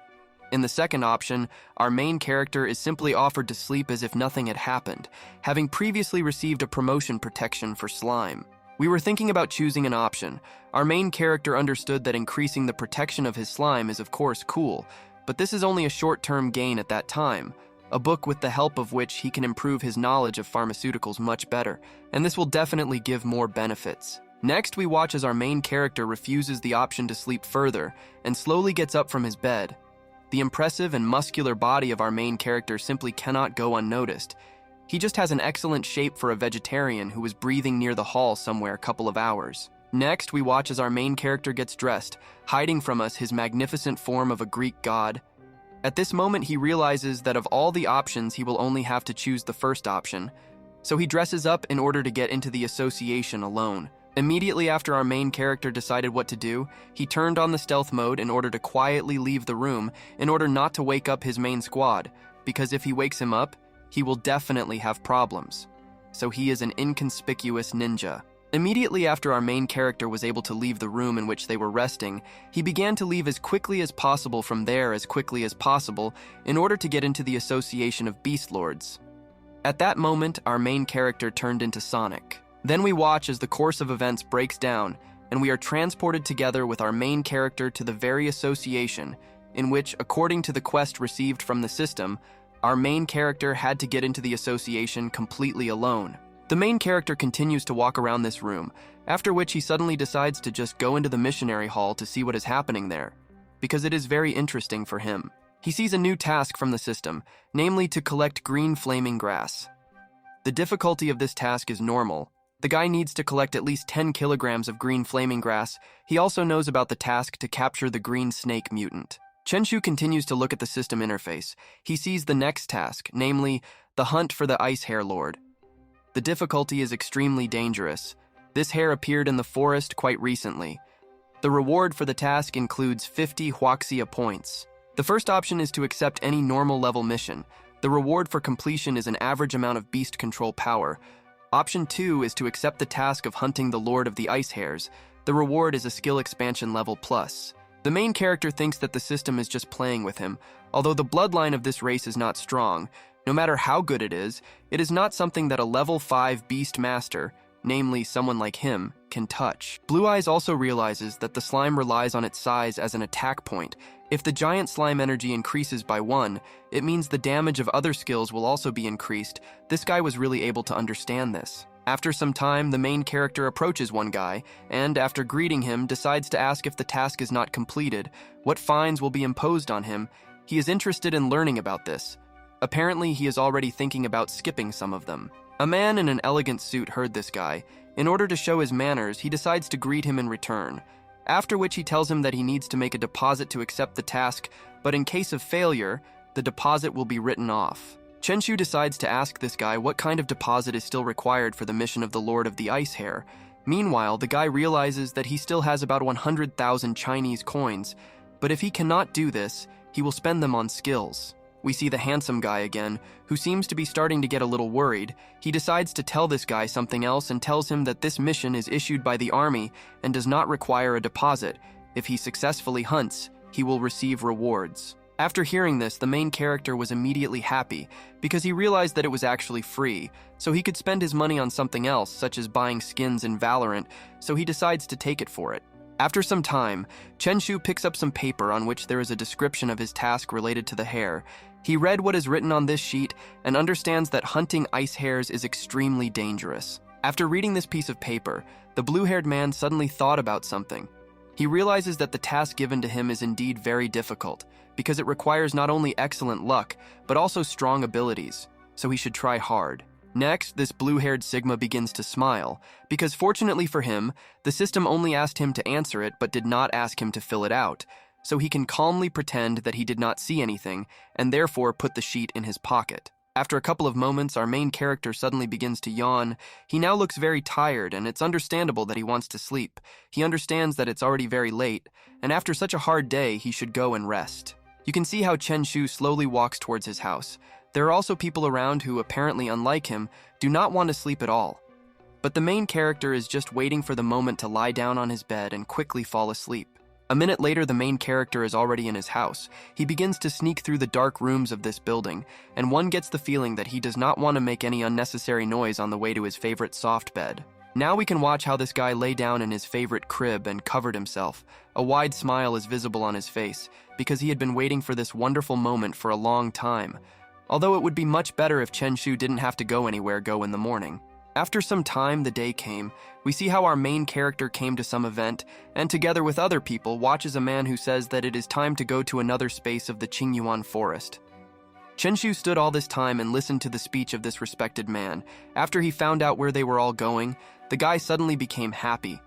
Speaker 1: In the second option, our main character is simply offered to sleep as if nothing had happened, having previously received a promotion protection for slime. We were thinking about choosing an option. Our main character understood that increasing the protection of his slime is of course cool, but this is only a short-term gain at that time, a book with the help of which he can improve his knowledge of pharmaceuticals much better, and this will definitely give more benefits. Next, we watch as our main character refuses the option to sleep further and slowly gets up from his bed. The impressive and muscular body of our main character simply cannot go unnoticed. He just has an excellent shape for a vegetarian who was breathing near the hall somewhere a couple of hours. Next, we watch as our main character gets dressed, hiding from us his magnificent form of a Greek god. At this moment, he realizes that of all the options, he will only have to choose the first option, so he dresses up in order to get into the association alone. Immediately after our main character decided what to do, he turned on the stealth mode in order to quietly leave the room in order not to wake up his main squad, because if he wakes him up, he will definitely have problems. So he is an inconspicuous ninja. Immediately after our main character was able to leave the room in which they were resting, he began to leave as quickly as possible from there as quickly as possible in order to get into the Association of Beast Lords. At that moment, our main character turned into Sonic. Then we watch as the course of events breaks down, and we are transported together with our main character to the very association, in which, according to the quest received from the system, our main character had to get into the association completely alone. The main character continues to walk around this room, after which he suddenly decides to just go into the missionary hall to see what is happening there, because it is very interesting for him. He sees a new task from the system, namely to collect green flaming grass. The difficulty of this task is normal. The guy needs to collect at least 10 kilograms of green flaming grass. He also knows about the task to capture the green snake mutant. Chenshu continues to look at the system interface. He sees the next task, namely, the hunt for the ice hare lord. The difficulty is extremely dangerous. This hare appeared in the forest quite recently. The reward for the task includes 50 Huaxia points. The first option is to accept any normal level mission. The reward for completion is an average amount of beast control power. Option 2 is to accept the task of hunting the Lord of the Ice Hares. The reward is a skill expansion level plus. The main character thinks that the system is just playing with him. Although the bloodline of this race is not strong, no matter how good it is not something that a level 5 beast master, namely someone like him, can touch. Blue Eyes also realizes that the slime relies on its size as an attack point. If the giant slime energy increases by 1, it means the damage of other skills will also be increased. This guy was really able to understand this. After some time, the main character approaches one guy, and after greeting him, decides to ask if the task is not completed, what fines will be imposed on him. He is interested in learning about this. Apparently, he is already thinking about skipping some of them. A man in an elegant suit heard this guy. In order to show his manners, he decides to greet him in return, after which he tells him that he needs to make a deposit to accept the task, but in case of failure, the deposit will be written off. Chenshu decides to ask this guy what kind of deposit is still required for the mission of the Lord of the Ice Hare. Meanwhile, the guy realizes that he still has about 100,000 Chinese coins, but if he cannot do this, he will spend them on skills. We see the handsome guy again, who seems to be starting to get a little worried. He decides to tell this guy something else and tells him that this mission is issued by the army and does not require a deposit. If he successfully hunts, he will receive rewards. After hearing this, the main character was immediately happy because he realized that it was actually free, so he could spend his money on something else, such as buying skins in Valorant, so he decides to take it for it. After some time, Chen Shu picks up some paper on which there is a description of his task related to the hare. He read what is written on this sheet and understands that hunting ice hares is extremely dangerous. After reading this piece of paper, the blue-haired man suddenly thought about something. He realizes that the task given to him is indeed very difficult, because it requires not only excellent luck, but also strong abilities, so he should try hard. Next, this blue-haired Sigma begins to smile, because fortunately for him, the system only asked him to answer it but did not ask him to fill it out, so he can calmly pretend that he did not see anything, and therefore put the sheet in his pocket. After a couple of moments, our main character suddenly begins to yawn. He now looks very tired, and it's understandable that he wants to sleep. He understands that it's already very late, and after such a hard day, he should go and rest. You can see how Chen Shu slowly walks towards his house. There are also people around who, apparently unlike him, do not want to sleep at all. But the main character is just waiting for the moment to lie down on his bed and quickly fall asleep. A minute later, the main character is already in his house. He begins to sneak through the dark rooms of this building, and one gets the feeling that he does not want to make any unnecessary noise on the way to his favorite soft bed. Now we can watch how this guy lay down in his favorite crib and covered himself. A wide smile is visible on his face, because he had been waiting for this wonderful moment for a long time. Although it would be much better if Chen Shu didn't have to go anywhere in the morning. After some time, the day came. We see how our main character came to some event, and together with other people, watches a man who says that it is time to go to another space of the Qingyuan forest. Chen Shu stood all this time and listened to the speech of this respected man. After he found out where they were all going, the guy suddenly became happy.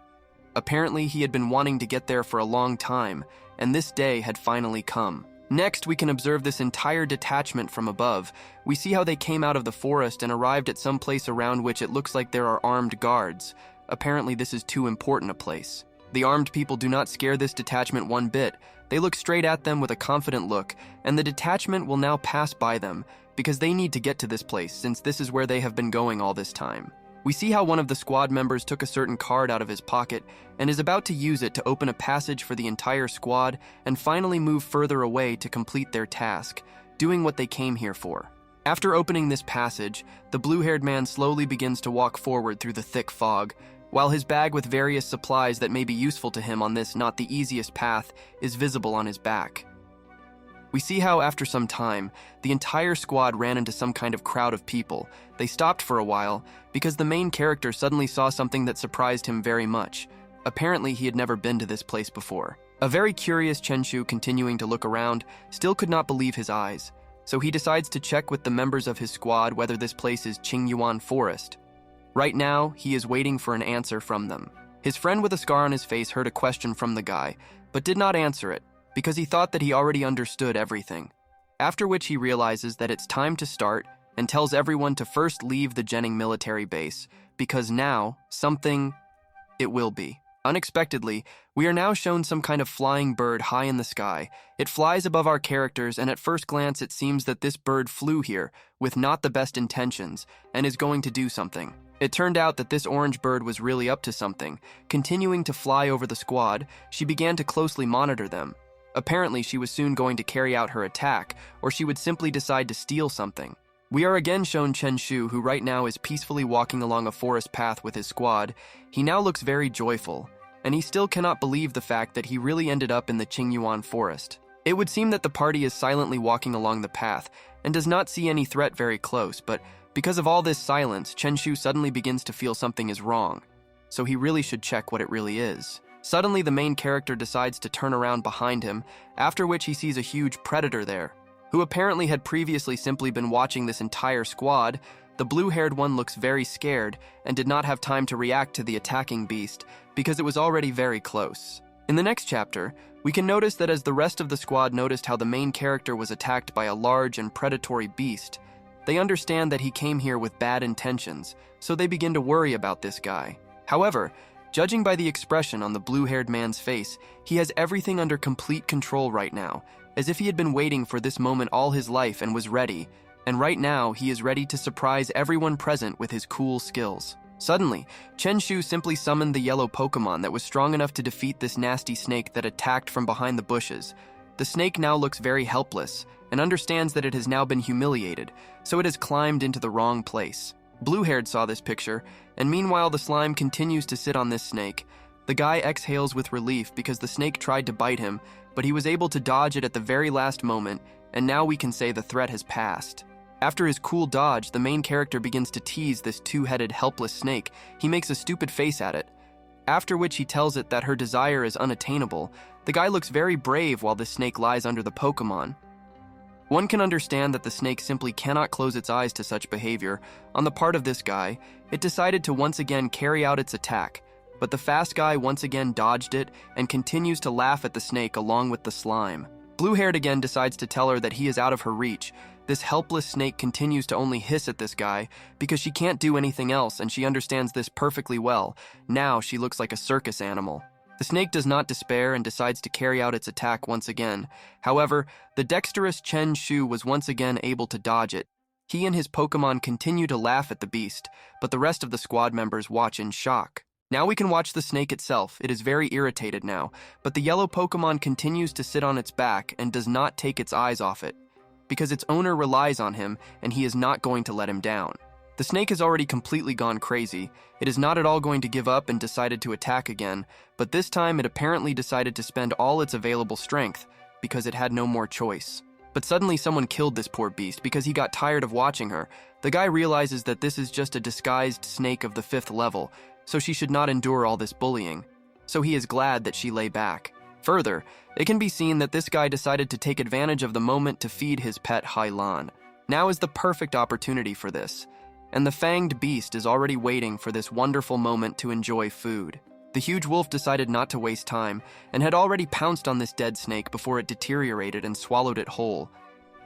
Speaker 1: Apparently, he had been wanting to get there for a long time, and this day had finally come. Next, we can observe this entire detachment from above. We see how they came out of the forest and arrived at some place around which it looks like there are armed guards. Apparently, this is too important a place. The armed people do not scare this detachment one bit. They look straight at them with a confident look, and the detachment will now pass by them because they need to get to this place since this is where they have been going all this time. We see how one of the squad members took a certain card out of his pocket and is about to use it to open a passage for the entire squad and finally move further away to complete their task, doing what they came here for. After opening this passage, the blue-haired man slowly begins to walk forward through the thick fog, while his bag with various supplies that may be useful to him on this not the easiest path is visible on his back. We see how, after some time, the entire squad ran into some kind of crowd of people. They stopped for a while, because the main character suddenly saw something that surprised him very much. Apparently, he had never been to this place before. A very curious Chen Shu, continuing to look around, still could not believe his eyes, so he decides to check with the members of his squad whether this place is Qingyuan Forest. Right now, he is waiting for an answer from them. His friend with a scar on his face heard a question from the guy, but did not answer it, because he thought that he already understood everything. After which he realizes that it's time to start and tells everyone to first leave the Jenning military base, because now, it will be. Unexpectedly, we are now shown some kind of flying bird high in the sky. It flies above our characters, and at first glance it seems that this bird flew here with not the best intentions and is going to do something. It turned out that this orange bird was really up to something. Continuing to fly over the squad, she began to closely monitor them. Apparently, she was soon going to carry out her attack, or she would simply decide to steal something. We are again shown Chen Shu, who right now is peacefully walking along a forest path with his squad. He now looks very joyful, and he still cannot believe the fact that he really ended up in the Qingyuan forest. It would seem that the party is silently walking along the path and does not see any threat very close, but because of all this silence, Chen Shu suddenly begins to feel something is wrong, so he really should check what it really is. Suddenly, the main character decides to turn around behind him, after which he sees a huge predator there, who apparently had previously simply been watching this entire squad. The blue-haired one looks very scared and did not have time to react to the attacking beast because it was already very close. In the next chapter, we can notice that as the rest of the squad noticed how the main character was attacked by a large and predatory beast, they understand that he came here with bad intentions, so they begin to worry about this guy. However, judging by the expression on the blue-haired man's face, he has everything under complete control right now, as if he had been waiting for this moment all his life and was ready, and right now he is ready to surprise everyone present with his cool skills. Suddenly, Chen Shu simply summoned the yellow Pokemon that was strong enough to defeat this nasty snake that attacked from behind the bushes. The snake now looks very helpless and understands that it has now been humiliated, so it has climbed into the wrong place. Blue-haired saw this picture, and meanwhile the slime continues to sit on this snake. The guy exhales with relief because the snake tried to bite him, but he was able to dodge it at the very last moment, and now we can say the threat has passed. After his cool dodge, the main character begins to tease this two-headed helpless snake. He makes a stupid face at it, after which he tells it that her desire is unattainable. The guy looks very brave while the snake lies under the Pokemon. One can understand that the snake simply cannot close its eyes to such behavior. On the part of this guy, it decided to once again carry out its attack, but the fast guy once again dodged it and continues to laugh at the snake along with the slime. Blue-haired again decides to tell her that he is out of her reach. This helpless snake continues to only hiss at this guy because she can't do anything else, and she understands this perfectly well. Now she looks like a circus animal. The snake does not despair and decides to carry out its attack once again. However, the dexterous Chen Shu was once again able to dodge it. He and his Pokemon continue to laugh at the beast, but the rest of the squad members watch in shock. Now we can watch the snake itself. It is very irritated now, but the yellow Pokemon continues to sit on its back and does not take its eyes off it, because its owner relies on him and he is not going to let him down. The snake has already completely gone crazy. It is not at all going to give up and decided to attack again, but this time it apparently decided to spend all its available strength because it had no more choice. But suddenly someone killed this poor beast because he got tired of watching her. The guy realizes that this is just a disguised snake of the 5th level, so she should not endure all this bullying. So he is glad that she lay back. Further, it can be seen that this guy decided to take advantage of the moment to feed his pet Hailan. Now is the perfect opportunity for this, and the fanged beast is already waiting for this wonderful moment to enjoy food. The huge wolf decided not to waste time and had already pounced on this dead snake before it deteriorated and swallowed it whole.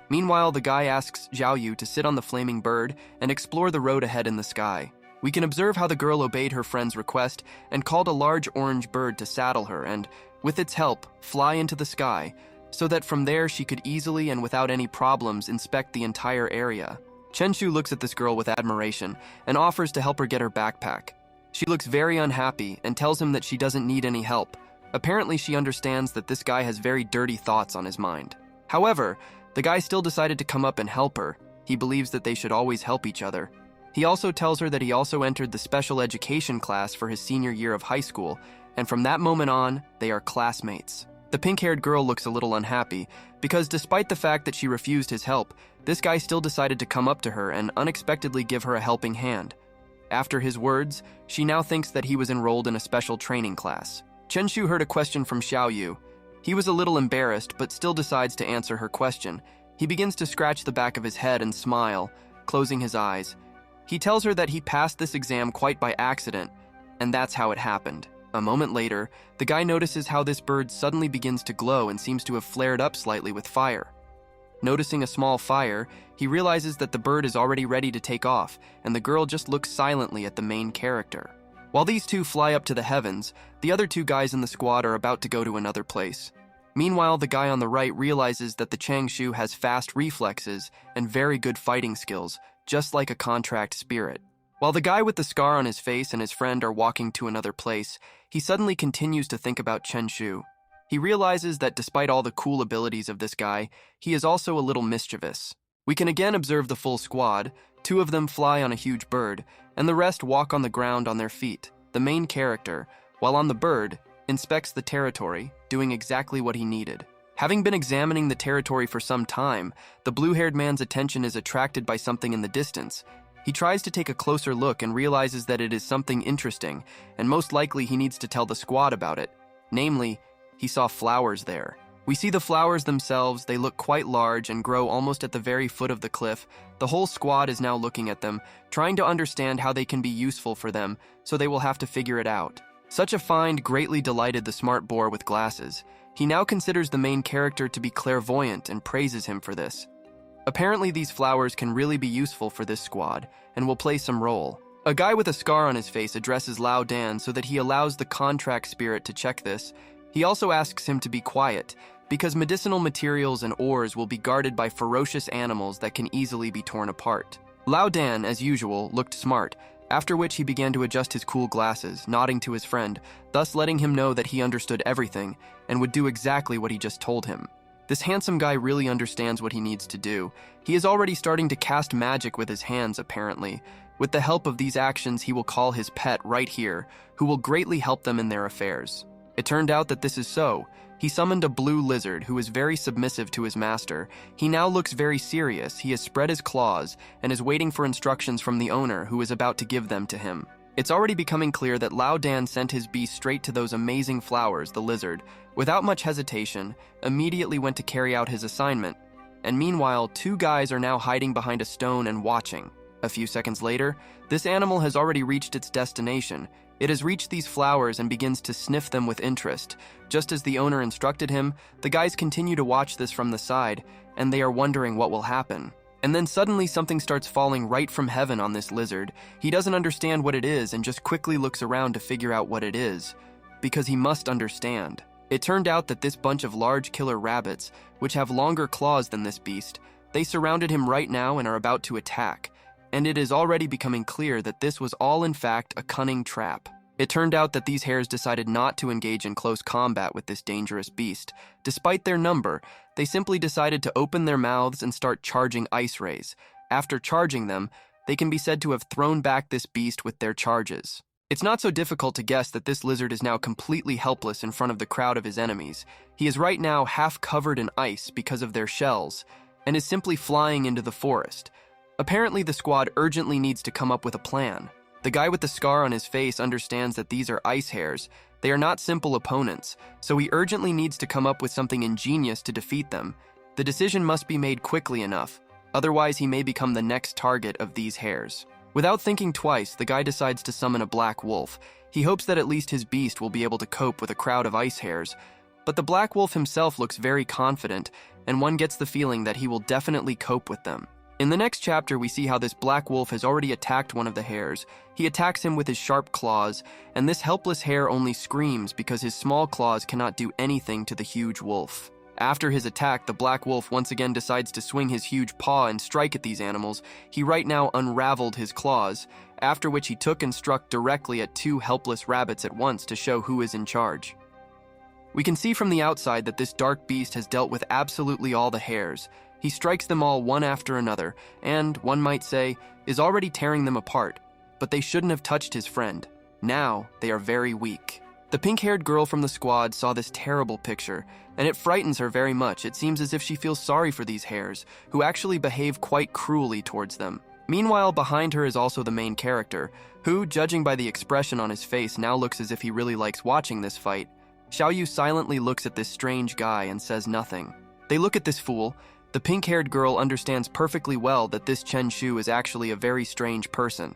Speaker 1: Meanwhile, the guy asks Zhao Yu to sit on the flaming bird and explore the road ahead in the sky. We can observe how the girl obeyed her friend's request and called a large orange bird to saddle her and, with its help, fly into the sky, so that from there she could easily and without any problems inspect the entire area. Chen Shu looks at this girl with admiration and offers to help her get her backpack. She looks very unhappy and tells him that she doesn't need any help. Apparently she understands that this guy has very dirty thoughts on his mind. However, the guy still decided to come up and help her. He believes that they should always help each other. He also tells her that he also entered the special education class for his senior year of high school, and from that moment on, they are classmates. The pink-haired girl looks a little unhappy, because despite the fact that she refused his help, this guy still decided to come up to her and unexpectedly give her a helping hand. After his words, she now thinks that he was enrolled in a special training class. Chen Shu heard a question from Xiao Yu. He was a little embarrassed, but still decides to answer her question. He begins to scratch the back of his head and smile, closing his eyes. He tells her that he passed this exam quite by accident, and that's how it happened. A moment later, the guy notices how this bird suddenly begins to glow and seems to have flared up slightly with fire. Noticing a small fire, he realizes that the bird is already ready to take off, and the girl just looks silently at the main character. While these two fly up to the heavens, the other two guys in the squad are about to go to another place. Meanwhile, the guy on the right realizes that the Changshu has fast reflexes and very good fighting skills, just like a contract spirit. While the guy with the scar on his face and his friend are walking to another place, he suddenly continues to think about Chen Shu. He realizes that despite all the cool abilities of this guy, he is also a little mischievous. We can again observe the full squad. 2 of them fly on a huge bird, and the rest walk on the ground on their feet. The main character, while on the bird, inspects the territory, doing exactly what he needed. Having been examining the territory for some time, the blue-haired man's attention is attracted by something in the distance. He tries to take a closer look and realizes that it is something interesting, and most likely he needs to tell the squad about it. Namely, he saw flowers there. We see the flowers themselves. They look quite large and grow almost at the very foot of the cliff. The whole squad is now looking at them, trying to understand how they can be useful for them, so they will have to figure it out. Such a find greatly delighted the smart boar with glasses. He now considers the main character to be clairvoyant and praises him for this. Apparently these flowers can really be useful for this squad and will play some role. A guy with a scar on his face addresses Lao Dan so that he allows the contract spirit to check this. He also asks him to be quiet, because medicinal materials and ores will be guarded by ferocious animals that can easily be torn apart. Lao Dan, as usual, looked smart, after which he began to adjust his cool glasses, nodding to his friend, thus letting him know that he understood everything and would do exactly what he just told him. This handsome guy really understands what he needs to do. He is already starting to cast magic with his hands, apparently. With the help of these actions, he will call his pet right here, who will greatly help them in their affairs. It turned out that this is so. He summoned a blue lizard who is very submissive to his master. He now looks very serious. He has spread his claws and is waiting for instructions from the owner, who is about to give them to him. It's already becoming clear that Lao Dan sent his beast straight to those amazing flowers. The lizard, without much hesitation, immediately went to carry out his assignment. And meanwhile, two guys are now hiding behind a stone and watching. A few seconds later, this animal has already reached its destination. It has reached these flowers and begins to sniff them with interest. Just as the owner instructed him, the guys continue to watch this from the side, and they are wondering what will happen. And then suddenly something starts falling right from heaven on this lizard. He doesn't understand what it is and just quickly looks around to figure out what it is, because he must understand. It turned out that this bunch of large killer rabbits, which have longer claws than this beast, they surrounded him right now and are about to attack. And it is already becoming clear that this was all in fact a cunning trap. It turned out that these hares decided not to engage in close combat with this dangerous beast. Despite their number, they simply decided to open their mouths and start charging ice rays. After charging them, they can be said to have thrown back this beast with their charges. It's not so difficult to guess that this lizard is now completely helpless in front of the crowd of his enemies. He is right now half covered in ice because of their shells, and is simply flying into the forest. Apparently, the squad urgently needs to come up with a plan. The guy with the scar on his face understands that these are ice hares. They are not simple opponents, so he urgently needs to come up with something ingenious to defeat them. The decision must be made quickly enough, otherwise he may become the next target of these hares. Without thinking twice, the guy decides to summon a black wolf. He hopes that at least his beast will be able to cope with a crowd of ice hares. But the black wolf himself looks very confident, and one gets the feeling that he will definitely cope with them. In the next chapter, we see how this black wolf has already attacked one of the hares. He attacks him with his sharp claws, and this helpless hare only screams because his small claws cannot do anything to the huge wolf. After his attack, the black wolf once again decides to swing his huge paw and strike at these animals. He right now unraveled his claws, after which he took and struck directly at two helpless rabbits at once to show who is in charge. We can see from the outside that this dark beast has dealt with absolutely all the hares. He strikes them all one after another, and, one might say, is already tearing them apart. But they shouldn't have touched his friend. Now, they are very weak. The pink-haired girl from the squad saw this terrible picture, and it frightens her very much. It seems as if she feels sorry for these hares, who actually behave quite cruelly towards them. Meanwhile, behind her is also the main character, who, judging by the expression on his face, now looks as if he really likes watching this fight. Xiaoyu silently looks at this strange guy and says nothing. They look at this fool. The pink-haired girl understands perfectly well that this Chen Shu is actually a very strange person.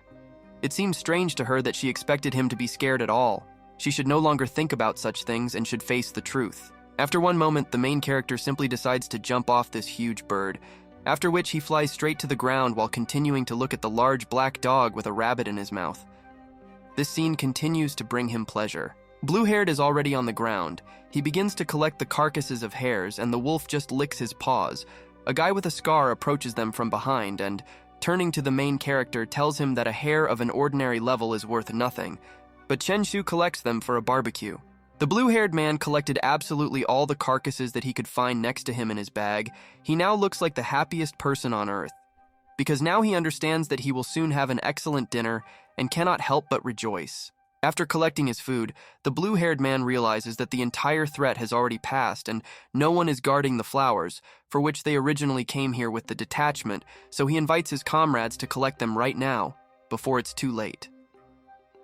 Speaker 1: It seems strange to her that she expected him to be scared at all. She should no longer think about such things and should face the truth. After one moment, the main character simply decides to jump off this huge bird, after which he flies straight to the ground while continuing to look at the large black dog with a rabbit in his mouth. This scene continues to bring him pleasure. Blue-haired is already on the ground. He begins to collect the carcasses of hares, and the wolf just licks his paws. A guy with a scar approaches them from behind and, turning to the main character, tells him that a hare of an ordinary level is worth nothing, but Chen Shu collects them for a barbecue. The blue-haired man collected absolutely all the carcasses that he could find next to him in his bag. He now looks like the happiest person on earth, because now he understands that he will soon have an excellent dinner and cannot help but rejoice. After collecting his food, the blue-haired man realizes that the entire threat has already passed and no one is guarding the flowers, for which they originally came here with the detachment, so he invites his comrades to collect them right now, before it's too late.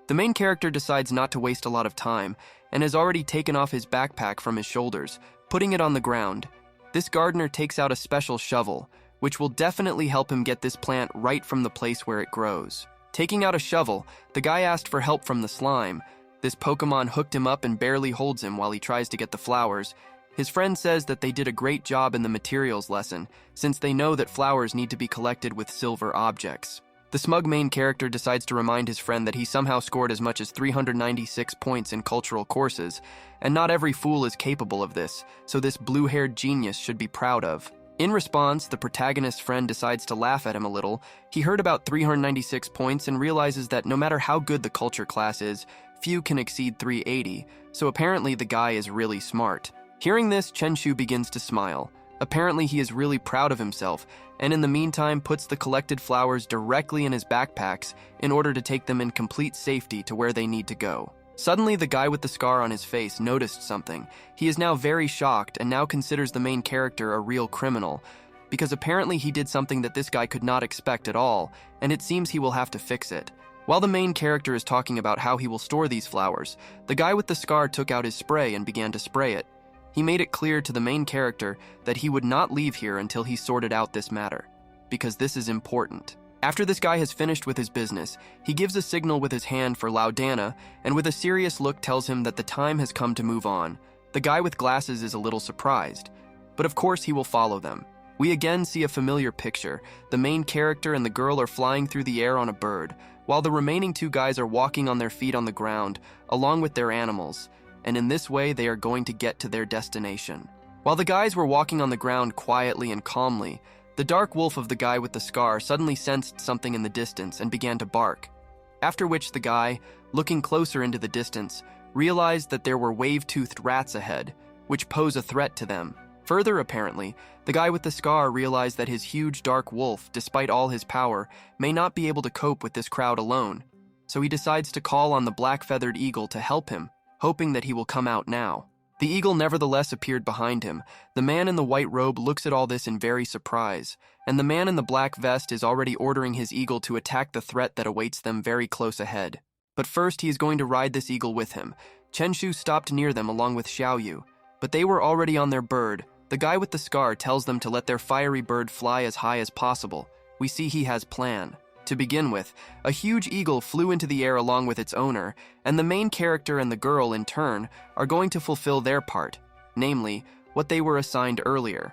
Speaker 1: The main character decides not to waste a lot of time and has already taken off his backpack from his shoulders, putting it on the ground. This gardener takes out a special shovel, which will definitely help him get this plant right from the place where it grows. Taking out a shovel, the guy asked for help from the slime. This Pokemon hooked him up and barely holds him while he tries to get the flowers. His friend says that they did a great job in the materials lesson, since they know that flowers need to be collected with silver objects. The smug main character decides to remind his friend that he somehow scored as much as 396 points in cultural courses, and not every fool is capable of this, so this blue-haired genius should be proud of. In response, the protagonist's friend decides to laugh at him a little. He heard about 396 points and realizes that no matter how good the culture class is, few can exceed 380, so apparently the guy is really smart. Hearing this, Chenshu begins to smile. Apparently he is really proud of himself, and in the meantime puts the collected flowers directly in his backpacks in order to take them in complete safety to where they need to go. Suddenly, the guy with the scar on his face noticed something. He is now very shocked and now considers the main character a real criminal, because apparently he did something that this guy could not expect at all, and it seems he will have to fix it. While the main character is talking about how he will store these flowers, the guy with the scar took out his spray and began to spray it. He made it clear to the main character that he would not leave here until he sorted out this matter, because this is important. After this guy has finished with his business, he gives a signal with his hand for Laudana, and with a serious look tells him that the time has come to move on. The guy with glasses is a little surprised, but of course he will follow them. We again see a familiar picture. The main character and the girl are flying through the air on a bird, while the remaining two guys are walking on their feet on the ground, along with their animals, and in this way they are going to get to their destination. While the guys were walking on the ground quietly and calmly, the dark wolf of the guy with the scar suddenly sensed something in the distance and began to bark, after which the guy, looking closer into the distance, realized that there were wave-toothed rats ahead, which pose a threat to them. Further, apparently, the guy with the scar realized that his huge dark wolf, despite all his power, may not be able to cope with this crowd alone, so he decides to call on the black-feathered eagle to help him, hoping that he will come out now. The eagle nevertheless appeared behind him. The man in the white robe looks at all this in very surprise, and the man in the black vest is already ordering his eagle to attack the threat that awaits them very close ahead. But first he is going to ride this eagle with him. Chenshu stopped near them along with Xiaoyu, but they were already on their bird. The guy with the scar tells them to let their fiery bird fly as high as possible. We see he has plan. To begin with, a huge eagle flew into the air along with its owner, and the main character and the girl, in turn, are going to fulfill their part, namely, what they were assigned earlier.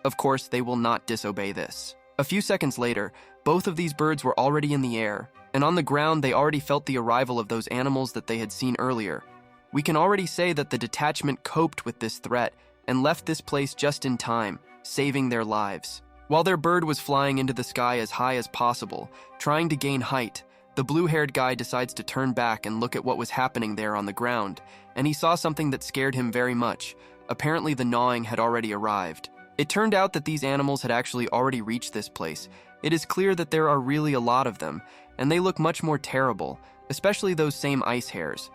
Speaker 1: Of course, they will not disobey this. A few seconds later, both of these birds were already in the air, and on the ground they already felt the arrival of those animals that they had seen earlier. We can already say that the detachment coped with this threat and left this place just in time, saving their lives. While their bird was flying into the sky as high as possible, trying to gain height, the blue-haired guy decides to turn back and look at what was happening there on the ground, and he saw something that scared him very much. Apparently the gnawing had already arrived. It turned out that these animals had actually already reached this place. It is clear that there are really a lot of them, and they look much more terrible, especially those same ice hares.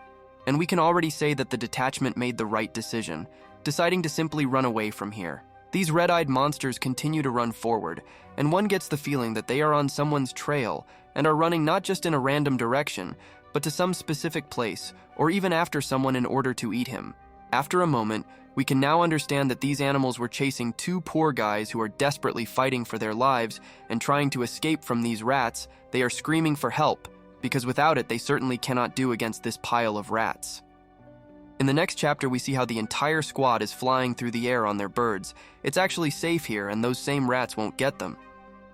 Speaker 1: And we can already say that the detachment made the right decision, deciding to simply run away from here. These red-eyed monsters continue to run forward, and one gets the feeling that they are on someone's trail and are running not just in a random direction, but to some specific place, or even after someone in order to eat him. After a moment, we can now understand that these animals were chasing two poor guys who are desperately fighting for their lives and trying to escape from these rats. They are screaming for help, because without it they certainly cannot do against this pile of rats. In the next chapter, we see how the entire squad is flying through the air on their birds. It's actually safe here, and those same rats won't get them.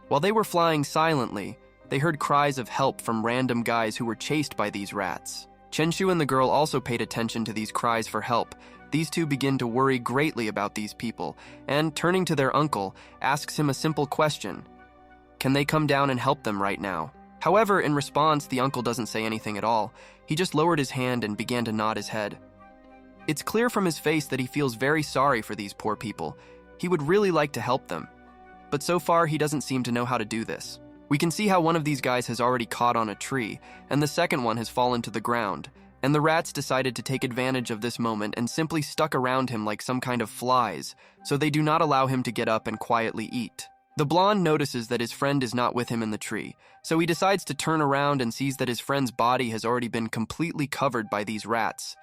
Speaker 1: While they were flying silently, they heard cries of help from random guys who were chased by these rats. Chenshu and the girl also paid attention to these cries for help. These two begin to worry greatly about these people, and, turning to their uncle, asks him a simple question. Can they come down and help them right now? However, in response, the uncle doesn't say anything at all. He just lowered his hand and began to nod his head. It's clear from his face that he feels very sorry for these poor people. He would really like to help them. But so far, he doesn't seem to know how to do this. We can see how one of these guys has already caught on a tree, and the second one has fallen to the ground, and the rats decided to take advantage of this moment and simply stuck around him like some kind of flies, so they do not allow him to get up and quietly eat. The blonde notices that his friend is not with him in the tree, so he decides to turn around and sees that his friend's body has already been completely covered by these rats.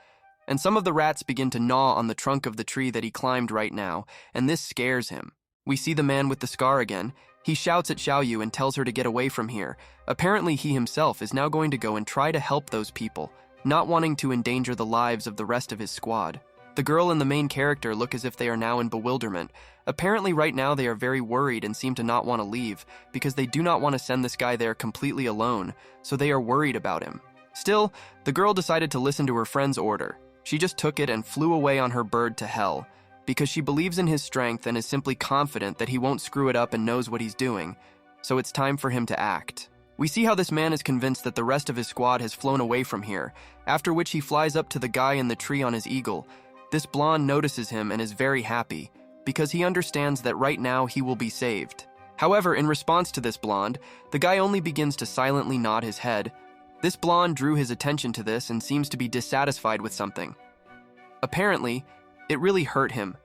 Speaker 1: And some of the rats begin to gnaw on the trunk of the tree that he climbed right now, and this scares him. We see the man with the scar again. He shouts at Xiaoyu and tells her to get away from here. Apparently he himself is now going to go and try to help those people, not wanting to endanger the lives of the rest of his squad. The girl and the main character look as if they are now in bewilderment. Apparently right now they are very worried and seem to not want to leave because they do not want to send this guy there completely alone, so they are worried about him. Still, the girl decided to listen to her friend's order. She just took it and flew away on her bird to hell because she believes in his strength and is simply confident that he won't screw it up and knows what he's doing, so it's time for him to act. We see how this man is convinced that the rest of his squad has flown away from here, after which he flies up to the guy in the tree on his eagle. This blonde notices him and is very happy, because he understands that right now he will be saved. However, in response to this blonde, the guy only begins to silently nod his head. This blonde drew his attention to this and seems to be dissatisfied with something. Apparently, it really hurt him.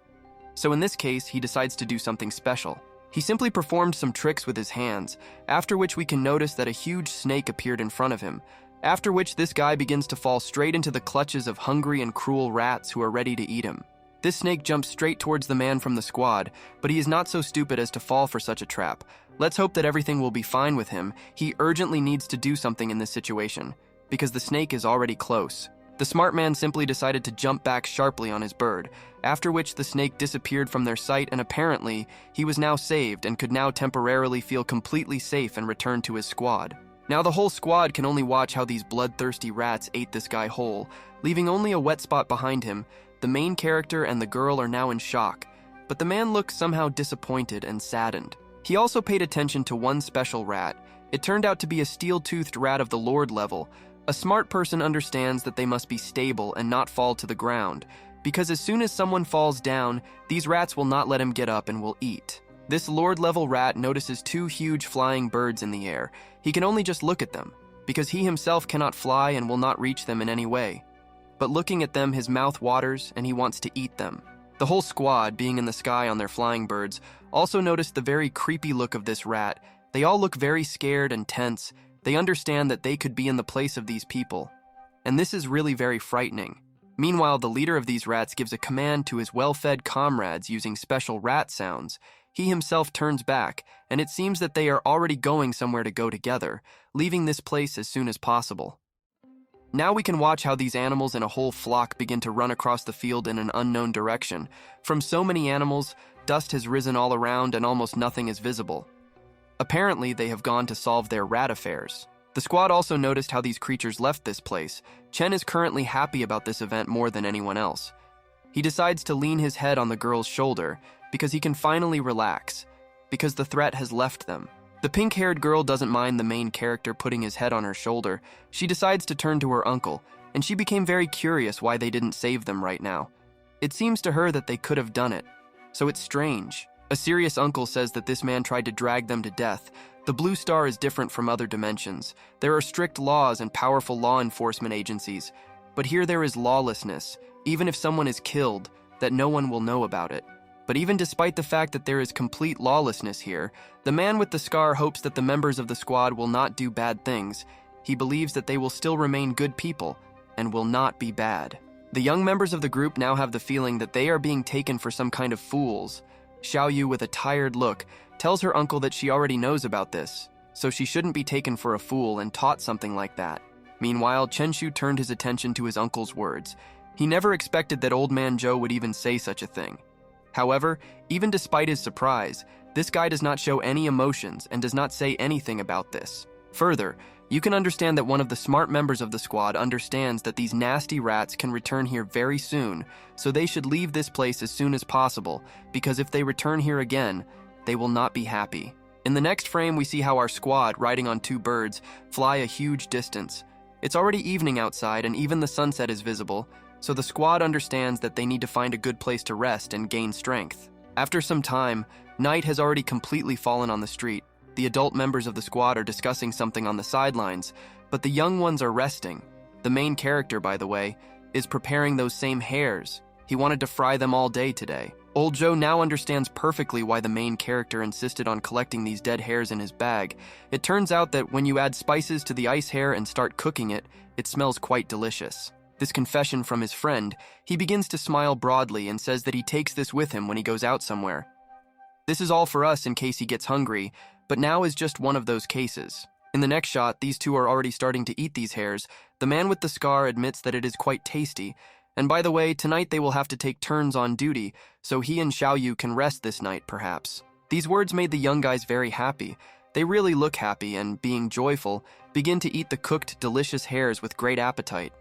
Speaker 1: So in this case, he decides to do something special. He simply performed some tricks with his hands, after which we can notice that a huge snake appeared in front of him, after which this guy begins to fall straight into the clutches of hungry and cruel rats who are ready to eat him. This snake jumps straight towards the man from the squad, but he is not so stupid as to fall for such a trap. Let's hope that everything will be fine with him. He urgently needs to do something in this situation, because the snake is already close. The smart man simply decided to jump back sharply on his bird, after which the snake disappeared from their sight, and apparently, he was now saved and could now temporarily feel completely safe and return to his squad. Now the whole squad can only watch how these bloodthirsty rats ate this guy whole, leaving only a wet spot behind him. The main character and the girl are now in shock, but the man looks somehow disappointed and saddened. He also paid attention to one special rat. It turned out to be a steel-toothed rat of the Lord level. A smart person understands that they must be stable and not fall to the ground, because as soon as someone falls down, these rats will not let him get up and will eat. This Lord-level rat notices two huge flying birds in the air. He can only just look at them, because he himself cannot fly and will not reach them in any way. But looking at them, his mouth waters and he wants to eat them. The whole squad, being in the sky on their flying birds, also noticed the very creepy look of this rat. They all look very scared and tense. They understand that they could be in the place of these people. And this is really very frightening. Meanwhile, the leader of these rats gives a command to his well-fed comrades using special rat sounds. He himself turns back, and it seems that they are already going somewhere to go together, leaving this place as soon as possible. Now we can watch how these animals in a whole flock begin to run across the field in an unknown direction. From so many animals, dust has risen all around and almost nothing is visible. Apparently, they have gone to solve their rat affairs. The squad also noticed how these creatures left this place. Chen is currently happy about this event more than anyone else. He decides to lean his head on the girl's shoulder because he can finally relax, because the threat has left them. The pink-haired girl doesn't mind the main character putting his head on her shoulder. She decides to turn to her uncle, and she became very curious why they didn't save them right now. It seems to her that they could have done it, so it's strange. A serious uncle says that this man tried to drag them to death. The Blue Star is different from other dimensions. There are strict laws and powerful law enforcement agencies, but here there is lawlessness. Even if someone is killed, that no one will know about it. But even despite the fact that there is complete lawlessness here, the man with the scar hopes that the members of the squad will not do bad things. He believes that they will still remain good people and will not be bad. The young members of the group now have the feeling that they are being taken for some kind of fools. Xiao Yu, with a tired look, tells her uncle that she already knows about this, so she shouldn't be taken for a fool and taught something like that. Meanwhile, Chen Shu turned his attention to his uncle's words. He never expected that Old Man Zhou would even say such a thing. However, even despite his surprise, this guy does not show any emotions and does not say anything about this. Further, you can understand that one of the smart members of the squad understands that these nasty rats can return here very soon, so they should leave this place as soon as possible, because if they return here again, they will not be happy. In the next frame, we see how our squad, riding on two birds, fly a huge distance. It's already evening outside and even the sunset is visible, so the squad understands that they need to find a good place to rest and gain strength. After some time, night has already completely fallen on the street. The adult members of the squad are discussing something on the sidelines, but the young ones are resting. The main character, by the way, is preparing those same hairs. He wanted to fry them all day today. Old Joe now understands perfectly why the main character insisted on collecting these dead hairs in his bag. It turns out that when you add spices to the ice hair and start cooking it, it smells quite delicious. This confession from his friend, he begins to smile broadly and says that he takes this with him when he goes out somewhere. This is all for us in case he gets hungry, but now is just one of those cases. In the next shot, these two are already starting to eat these hairs. The man with the scar admits that it is quite tasty, And by the way, tonight they will have to take turns on duty, so he and Xiao Yu can rest this night, perhaps. These words made the young guys very happy. They really look happy and, being joyful, begin to eat the cooked, delicious hares with great appetite.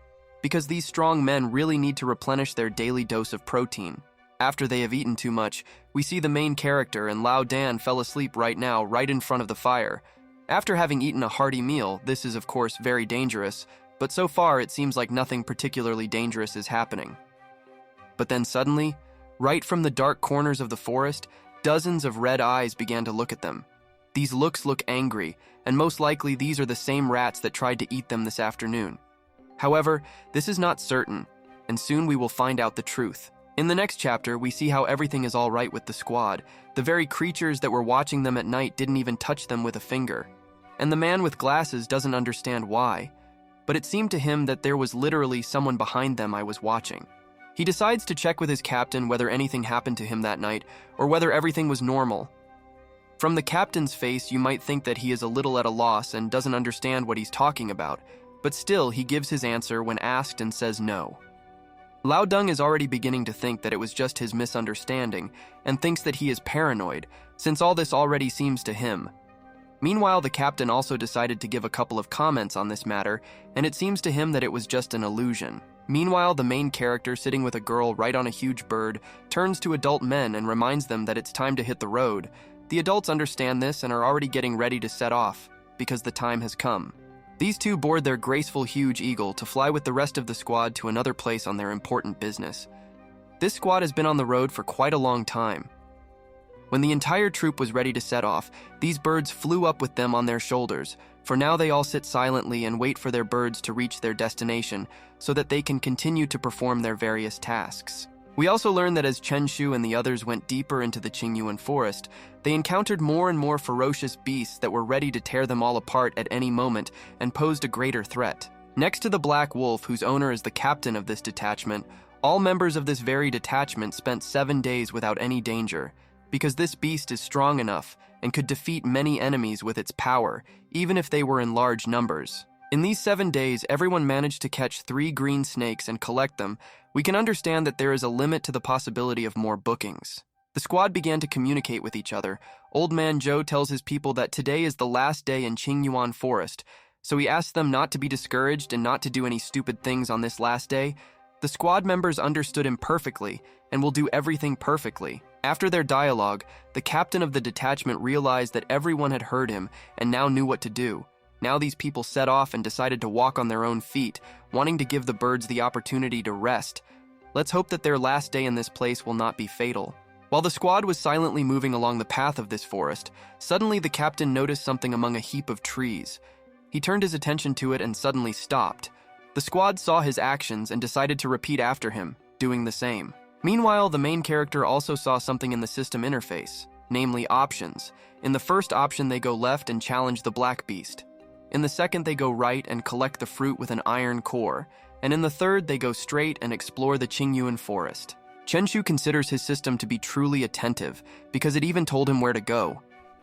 Speaker 1: Because these strong men really need to replenish their daily dose of protein. After they have eaten too much, we see the main character and Lao Dan fell asleep right now, right in front of the fire. After having eaten a hearty meal, this is of course very dangerous, but so far it seems like nothing particularly dangerous is happening. But then suddenly, right from the dark corners of the forest, dozens of red eyes began to look at them. These looks look angry, and most likely these are the same rats that tried to eat them this afternoon. However, this is not certain, and soon we will find out the truth. In the next chapter, we see how everything is all right with the squad. The very creatures that were watching them at night didn't even touch them with a finger. And the man with glasses doesn't understand why, but it seemed to him that there was literally someone behind them I was watching. He decides to check with his captain whether anything happened to him that night, or whether everything was normal. From the captain's face, you might think that he is a little at a loss and doesn't understand what he's talking about, but still he gives his answer when asked and says no. Lao Deng is already beginning to think that it was just his misunderstanding and thinks that he is paranoid, since all this already seems to him. Meanwhile, the captain also decided to give a couple of comments on this matter, and it seems to him that it was just an illusion. Meanwhile, the main character, sitting with a girl right on a huge bird, turns to adult men and reminds them that it's time to hit the road. The adults understand this and are already getting ready to set off, because the time has come. These two board their graceful huge eagle to fly with the rest of the squad to another place on their important business. This squad has been on the road for quite a long time. When the entire troop was ready to set off, these birds flew up with them on their shoulders, for now they all sit silently and wait for their birds to reach their destination so that they can continue to perform their various tasks. We also learn that as Chen Shu and the others went deeper into the Qingyuan forest, they encountered more and more ferocious beasts that were ready to tear them all apart at any moment and posed a greater threat. Next to the black wolf, whose owner is the captain of this detachment, all members of this very detachment spent 7 days without any danger, because this beast is strong enough and could defeat many enemies with its power, even if they were in large numbers. In these 7 days, everyone managed to catch 3 green snakes and collect them. We can understand that there is a limit to the possibility of more bookings. The squad began to communicate with each other. Old Man Zhou tells his people that today is the last day in Qingyuan Forest, so he asks them not to be discouraged and not to do any stupid things on this last day. The squad members understood him perfectly and will do everything perfectly. After their dialogue, the captain of the detachment realized that everyone had heard him and now knew what to do. Now these people set off and decided to walk on their own feet, wanting to give the birds the opportunity to rest. Let's hope that their last day in this place will not be fatal. While the squad was silently moving along the path of this forest, suddenly the captain noticed something among a heap of trees. He turned his attention to it and suddenly stopped. The squad saw his actions and decided to repeat after him, doing the same. Meanwhile, the main character also saw something in the system interface, namely options. In the first option, they go left and challenge the black beast. In the second, they go right and collect the fruit with an iron core. And in the third, they go straight and explore the Qingyuan forest. Chen Shu considers his system to be truly attentive, because it even told him where to go.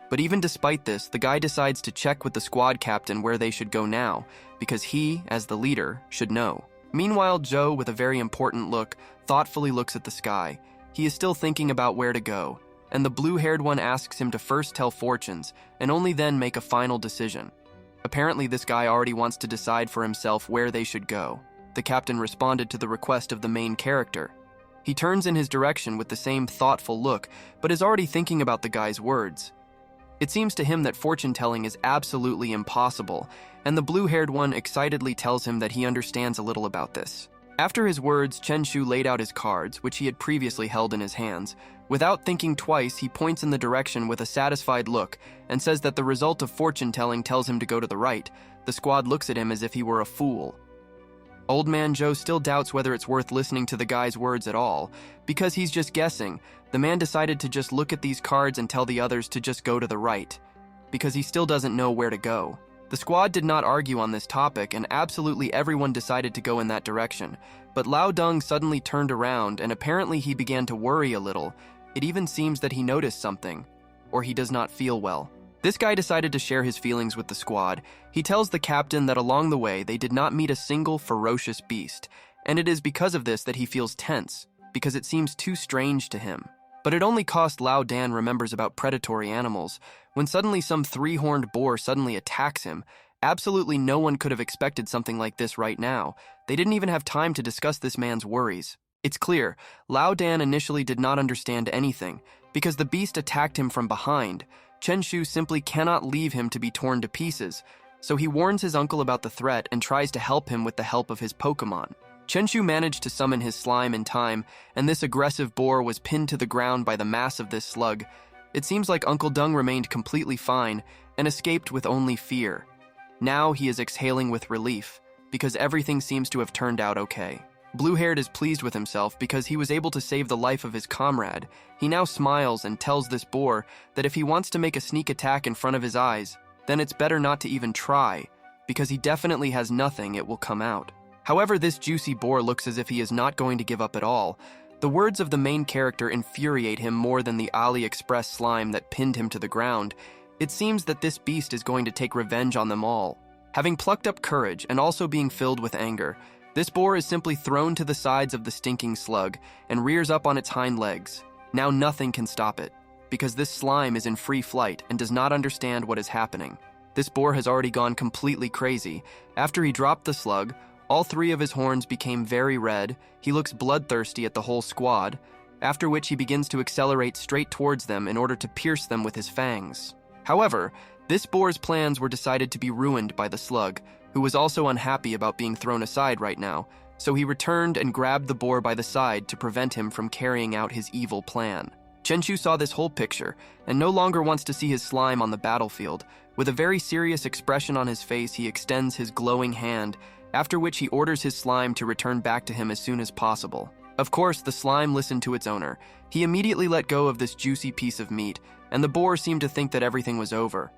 Speaker 1: But even despite this, the guy decides to check with the squad captain where they should go now, because he, as the leader, should know. Meanwhile, Zhou, with a very important look, thoughtfully looks at the sky. He is still thinking about where to go, and the blue-haired one asks him to first tell fortunes, and only then make a final decision. Apparently, this guy already wants to decide for himself where they should go. The captain responded to the request of the main character. He turns in his direction with the same thoughtful look, but is already thinking about the guy's words. It seems to him that fortune-telling is absolutely impossible, and the blue-haired one excitedly tells him that he understands a little about this. After his words, Chen Shu laid out his cards, which he had previously held in his hands. Without thinking twice, he points in the direction with a satisfied look and says that the result of fortune-telling tells him to go to the right. The squad looks at him as if he were a fool. Old Man Zhou still doubts whether it's worth listening to the guy's words at all, because he's just guessing. The man decided to just look at these cards and tell the others to just go to the right, because he still doesn't know where to go. The squad did not argue on this topic, and absolutely everyone decided to go in that direction. But Lao Deng suddenly turned around, and apparently he began to worry a little. It even seems that he noticed something, or he does not feel well. This guy decided to share his feelings with the squad. He tells the captain that along the way they did not meet a single ferocious beast, and it is because of this that he feels tense, because it seems too strange to him. But it only cost Lao Dan remembers about predatory animals, when suddenly some three-horned boar suddenly attacks him. Absolutely no one could have expected something like this right now. They didn't even have time to discuss this man's worries. It's clear, Lao Dan initially did not understand anything, because the beast attacked him from behind. Chen Shu simply cannot leave him to be torn to pieces, so he warns his uncle about the threat and tries to help him with the help of his Pokemon. Chen Shu managed to summon his slime in time, and this aggressive boar was pinned to the ground by the mass of this slug. It seems like Uncle Dung remained completely fine and escaped with only fear. Now he is exhaling with relief, because everything seems to have turned out okay. Blue-haired is pleased with himself because he was able to save the life of his comrade. He now smiles and tells this boar that if he wants to make a sneak attack in front of his eyes, then it's better not to even try, because he definitely has nothing, it will come out. However, this juicy boar looks as if he is not going to give up at all. The words of the main character infuriate him more than the AliExpress slime that pinned him to the ground. It seems that this beast is going to take revenge on them all. Having plucked up courage and also being filled with anger, this boar is simply thrown to the sides of the stinking slug and rears up on its hind legs. Now nothing can stop it, because this slime is in free flight and does not understand what is happening. This boar has already gone completely crazy. After he dropped the slug, all three of his horns became very red. He looks bloodthirsty at the whole squad, after which he begins to accelerate straight towards them in order to pierce them with his fangs. However, this boar's plans were decided to be ruined by the slug, who was also unhappy about being thrown aside right now, so he returned and grabbed the boar by the side to prevent him from carrying out his evil plan. Chen Shu saw this whole picture and no longer wants to see his slime on the battlefield. With a very serious expression on his face, he extends his glowing hand, after which he orders his slime to return back to him as soon as possible. Of course, the slime listened to its owner. He immediately let go of this juicy piece of meat, and the boar seemed to think that everything was over.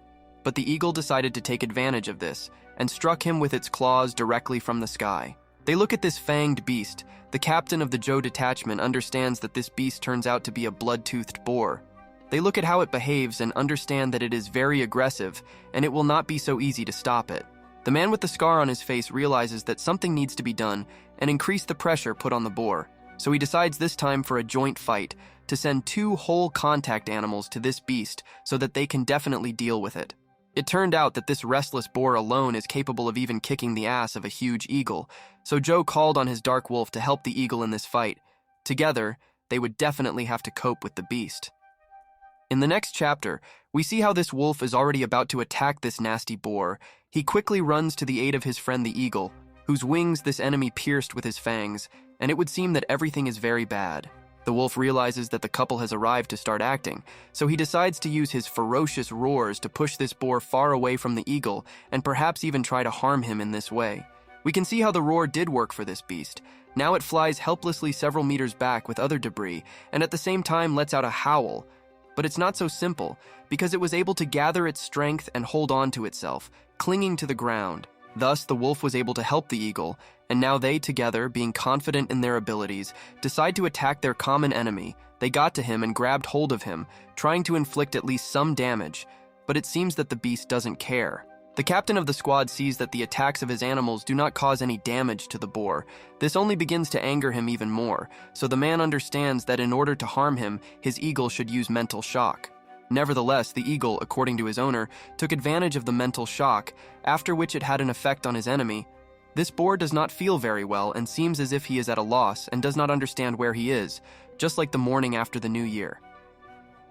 Speaker 1: But the eagle decided to take advantage of this, and struck him with its claws directly from the sky. They look at this fanged beast. The captain of the Zhou detachment understands that this beast turns out to be a blood-toothed boar. They look at how it behaves and understand that it is very aggressive, and it will not be so easy to stop it. The man with the scar on his face realizes that something needs to be done and increase the pressure put on the boar. So he decides this time for a joint fight to send 2 whole contact animals to this beast so that they can definitely deal with it. It turned out that this restless boar alone is capable of even kicking the ass of a huge eagle, so Joe called on his dark wolf to help the eagle in this fight. Together, they would definitely have to cope with the beast. In the next chapter, we see how this wolf is already about to attack this nasty boar. He quickly runs to the aid of his friend the eagle, whose wings this enemy pierced with his fangs, and it would seem that everything is very bad. The wolf realizes that the couple has arrived to start acting, so he decides to use his ferocious roars to push this boar far away from the eagle and perhaps even try to harm him in this way. We can see how the roar did work for this beast. Now it flies helplessly several meters back with other debris, and at the same time lets out a howl. But it's not so simple, because it was able to gather its strength and hold on to itself, clinging to the ground. Thus, the wolf was able to help the eagle, and now they together, being confident in their abilities, decide to attack their common enemy. They got to him and grabbed hold of him, trying to inflict at least some damage, but it seems that the beast doesn't care. The captain of the squad sees that the attacks of his animals do not cause any damage to the boar. This only begins to anger him even more, so the man understands that in order to harm him, his eagle should use mental shock. Nevertheless, the eagle, according to his owner, took advantage of the mental shock, after which it had an effect on his enemy. This boar does not feel very well and seems as if he is at a loss and does not understand where he is, just like the morning after the new year.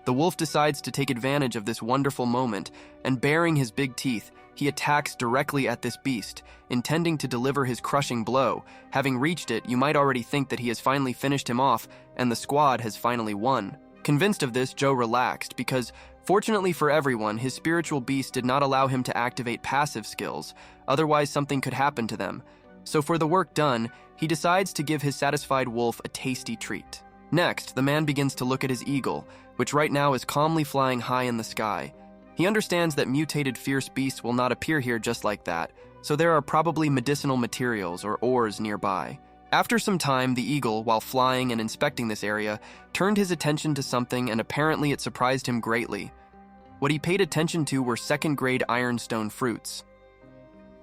Speaker 1: The wolf decides to take advantage of this wonderful moment, and baring his big teeth, he attacks directly at this beast, intending to deliver his crushing blow. Having reached it, you might already think that he has finally finished him off, and the squad has finally won. Convinced of this, Joe relaxed, because, fortunately for everyone, his spiritual beast did not allow him to activate passive skills, otherwise something could happen to them. So for the work done, he decides to give his satisfied wolf a tasty treat. Next, the man begins to look at his eagle, which right now is calmly flying high in the sky. He understands that mutated fierce beasts will not appear here just like that, so there are probably medicinal materials or ores nearby. After some time, the eagle, while flying and inspecting this area, turned his attention to something, and apparently it surprised him greatly. What he paid attention to were second-grade ironstone fruits.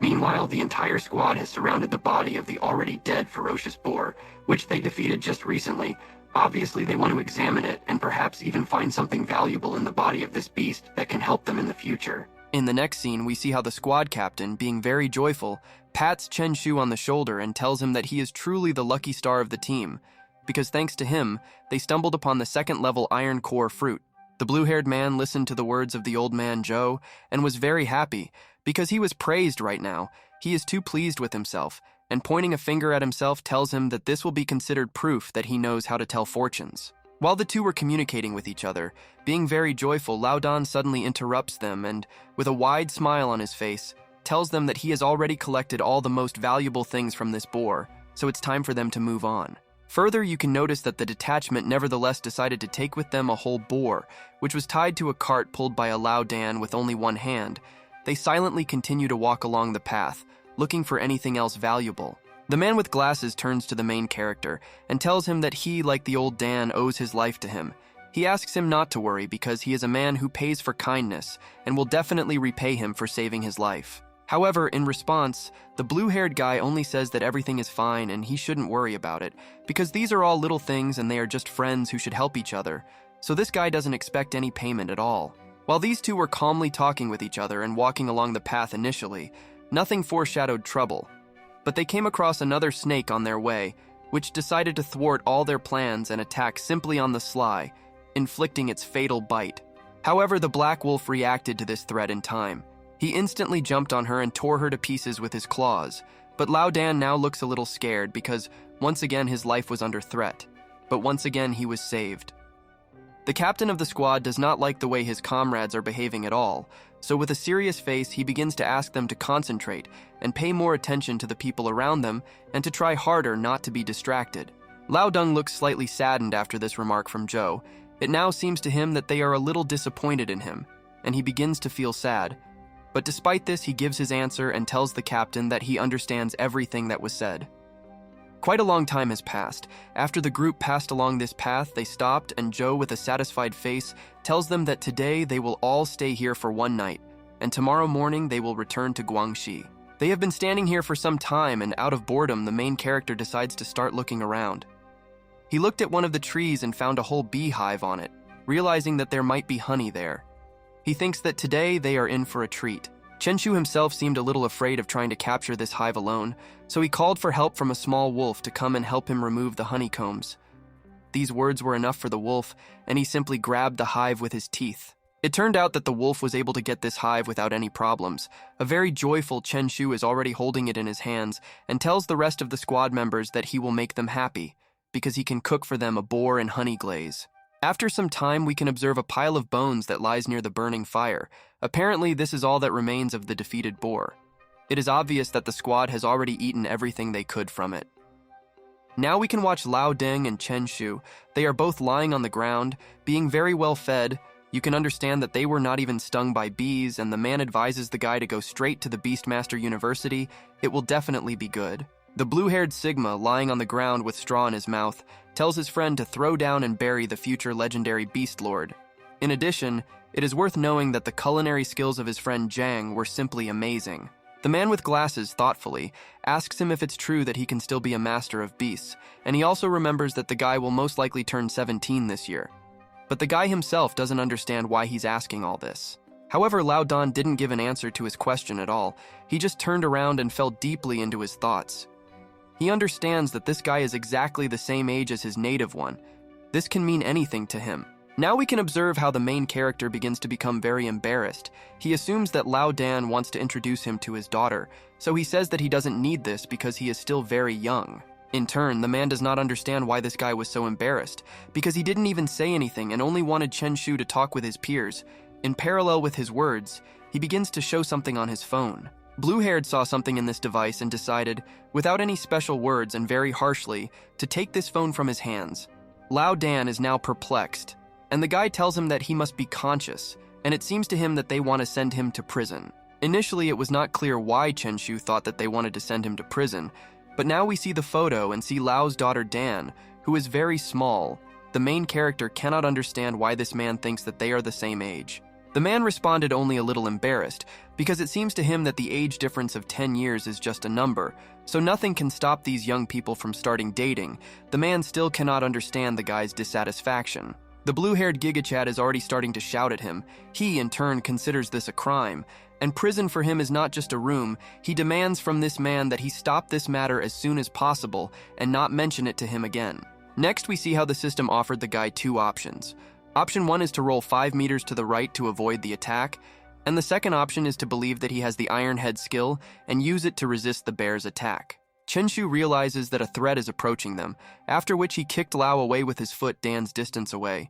Speaker 2: Meanwhile, the entire squad has surrounded the body of the already dead ferocious boar, which they defeated just recently. Obviously, they want to examine it and perhaps even find something valuable in the body of this beast that can help them in the future.
Speaker 1: In the next scene, we see how the squad captain, being very joyful, pats Chen Shu on the shoulder and tells him that he is truly the lucky star of the team, because thanks to him, they stumbled upon the second-level iron core fruit. The blue-haired man listened to the words of the old man Joe and was very happy, because he was praised right now. He is too pleased with himself, and pointing a finger at himself tells him that this will be considered proof that he knows how to tell fortunes. While the two were communicating with each other, being very joyful, Lao Dan suddenly interrupts them and, with a wide smile on his face, tells them that he has already collected all the most valuable things from this boar, so it's time for them to move on. Further, you can notice that the detachment nevertheless decided to take with them a whole boar, which was tied to a cart pulled by a Lao Dan with only one hand. They silently continue to walk along the path, looking for anything else valuable. The man with glasses turns to the main character and tells him that he, like the old Dan, owes his life to him. He asks him not to worry because he is a man who pays for kindness and will definitely repay him for saving his life. However, in response, the blue-haired guy only says that everything is fine and he shouldn't worry about it, because these are all little things and they are just friends who should help each other, so this guy doesn't expect any payment at all. While these two were calmly talking with each other and walking along the path initially, nothing foreshadowed trouble. But they came across another snake on their way, which decided to thwart all their plans and attack simply on the sly, inflicting its fatal bite. However, the black wolf reacted to this threat in time. He instantly jumped on her and tore her to pieces with his claws, but Lao Dan now looks a little scared because once again his life was under threat, but once again he was saved. The captain of the squad does not like the way his comrades are behaving at all, so with a serious face he begins to ask them to concentrate and pay more attention to the people around them and to try harder not to be distracted. Lao Deng looks slightly saddened after this remark from Zhou. It now seems to him that they are a little disappointed in him, and he begins to feel sad. But despite this, he gives his answer and tells the captain that he understands everything that was said. Quite a long time has passed. After the group passed along this path, they stopped, and Zhou, with a satisfied face, tells them that today they will all stay here for one night, and tomorrow morning they will return to Guangxi. They have been standing here for some time, and out of boredom, the main character decides to start looking around. He looked at one of the trees and found a whole beehive on it, realizing that there might be honey there. He thinks that today they are in for a treat. Chen Shu himself seemed a little afraid of trying to capture this hive alone, so he called for help from a small wolf to come and help him remove the honeycombs. These words were enough for the wolf, and he simply grabbed the hive with his teeth. It turned out that the wolf was able to get this hive without any problems. A very joyful Chen Shu is already holding it in his hands and tells the rest of the squad members that he will make them happy, because he can cook for them a boar and honey glaze. After some time, we can observe a pile of bones that lies near the burning fire. Apparently, this is all that remains of the defeated boar. It is obvious that the squad has already eaten everything they could from it. Now we can watch Lao Deng and Chen Shu. They are both lying on the ground, being very well fed. You can understand that they were not even stung by bees, and the man advises the guy to go straight to the Beastmaster University. It will definitely be good. The blue-haired Sigma, lying on the ground with straw in his mouth, tells his friend to throw down and bury the future legendary Beast Lord. In addition, it is worth knowing that the culinary skills of his friend Zhang were simply amazing. The man with glasses, thoughtfully, asks him if it's true that he can still be a master of beasts, and he also remembers that the guy will most likely turn 17 this year. But the guy himself doesn't understand why he's asking all this. However, Lao Dan didn't give an answer to his question at all. He just turned around and fell deeply into his thoughts. He understands that this guy is exactly the same age as his native one. This can mean anything to him. Now we can observe how the main character begins to become very embarrassed. He assumes that Lao Dan wants to introduce him to his daughter, so he says that he doesn't need this because he is still very young. In turn, the man does not understand why this guy was so embarrassed, because he didn't even say anything and only wanted Chen Shu to talk with his peers. In parallel with his words, he begins to show something on his phone. Blue-haired saw something in this device and decided, without any special words and very harshly, to take this phone from his hands. Lao Dan is now perplexed, and the guy tells him that he must be conscious, and it seems to him that they want to send him to prison. Initially, it was not clear why Chen Shu thought that they wanted to send him to prison, but now we see the photo and see Lao's daughter Dan, who is very small. The main character cannot understand why this man thinks that they are the same age. The man responded only a little embarrassed, because it seems to him that the age difference of 10 years is just a number, so nothing can stop these young people from starting dating. The man still cannot understand the guy's dissatisfaction. The blue-haired gigachad is already starting to shout at him. He, in turn, considers this a crime, and prison for him is not just a room. He demands from this man that he stop this matter as soon as possible and not mention it to him again. Next, we see how the system offered the guy two options. Option 1 is to roll 5 meters to the right to avoid the attack, and the second option is to believe that he has the Iron Head skill and use it to resist the bear's attack. Chenshu realizes that a threat is approaching them, after which he kicked Lao away with his foot Dan's distance away.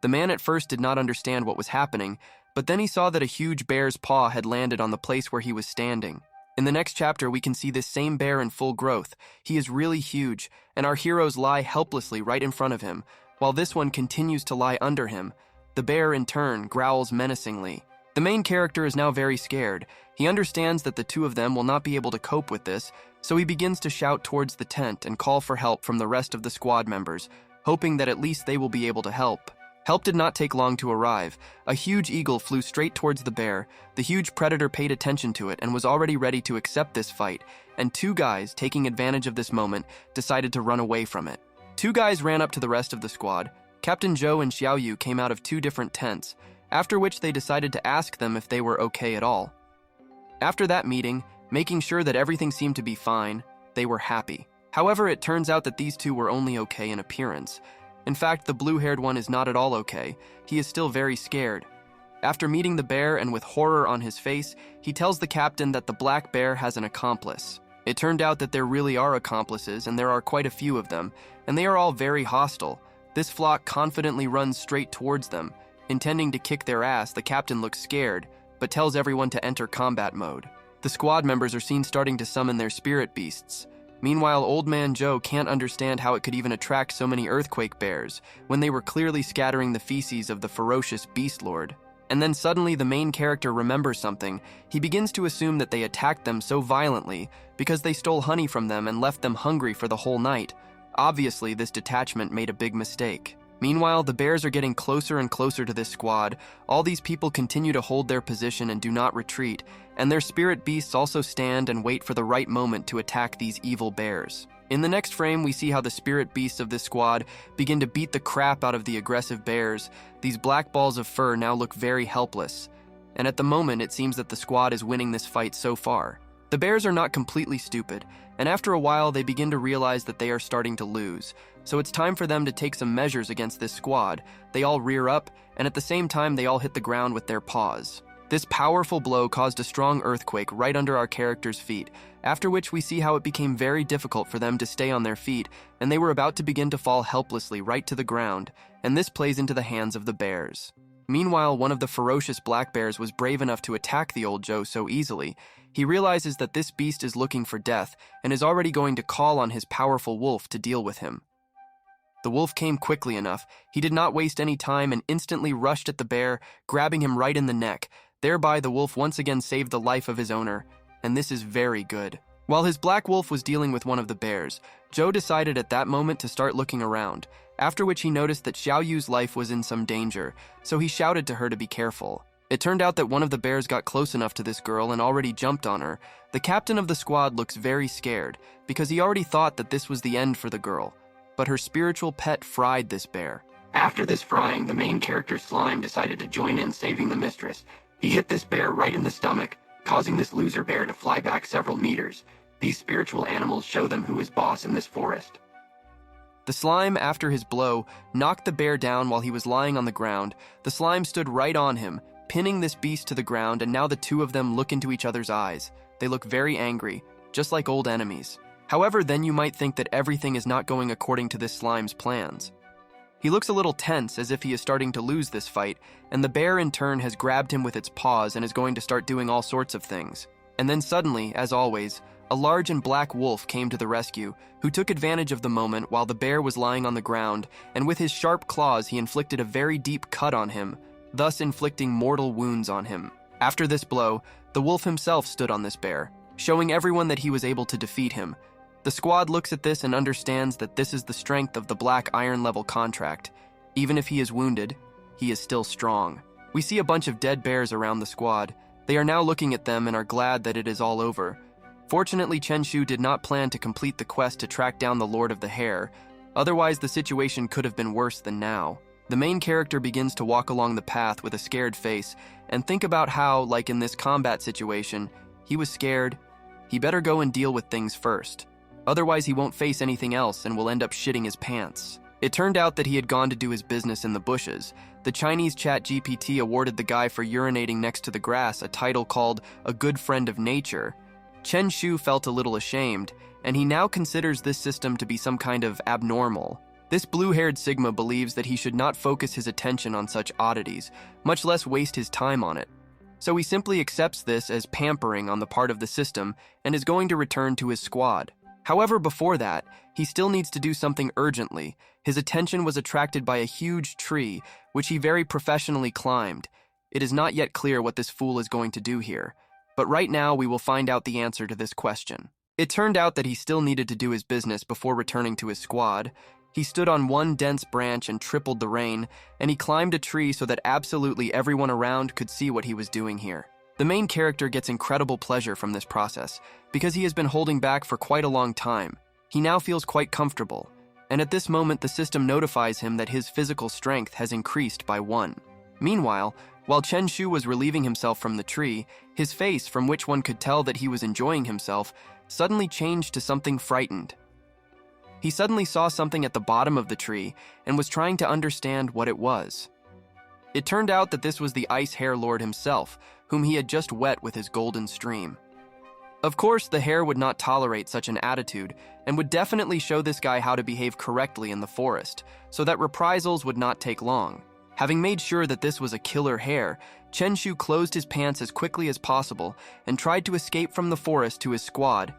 Speaker 1: The man at first did not understand what was happening, but then he saw that a huge bear's paw had landed on the place where he was standing. In the next chapter, we can see this same bear in full growth. He is really huge, and our heroes lie helplessly right in front of him, while this one continues to lie under him. The bear, in turn, growls menacingly. The main character is now very scared. He understands that the two of them will not be able to cope with this, so he begins to shout towards the tent and call for help from the rest of the squad members, hoping that at least they will be able to help. Help did not take long to arrive. A huge eagle flew straight towards the bear. The huge predator paid attention to it and was already ready to accept this fight, and two guys, taking advantage of this moment, decided to run away from it. Two guys ran up to the rest of the squad. Captain Zhou and Xiaoyu came out of two different tents, after which they decided to ask them if they were okay at all. After that meeting, making sure that everything seemed to be fine, they were happy. However, it turns out that these two were only okay in appearance. In fact, the blue-haired one is not at all okay. He is still very scared. After meeting the bear and with horror on his face, he tells the captain that the black bear has an accomplice. It turned out that there really are accomplices, and there are quite a few of them, and they are all very hostile. This flock confidently runs straight towards them. Intending to kick their ass, the captain looks scared, but tells everyone to enter combat mode. The squad members are seen starting to summon their spirit beasts. Meanwhile, Old Man Joe can't understand how it could even attract so many earthquake bears, when they were clearly scattering the feces of the ferocious beast lord. And then suddenly the main character remembers something. He begins to assume that they attacked them so violently because they stole honey from them and left them hungry for the whole night. Obviously, this detachment made a big mistake. Meanwhile, the bears are getting closer and closer to this squad. All these people continue to hold their position and do not retreat, and their spirit beasts also stand and wait for the right moment to attack these evil bears. In the next frame, we see how the spirit beasts of this squad begin to beat the crap out of the aggressive bears. These black balls of fur now look very helpless, and at the moment it seems that the squad is winning this fight so far. The bears are not completely stupid, and after a while they begin to realize that they are starting to lose. So it's time for them to take some measures against this squad. They all rear up, and at the same time they all hit the ground with their paws. This powerful blow caused a strong earthquake right under our characters' feet, after which we see how it became very difficult for them to stay on their feet, and they were about to begin to fall helplessly right to the ground, and this plays into the hands of the bears. Meanwhile, one of the ferocious black bears was brave enough to attack the old Joe so easily. He realizes that this beast is looking for death, and is already going to call on his powerful wolf to deal with him. The wolf came quickly enough. He did not waste any time and instantly rushed at the bear, grabbing him right in the neck. Thereby, the wolf once again saved the life of his owner, and this is very good. While his black wolf was dealing with one of the bears, Joe decided at that moment to start looking around, after which he noticed that Xiaoyu's life was in some danger, so he shouted to her to be careful. It turned out that one of the bears got close enough to this girl and already jumped on her. The captain of the squad looks very scared, because he already thought that this was the end for the girl, but her spiritual pet fried this bear.
Speaker 2: After this frying, the main character Slime decided to join in saving the mistress. He hit this bear right in the stomach, causing this loser bear to fly back several meters. These spiritual animals show them who is boss in this forest.
Speaker 1: The slime, after his blow, knocked the bear down while he was lying on the ground. The slime stood right on him, pinning this beast to the ground, and now the two of them look into each other's eyes. They look very angry, just like old enemies. However, then you might think that everything is not going according to this slime's plans. He looks a little tense, as if he is starting to lose this fight, and the bear in turn has grabbed him with its paws and is going to start doing all sorts of things. And then suddenly, as always, a large and black wolf came to the rescue, who took advantage of the moment while the bear was lying on the ground, and with his sharp claws he inflicted a very deep cut on him, thus inflicting mortal wounds on him. After this blow, the wolf himself stood on this bear, showing everyone that he was able to defeat him. The squad looks at this and understands that this is the strength of the Black Iron level contract. Even if he is wounded, he is still strong. We see a bunch of dead bears around the squad. They are now looking at them and are glad that it is all over. Fortunately, Chen Shu did not plan to complete the quest to track down the Lord of the Hare. Otherwise, the situation could have been worse than now. The main character begins to walk along the path with a scared face and think about how, like in this combat situation, he was scared. He better go and deal with things first. Otherwise, he won't face anything else and will end up shitting his pants. It turned out that he had gone to do his business in the bushes. The Chinese chat GPT awarded the guy for urinating next to the grass a title called A Good Friend of Nature. Chen Shu felt a little ashamed, and he now considers this system to be some kind of abnormal. This blue-haired Sigma believes that he should not focus his attention on such oddities, much less waste his time on it. So he simply accepts this as pampering on the part of the system and is going to return to his squad. However, before that, he still needs to do something urgently. His attention was attracted by a huge tree, which he very professionally climbed. It is not yet clear what this fool is going to do here, but right now we will find out the answer to this question. It turned out that he still needed to do his business before returning to his squad. He stood on one dense branch and tripled the rain, and he climbed a tree so that absolutely everyone around could see what he was doing here. The main character gets incredible pleasure from this process, because he has been holding back for quite a long time. He now feels quite comfortable, and at this moment the system notifies him that his physical strength has increased by 1. Meanwhile, while Chen Shu was relieving himself from the tree, his face, from which one could tell that he was enjoying himself, suddenly changed to something frightened. He suddenly saw something at the bottom of the tree and was trying to understand what it was. It turned out that this was the Ice Hare Lord himself, whom he had just wet with his golden stream. Of course, the hare would not tolerate such an attitude and would definitely show this guy how to behave correctly in the forest, so that reprisals would not take long. Having made sure that this was a killer hare, Chen Shu closed his pants as quickly as possible and tried to escape from the forest to his squad.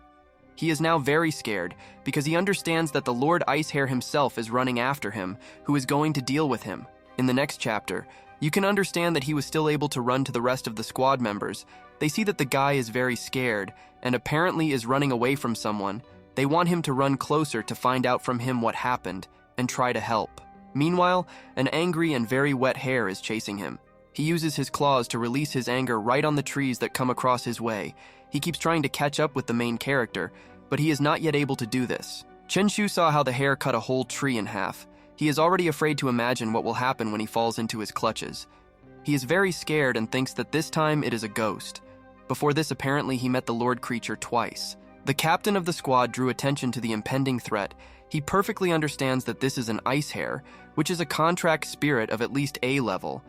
Speaker 1: He is now very scared because he understands that the Lord Ice Hare himself is running after him, who is going to deal with him. In the next chapter, you can understand that he was still able to run to the rest of the squad members. They see that the guy is very scared and apparently is running away from someone. They want him to run closer to find out from him what happened and try to help. Meanwhile, an angry and very wet hare is chasing him. He uses his claws to release his anger right on the trees that come across his way. He keeps trying to catch up with the main character, but he is not yet able to do this. Chen Shu saw how the hare cut a whole tree in half. He is already afraid to imagine what will happen when he falls into his clutches. He is very scared and thinks that this time it is a ghost. Before this, apparently, he met the Lord creature twice. The captain of the squad drew attention to the impending threat. He perfectly understands that this is an ice hare, which is a contract spirit of at least A level.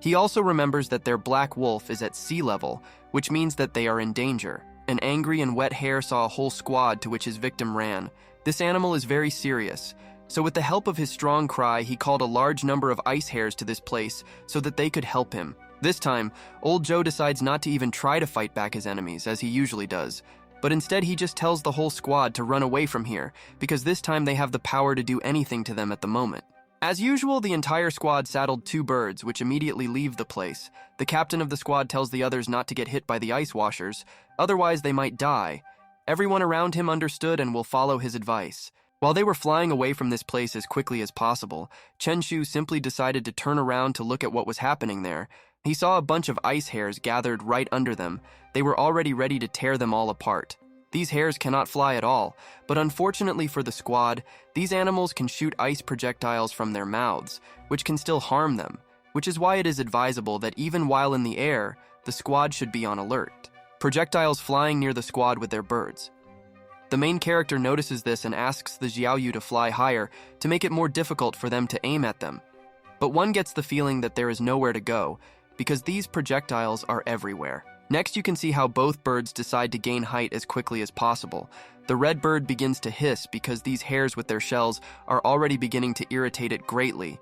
Speaker 1: He also remembers that their black wolf is at C level, which means that they are in danger. An angry and wet hare saw a whole squad to which his victim ran. This animal is very serious. So with the help of his strong cry, he called a large number of ice hares to this place so that they could help him. This time, Old Joe decides not to even try to fight back his enemies, as he usually does. But instead, he just tells the whole squad to run away from here, because this time they have the power to do anything to them at the moment. As usual, the entire squad saddled 2 birds, which immediately leave the place. The captain of the squad tells the others not to get hit by the ice washers, otherwise they might die. Everyone around him understood and will follow his advice. While they were flying away from this place as quickly as possible, Chen Shu simply decided to turn around to look at what was happening there. He saw a bunch of ice hares gathered right under them. They were already ready to tear them all apart. These hares cannot fly at all, but unfortunately for the squad, these animals can shoot ice projectiles from their mouths, which can still harm them, which is why it is advisable that even while in the air, the squad should be on alert. Projectiles flying near the squad with their birds. The main character notices this and asks the Xiaoyu to fly higher to make it more difficult for them to aim at them. But one gets the feeling that there is nowhere to go, because these projectiles are everywhere. Next, you can see how both birds decide to gain height as quickly as possible. The red bird begins to hiss because these hares with their shells are already beginning to irritate it greatly.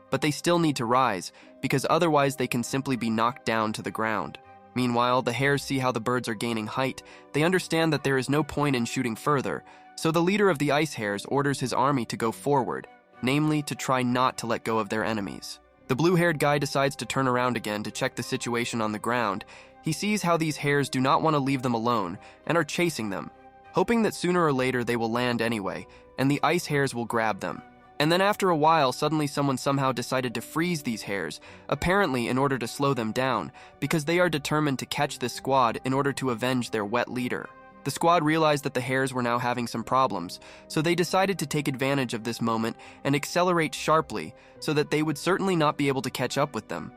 Speaker 1: But they still need to rise, because otherwise they can simply be knocked down to the ground. Meanwhile, the hares see how the birds are gaining height. They understand that there is no point in shooting further, so the leader of the ice hares orders his army to go forward, namely to try not to let go of their enemies. The blue-haired guy decides to turn around again to check the situation on the ground. He sees how these hares do not want to leave them alone and are chasing them, hoping that sooner or later they will land anyway, and the ice hares will grab them. And then after a while, suddenly someone somehow decided to freeze these hares, apparently in order to slow them down, because they are determined to catch this squad in order to avenge their wet leader. The squad realized that the hares were now having some problems, so they decided to take advantage of this moment and accelerate sharply so that they would certainly not be able to catch up with them.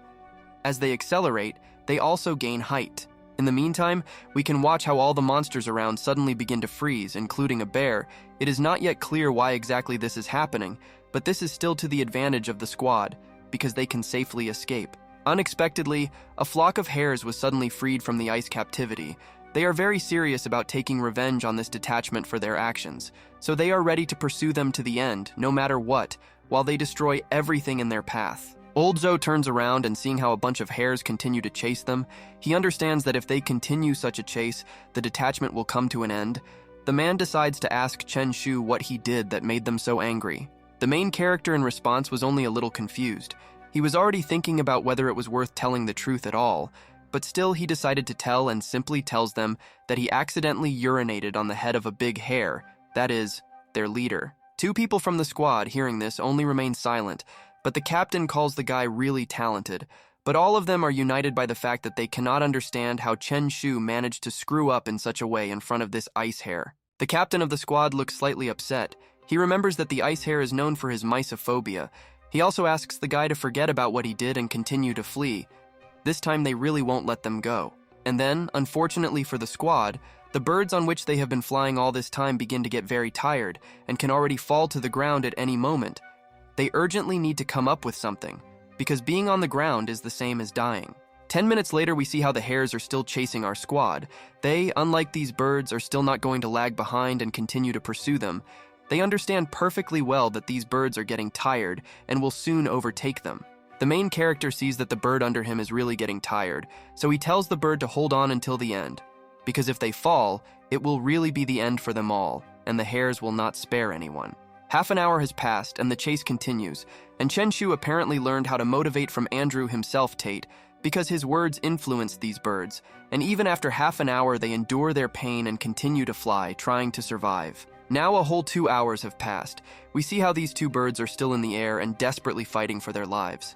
Speaker 1: As they accelerate, they also gain height. In the meantime, we can watch how all the monsters around suddenly begin to freeze, including a bear. It is not yet clear why exactly this is happening, but this is still to the advantage of the squad, because they can safely escape. Unexpectedly, a flock of hares was suddenly freed from the ice captivity. They are very serious about taking revenge on this detachment for their actions, so they are ready to pursue them to the end, no matter what, while they destroy everything in their path. Old Zhou turns around and seeing how a bunch of hares continue to chase them, he understands that if they continue such a chase, the detachment will come to an end. The man decides to ask Chen Shu what he did that made them so angry. The main character in response was only a little confused. He was already thinking about whether it was worth telling the truth at all, but still he decided to tell and simply tells them that he accidentally urinated on the head of a big hare, that is, their leader. Two people from the squad, hearing this, only remain silent, but the captain calls the guy really talented. But all of them are united by the fact that they cannot understand how Chen Shu managed to screw up in such a way in front of this ice hare. The captain of the squad looks slightly upset. He remembers that the ice hare is known for his mysophobia. He also asks the guy to forget about what he did and continue to flee. This time they really won't let them go. And then, unfortunately for the squad, the birds on which they have been flying all this time begin to get very tired and can already fall to the ground at any moment. They urgently need to come up with something, because being on the ground is the same as dying. 10 minutes later, we see how the hares are still chasing our squad. They, unlike these birds, are still not going to lag behind and continue to pursue them. They understand perfectly well that these birds are getting tired and will soon overtake them. The main character sees that the bird under him is really getting tired, so he tells the bird to hold on until the end, because if they fall, it will really be the end for them all, and the hares will not spare anyone. Half an hour has passed, and the chase continues, and Chen Shu apparently learned how to motivate from Andrew himself, Tate, because his words influenced these birds, and even after half an hour they endure their pain and continue to fly, trying to survive. Now a whole 2 hours have passed. We see how these two birds are still in the air and desperately fighting for their lives.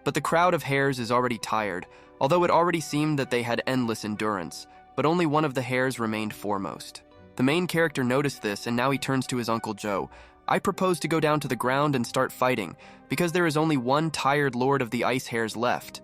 Speaker 1: But the crowd of hares is already tired, although it already seemed that they had endless endurance, but only one of the hares remained foremost. The main character noticed this, and now he turns to his Uncle Joe. I propose to go down to the ground and start fighting, because there is only one tired lord of the ice hares left.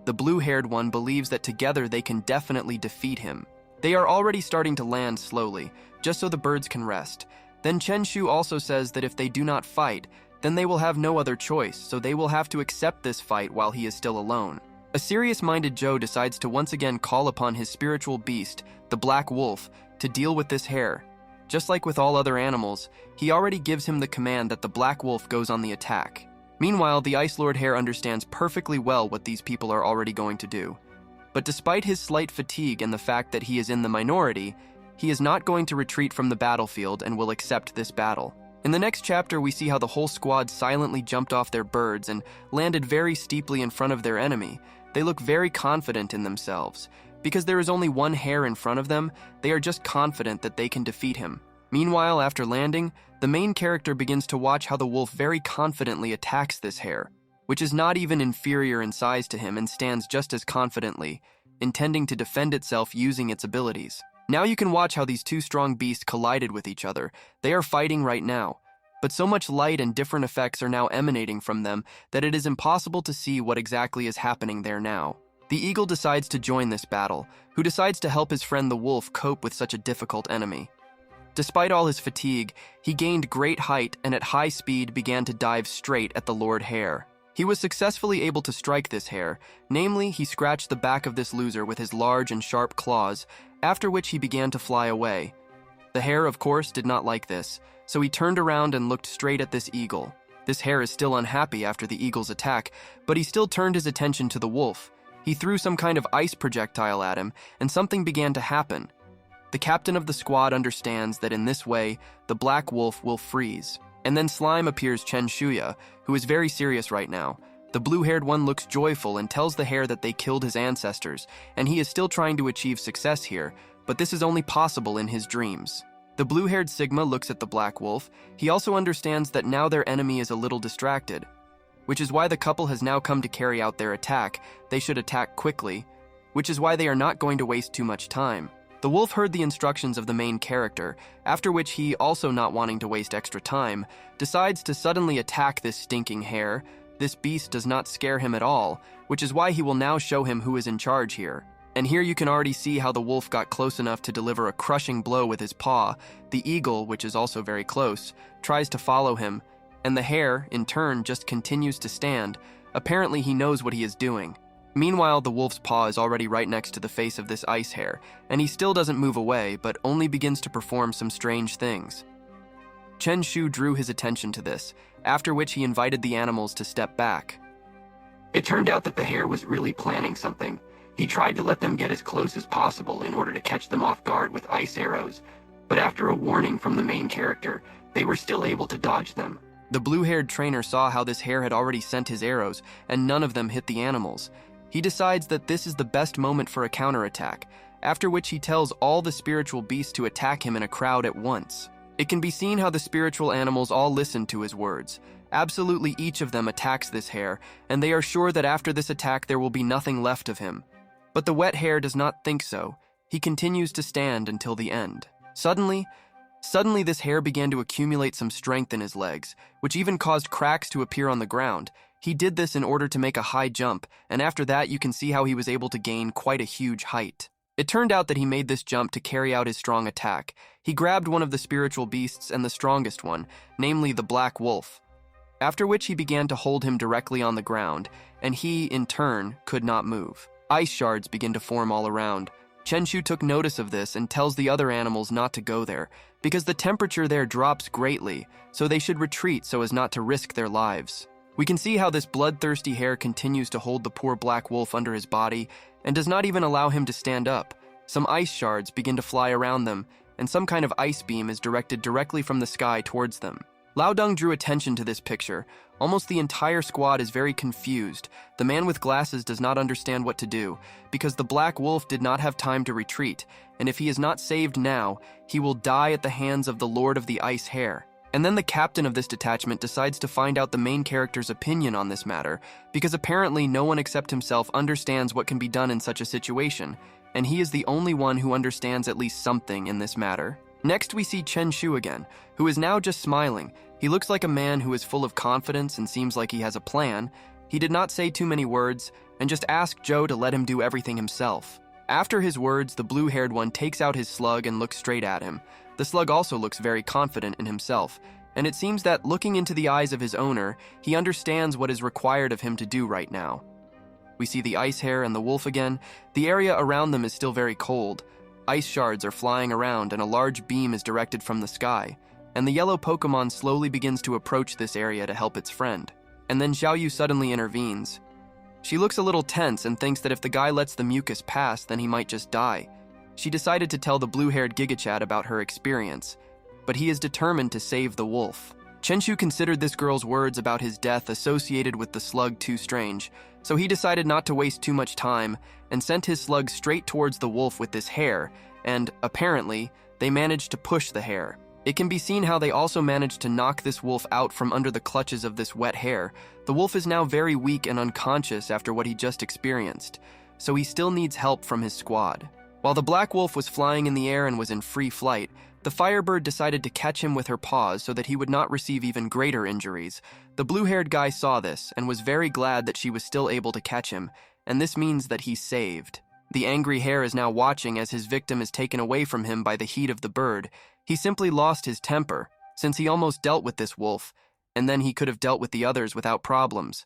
Speaker 1: The blue-haired one believes that together they can definitely defeat him. They are already starting to land slowly, just so the birds can rest. Then Chen Shu also says that if they do not fight, then they will have no other choice, so they will have to accept this fight while he is still alone. A serious-minded Joe decides to once again call upon his spiritual beast, the Black Wolf, to deal with this hare. Just like with all other animals, he already gives him the command that the Black Wolf goes on the attack. Meanwhile, the Ice Lord Hare understands perfectly well what these people are already going to do. But despite his slight fatigue and the fact that he is in the minority, he is not going to retreat from the battlefield and will accept this battle. In the next chapter, we see how the whole squad silently jumped off their birds and landed very steeply in front of their enemy. They look very confident in themselves. Because there is only one hare in front of them, they are just confident that they can defeat him. Meanwhile, after landing, the main character begins to watch how the wolf very confidently attacks this hare, which is not even inferior in size to him and stands just as confidently, intending to defend itself using its abilities. Now you can watch how these two strong beasts collided with each other. They are fighting right now, but so much light and different effects are now emanating from them that it is impossible to see what exactly is happening there now. The eagle decides to join this battle, who decides to help his friend the wolf cope with such a difficult enemy. Despite all his fatigue, he gained great height and at high speed began to dive straight at the Lord Hare. He was successfully able to strike this hare, namely, he scratched the back of this loser with his large and sharp claws, after which he began to fly away. The hare, of course, did not like this, so he turned around and looked straight at this eagle. This hare is still unhappy after the eagle's attack, but he still turned his attention to the wolf. He threw some kind of ice projectile at him, and something began to happen. The captain of the squad understands that in this way, the Black Wolf will freeze. And then slime appears Chen Shuya, who is very serious right now. The blue-haired one looks joyful and tells the hare that they killed his ancestors, and he is still trying to achieve success here, but this is only possible in his dreams. The blue-haired Sigma looks at the black wolf. He also understands that now their enemy is a little distracted, which is why the couple has now come to carry out their attack. They should attack quickly, which is why they are not going to waste too much time. The wolf heard the instructions of the main character, after which he, also not wanting to waste extra time, decides to suddenly attack this stinking hare. This beast does not scare him at all, which is why he will now show him who is in charge here. And here you can already see how the wolf got close enough to deliver a crushing blow with his paw. The eagle, which is also very close, tries to follow him, and the hare, in turn, just continues to stand. Apparently he knows what he is doing. Meanwhile, the wolf's paw is already right next to the face of this ice hare, and he still doesn't move away, but only begins to perform some strange things. Chen Shu drew his attention to this, after which he invited the animals to step back.
Speaker 2: It turned out that the hare was really planning something. He tried to let them get as close as possible in order to catch them off guard with ice arrows, but after a warning from the main character, they were still able to dodge them.
Speaker 1: The blue-haired trainer saw how this hare had already sent his arrows, and none of them hit the animals. He decides that this is the best moment for a counterattack, after which he tells all the spiritual beasts to attack him in a crowd at once. It can be seen how the spiritual animals all listen to his words. Absolutely each of them attacks this hare, and they are sure that after this attack there will be nothing left of him. But the wet hare does not think so. He continues to stand until the end. Suddenly this hare began to accumulate some strength in his legs, which even caused cracks to appear on the ground. He did this in order to make a high jump, and after that you can see how he was able to gain quite a huge height. It turned out that he made this jump to carry out his strong attack. He grabbed one of the spiritual beasts and the strongest one, namely the black wolf, after which he began to hold him directly on the ground, and he, in turn, could not move. Ice shards begin to form all around. Chen Shu took notice of this and tells the other animals not to go there, because the temperature there drops greatly, so they should retreat so as not to risk their lives. We can see how this bloodthirsty hare continues to hold the poor black wolf under his body and does not even allow him to stand up. Some ice shards begin to fly around them, and some kind of ice beam is directed directly from the sky towards them. Lao Deng drew attention to this picture. Almost the entire squad is very confused. The man with glasses does not understand what to do, because the black wolf did not have time to retreat, and if he is not saved now, he will die at the hands of the Lord of the Ice Hare. And then the captain of this detachment decides to find out the main character's opinion on this matter, because apparently no one except himself understands what can be done in such a situation, and he is the only one who understands at least something in this matter. Next we see Chen Shu again, who is now just smiling. He looks like a man who is full of confidence and seems like he has a plan. He did not say too many words, and just asked Zhou to let him do everything himself. After his words, the blue-haired one takes out his slug and looks straight at him. The slug also looks very confident in himself, and it seems that looking into the eyes of his owner, he understands what is required of him to do right now. We see the ice hare and the wolf again. The area around them is still very cold. Ice shards are flying around and a large beam is directed from the sky, and the yellow Pokemon slowly begins to approach this area to help its friend. And then Xiaoyu suddenly intervenes. She looks a little tense and thinks that if the guy lets the mucus pass, then he might just die. She decided to tell the blue-haired Gigachad about her experience, but he is determined to save the wolf. Chen Shu considered this girl's words about his death associated with the slug too strange, so he decided not to waste too much time and sent his slug straight towards the wolf with this hare, and, apparently, they managed to push the hare. It can be seen how they also managed to knock this wolf out from under the clutches of this wet hare. The wolf is now very weak and unconscious after what he just experienced, so he still needs help from his squad. While the black wolf was flying in the air and was in free flight, the firebird decided to catch him with her paws so that he would not receive even greater injuries. The blue-haired guy saw this and was very glad that she was still able to catch him, and this means that he's saved. The angry hare is now watching as his victim is taken away from him by the heat of the bird. He simply lost his temper, since he almost dealt with this wolf, and then he could have dealt with the others without problems.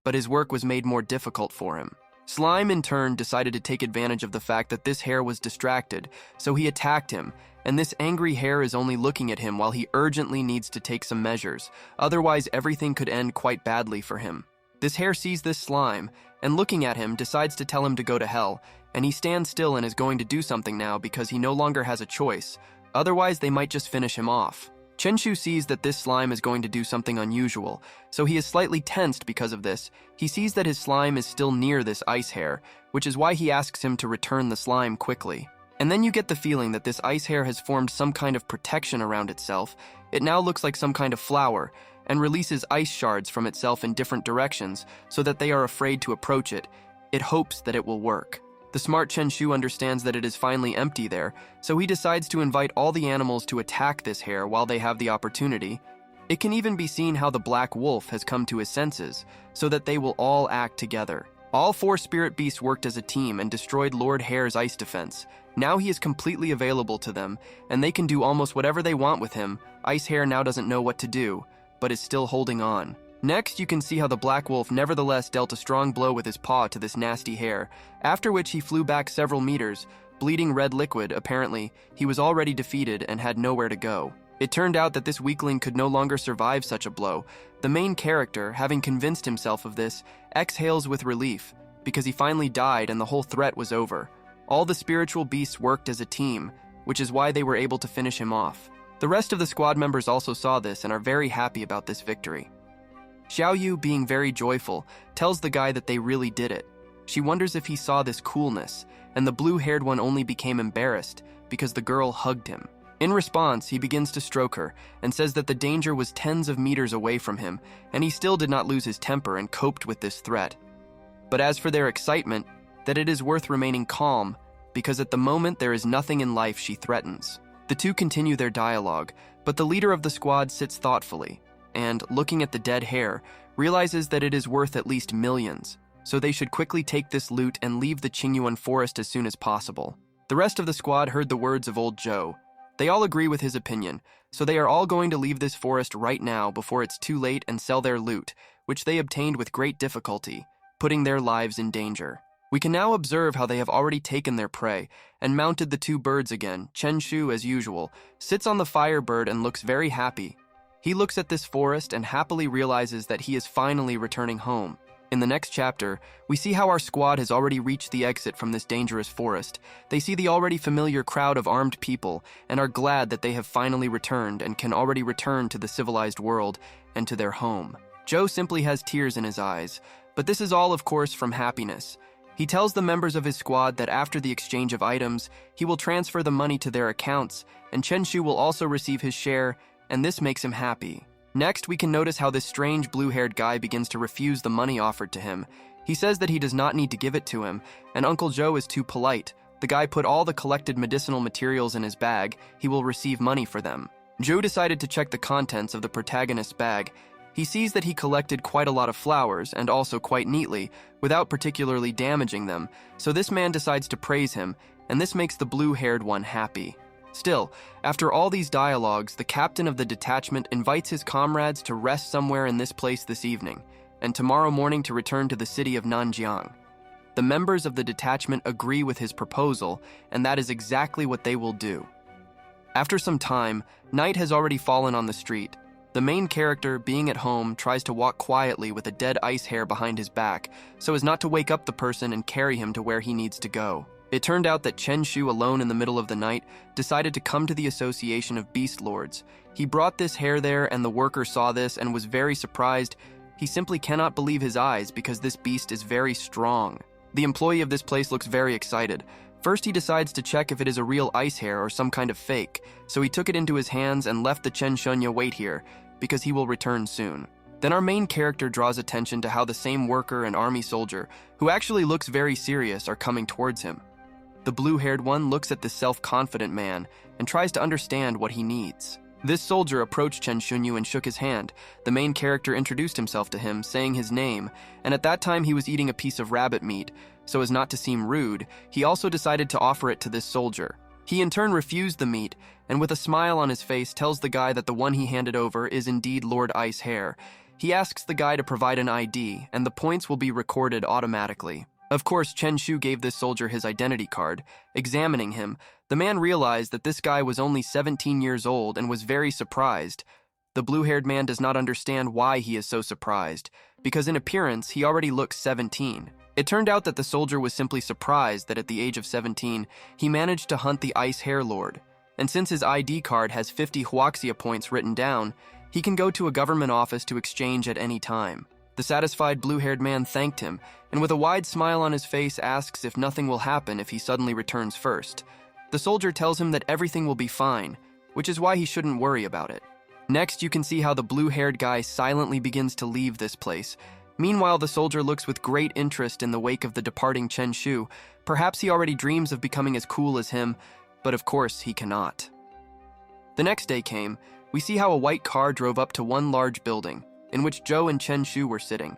Speaker 1: But his work was made more difficult for him. Slime, in turn, decided to take advantage of the fact that this hare was distracted, so he attacked him, and this angry hare is only looking at him while he urgently needs to take some measures. Otherwise, everything could end quite badly for him. This hare sees this slime, and looking at him, decides to tell him to go to hell, and he stands still and is going to do something now because he no longer has a choice. Otherwise, they might just finish him off. Chen Shu sees that this slime is going to do something unusual, so he is slightly tensed because of this. He sees that his slime is still near this ice hare, which is why he asks him to return the slime quickly. And then you get the feeling that this ice hair has formed some kind of protection around itself. It now looks like some kind of flower, and releases ice shards from itself in different directions so that they are afraid to approach it. It hopes that it will work. The smart Chen Shu understands that it is finally empty there, so he decides to invite all the animals to attack this hair while they have the opportunity. It can even be seen how the black wolf has come to his senses, so that they will all act together. All 4 spirit beasts worked as a team and destroyed Lord Hare's ice defense. Now he is completely available to them, and they can do almost whatever they want with him. Ice Hare now doesn't know what to do, but is still holding on. Next, you can see how the black wolf nevertheless dealt a strong blow with his paw to this nasty hare, after which he flew back several meters, bleeding red liquid. Apparently, he was already defeated and had nowhere to go. It turned out that this weakling could no longer survive such a blow. The main character, having convinced himself of this, exhales with relief, because he finally died and the whole threat was over. All the spiritual beasts worked as a team, which is why they were able to finish him off. The rest of the squad members also saw this and are very happy about this victory. Xiaoyu, being very joyful, tells the guy that they really did it. She wonders if he saw this coolness, and the blue-haired one only became embarrassed because the girl hugged him. In response, he begins to stroke her and says that the danger was tens of meters away from him, and he still did not lose his temper and coped with this threat. But as for their excitement, that it is worth remaining calm, because at the moment there is nothing in life she threatens. The two continue their dialogue, but the leader of the squad sits thoughtfully, and, looking at the dead hare, realizes that it is worth at least millions, so they should quickly take this loot and leave the Qingyuan forest as soon as possible. The rest of the squad heard the words of old Zhou. They all agree with his opinion, so they are all going to leave this forest right now before it's too late and sell their loot, which they obtained with great difficulty, putting their lives in danger. We can now observe how they have already taken their prey and mounted the 2 birds again. Chen Shu, as usual, sits on the firebird and looks very happy. He looks at this forest and happily realizes that he is finally returning home. In the next chapter, we see how our squad has already reached the exit from this dangerous forest. They see the already familiar crowd of armed people and are glad that they have finally returned and can already return to the civilized world and to their home. Zhou simply has tears in his eyes, but this is all, of course, from happiness. He tells the members of his squad that after the exchange of items, he will transfer the money to their accounts, and Chen Shu will also receive his share, and this makes him happy. Next, we can notice how this strange blue-haired guy begins to refuse the money offered to him. He says that he does not need to give it to him, and Uncle Zhou is too polite. The guy put all the collected medicinal materials in his bag. He will receive money for them. Zhou decided to check the contents of the protagonist's bag. He sees that he collected quite a lot of flowers, and also quite neatly, without particularly damaging them, so this man decides to praise him, and this makes the blue-haired one happy. Still, after all these dialogues, the captain of the detachment invites his comrades to rest somewhere in this place this evening, and tomorrow morning to return to the city of Nanjiang. The members of the detachment agree with his proposal, and that is exactly what they will do. After some time, night has already fallen on the street. The main character, being at home, tries to walk quietly with a dead ice hare behind his back so as not to wake up the person and carry him to where he needs to go. It turned out that Chen Shu, alone in the middle of the night, decided to come to the Association of Beast Lords. He brought this hare there, and the worker saw this and was very surprised. He simply cannot believe his eyes because this beast is very strong. The employee of this place looks very excited. First, he decides to check if it is a real ice hare or some kind of fake, so he took it into his hands and left the Chen Shunya wait here, because he will return soon. Then our main character draws attention to how the same worker and army soldier, who actually looks very serious, are coming towards him. The blue-haired one looks at the self-confident man and tries to understand what he needs. This soldier approached Chen Shunyu and shook his hand. The main character introduced himself to him, saying his name, and at that time he was eating a piece of rabbit meat. So as not to seem rude, he also decided to offer it to this soldier. He in turn refused the meat, and with a smile on his face tells the guy that the one he handed over is indeed Lord Ice Hare. He asks the guy to provide an ID, and the points will be recorded automatically. Of course, Chen Shu gave this soldier his identity card. Examining him, the man realized that this guy was only 17 years old and was very surprised. The blue-haired man does not understand why he is so surprised, because in appearance, he already looks 17. It turned out that the soldier was simply surprised that at the age of 17, he managed to hunt the Ice Hare Lord. And since his ID card has 50 Huaxia points written down, he can go to a government office to exchange at any time. The satisfied blue-haired man thanked him, and with a wide smile on his face asks if nothing will happen if he suddenly returns first. The soldier tells him that everything will be fine, which is why he shouldn't worry about it. Next, you can see how the blue-haired guy silently begins to leave this place. Meanwhile, the soldier looks with great interest in the wake of the departing Chen Shu. Perhaps he already dreams of becoming as cool as him, but of course he cannot. The next day came. We see how a white car drove up to one large building, in which Zhou and Chen Shu were sitting.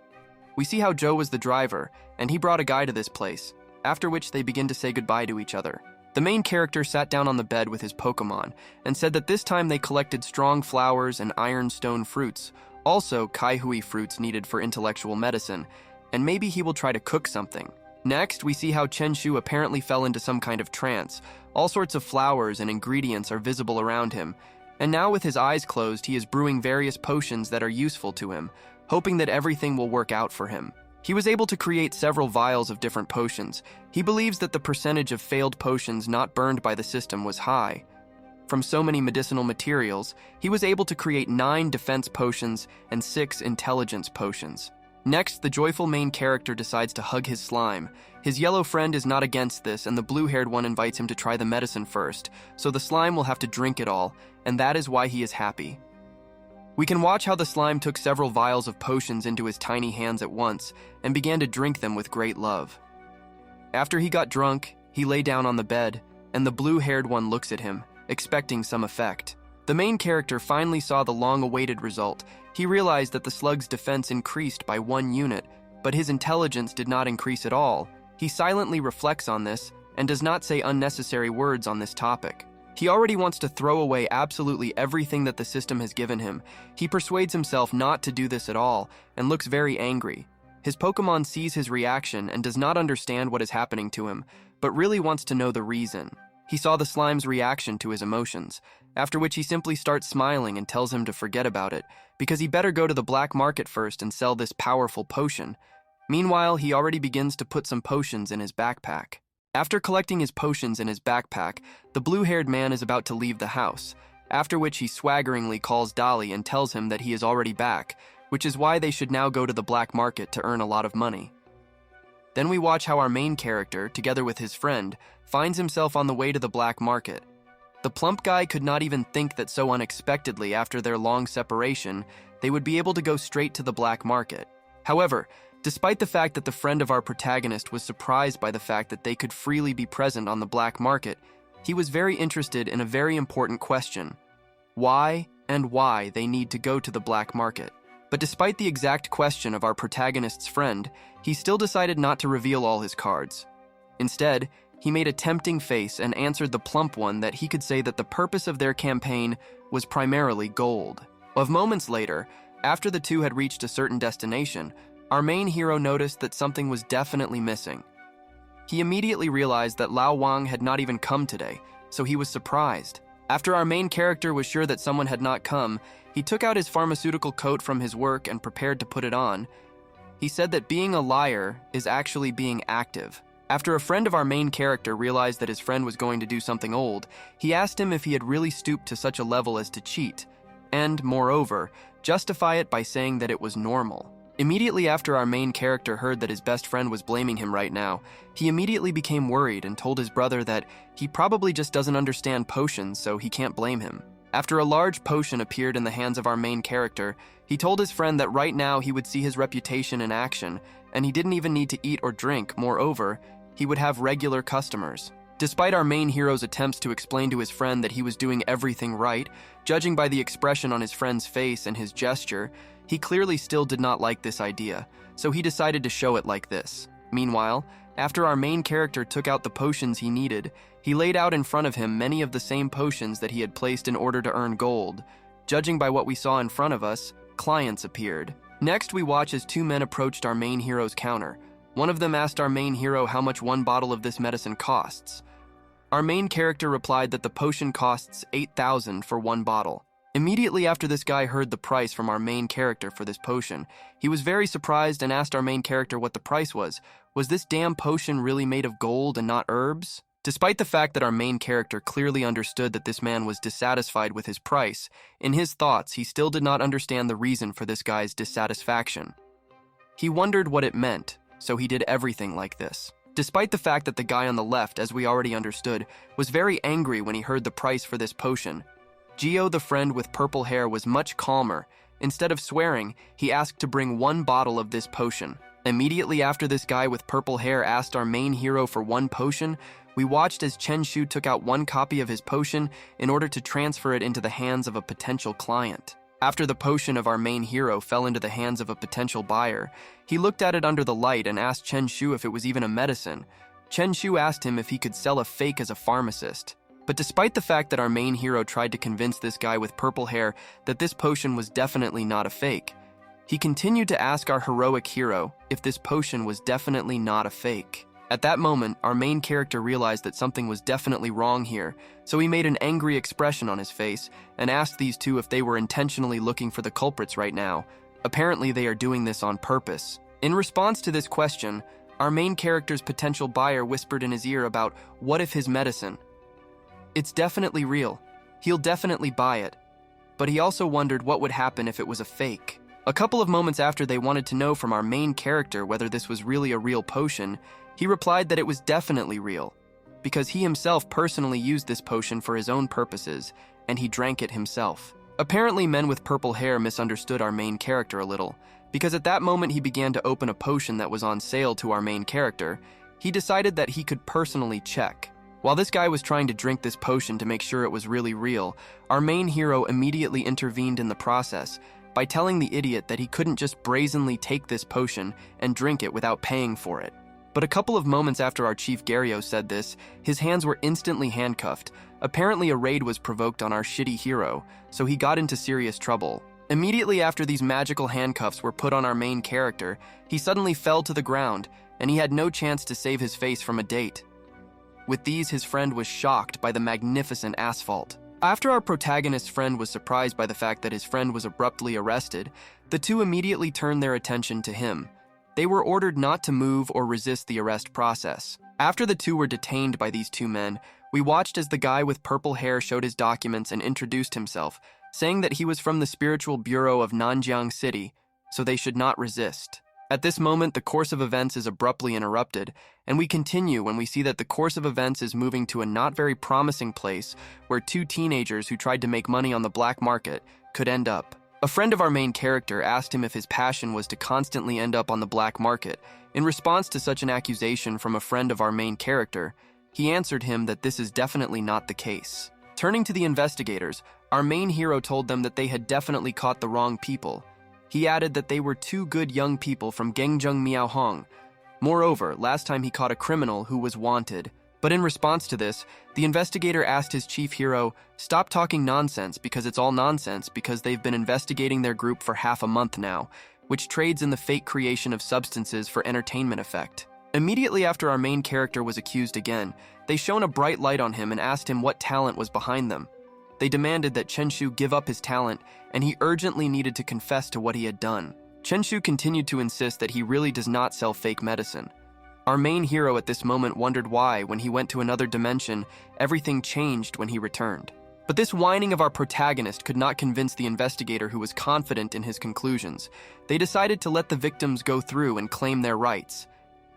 Speaker 1: We see how Zhou was the driver, and he brought a guy to this place, after which they begin to say goodbye to each other. The main character sat down on the bed with his Pokemon, and said that this time they collected strong flowers and ironstone fruits, also Kaihui fruits needed for intellectual medicine, and maybe he will try to cook something. Next, we see how Chen Shu apparently fell into some kind of trance. All sorts of flowers and ingredients are visible around him, and now with his eyes closed, he is brewing various potions that are useful to him, hoping that everything will work out for him. He was able to create several vials of different potions. He believes that the percentage of failed potions not burned by the system was high. From so many medicinal materials, he was able to create 9 defense potions and 6 intelligence potions. Next, the joyful main character decides to hug his slime. His yellow friend is not against this, and the blue-haired one invites him to try the medicine first, so the slime will have to drink it all, and that is why he is happy. We can watch how the slime took several vials of potions into his tiny hands at once, and began to drink them with great love. After he got drunk, he lay down on the bed, and the blue-haired one looks at him, expecting some effect. The main character finally saw the long-awaited result. He realized that the slug's defense increased by 1 unit, but his intelligence did not increase at all. He silently reflects on this and does not say unnecessary words on this topic. He already wants to throw away absolutely everything that the system has given him. He persuades himself not to do this at all and looks very angry. His Pokemon sees his reaction and does not understand what is happening to him, but really wants to know the reason. He saw the slime's reaction to his emotions, after which he simply starts smiling and tells him to forget about it, because he better go to the black market first and sell this powerful potion. Meanwhile, he already begins to put some potions in his backpack. After collecting his potions in his backpack, the blue-haired man is about to leave the house, after which he swaggeringly calls Dolly and tells him that he is already back, which is why they should now go to the black market to earn a lot of money. Then we watch how our main character, together with his friend, finds himself on the way to the black market. The plump guy could not even think that so unexpectedly after their long separation, they would be able to go straight to the black market. However, despite the fact that the friend of our protagonist was surprised by the fact that they could freely be present on the black market, he was very interested in a very important question: why and why they need to go to the black market. But despite the exact question of our protagonist's friend, he still decided not to reveal all his cards. Instead, he made a tempting face and answered the plump one that he could say that the purpose of their campaign was primarily gold. Of moments later, after the two had reached a certain destination, our main hero noticed that something was definitely missing. He immediately realized that Lao Wang had not even come today, so he was surprised. After our main character was sure that someone had not come, he took out his pharmaceutical coat from his work and prepared to put it on. He said that being a liar is actually being active. After a friend of our main character realized that his friend was going to do something old, he asked him if he had really stooped to such a level as to cheat, and, moreover, justify it by saying that it was normal. Immediately after our main character heard that his best friend was blaming him right now, he immediately became worried and told his brother that he probably just doesn't understand potions, so he can't blame him. After a large potion appeared in the hands of our main character, he told his friend that right now he would see his reputation in action, and he didn't even need to eat or drink. Moreover, he would have regular customers. Despite our main hero's attempts to explain to his friend that he was doing everything right, judging by the expression on his friend's face and his gesture, he clearly still did not like this idea, so he decided to show it like this. Meanwhile, after our main character took out the potions he needed, he laid out in front of him many of the same potions that he had placed in order to earn gold. Judging by what we saw in front of us, clients appeared. Next, we watch as 2 men approached our main hero's counter. One of them asked our main hero how much 1 bottle of this medicine costs. Our main character replied that the potion costs 8,000 for 1 bottle. Immediately after this guy heard the price from our main character for this potion, he was very surprised and asked our main character what the price was. Was this damn potion really made of gold and not herbs? Despite the fact that our main character clearly understood that this man was dissatisfied with his price, in his thoughts he still did not understand the reason for this guy's dissatisfaction. He wondered what it meant, so he did everything like this. Despite the fact that the guy on the left, as we already understood, was very angry when he heard the price for this potion, Gio, the friend with purple hair, was much calmer. Instead of swearing, he asked to bring 1 bottle of this potion. Immediately after this guy with purple hair asked our main hero for 1 potion, we watched as Chen Shu took out 1 copy of his potion in order to transfer it into the hands of a potential client. After the potion of our main hero fell into the hands of a potential buyer, he looked at it under the light and asked Chen Shu if it was even a medicine. Chen Shu asked him if he could sell a fake as a pharmacist. But despite the fact that our main hero tried to convince this guy with purple hair that this potion was definitely not a fake, he continued to ask our heroic hero if this potion was definitely not a fake. At that moment, our main character realized that something was definitely wrong here, so he made an angry expression on his face and asked these two if they were intentionally looking for the culprits right now. Apparently, they are doing this on purpose. In response to this question, our main character's potential buyer whispered in his ear about what if his medicine. It's definitely real. He'll definitely buy it. But he also wondered what would happen if it was a fake. A couple of moments after they wanted to know from our main character whether this was really a real potion, he replied that it was definitely real, because he himself personally used this potion for his own purposes, and he drank it himself. Apparently, men with purple hair misunderstood our main character a little, because at that moment he began to open a potion that was on sale to our main character. He decided that he could personally check. While this guy was trying to drink this potion to make sure it was really real, our main hero immediately intervened in the process by telling the idiot that he couldn't just brazenly take this potion and drink it without paying for it. But a couple of moments after our Chief Gario said this, his hands were instantly handcuffed. Apparently a raid was provoked on our shitty hero, so he got into serious trouble. Immediately after these magical handcuffs were put on our main character, he suddenly fell to the ground, and he had no chance to save his face from a date. With these, his friend was shocked by the magnificent asphalt. After our protagonist's friend was surprised by the fact that his friend was abruptly arrested, the two immediately turned their attention to him. They were ordered not to move or resist the arrest process. After the two were detained by these two men, we watched as the guy with purple hair showed his documents and introduced himself, saying that he was from the Spiritual Bureau of Nanjiang City, so they should not resist. At this moment, the course of events is abruptly interrupted, and we continue when we see that the course of events is moving to a not very promising place where 2 teenagers who tried to make money on the black market could end up. A friend of our main character asked him if his passion was to constantly end up on the black market. In response to such an accusation from a friend of our main character, he answered him that this is definitely not the case. Turning to the investigators, our main hero told them that they had definitely caught the wrong people. He added that they were 2 good young people from Gengjung Miaohong. Moreover, last time he caught a criminal who was wanted. But in response to this, the investigator asked his chief hero, stop talking nonsense because it's all nonsense because they've been investigating their group for half a month now, which trades in the fake creation of substances for entertainment effect. Immediately after our main character was accused again, they shone a bright light on him and asked him what talent was behind them. They demanded that Chen Shu give up his talent, and he urgently needed to confess to what he had done. Chen Shu continued to insist that he really does not sell fake medicine. Our main hero at this moment wondered why, when he went to another dimension, everything changed when he returned. But this whining of our protagonist could not convince the investigator, who was confident in his conclusions. They decided to let the victims go through and claim their rights.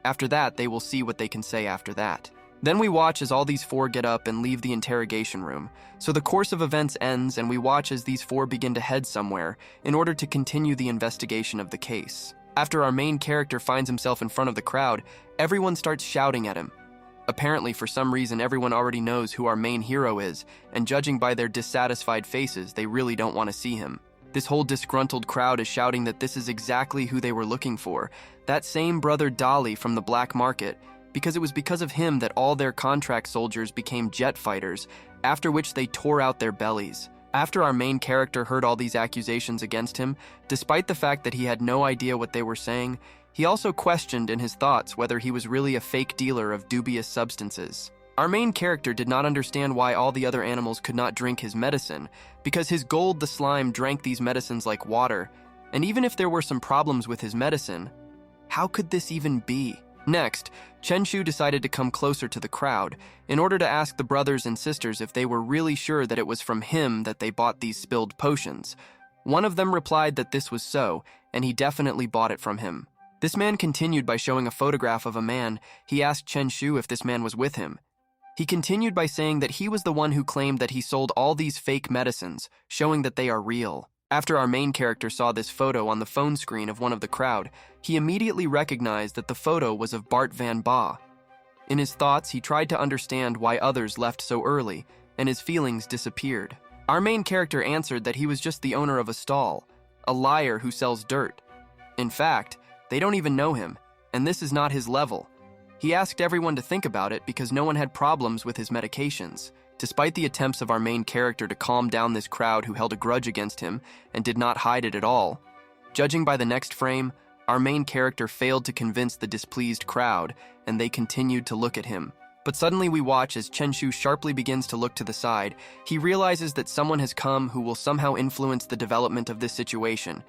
Speaker 1: After that, they will see what they can say after that. Then we watch as all these 4 get up and leave the interrogation room. So the course of events ends, and we watch as these 4 begin to head somewhere in order to continue the investigation of the case. After our main character finds himself in front of the crowd, everyone starts shouting at him. Apparently, for some reason, everyone already knows who our main hero is, and judging by their dissatisfied faces, they really don't want to see him. This whole disgruntled crowd is shouting that this is exactly who they were looking for, that same brother Dolly from the black market, because it was because of him that all their contract soldiers became jet fighters, after which they tore out their bellies. After our main character heard all these accusations against him, despite the fact that he had no idea what they were saying, he also questioned in his thoughts whether he was really a fake dealer of dubious substances. Our main character did not understand why all the other animals could not drink his medicine, because his gold, the slime, drank these medicines like water, and even if there were some problems with his medicine, how could this even be? Next, Chen Shu decided to come closer to the crowd in order to ask the brothers and sisters if they were really sure that it was from him that they bought these spilled potions. One of them replied that this was so, and he definitely bought it from him. This man continued by showing a photograph of a man. He asked Chen Shu if this man was with him. He continued by saying that he was the one who claimed that he sold all these fake medicines, showing that they are real. After our main character saw this photo on the phone screen of one of the crowd, he immediately recognized that the photo was of Bart Van Ba. In his thoughts, he tried to understand why others left so early, and his feelings disappeared. Our main character answered that he was just the owner of a stall, a liar who sells dirt. In fact, they don't even know him, and this is not his level. He asked everyone to think about it because no one had problems with his medications. Despite the attempts of our main character to calm down this crowd who held a grudge against him and did not hide it at all, judging by the next frame, our main character failed to convince the displeased crowd, and they continued to look at him. But suddenly we watch as Chen Shu sharply begins to look to the side. He realizes that someone has come who will somehow influence the development of this situation.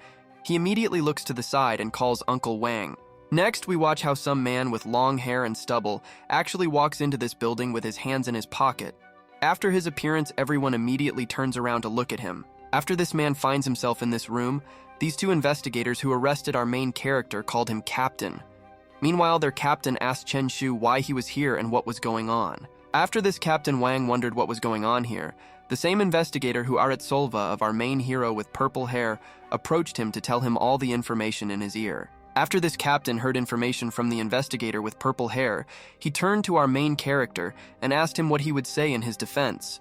Speaker 1: He immediately looks to the side and calls Uncle Wang. Next, we watch how some man with long hair and stubble actually walks into this building with his hands in his pocket. After his appearance, everyone immediately turns around to look at him. After this man finds himself in this room, these two investigators who arrested our main character called him Captain. Meanwhile, their captain asked Chen Shu why he was here and what was going on. After this, Captain Wang wondered what was going on here. The same investigator who Arat Solva of our main hero with purple hair approached him to tell him all the information in his ear. After this captain heard information from the investigator with purple hair, he turned to our main character and asked him what he would say in his defense.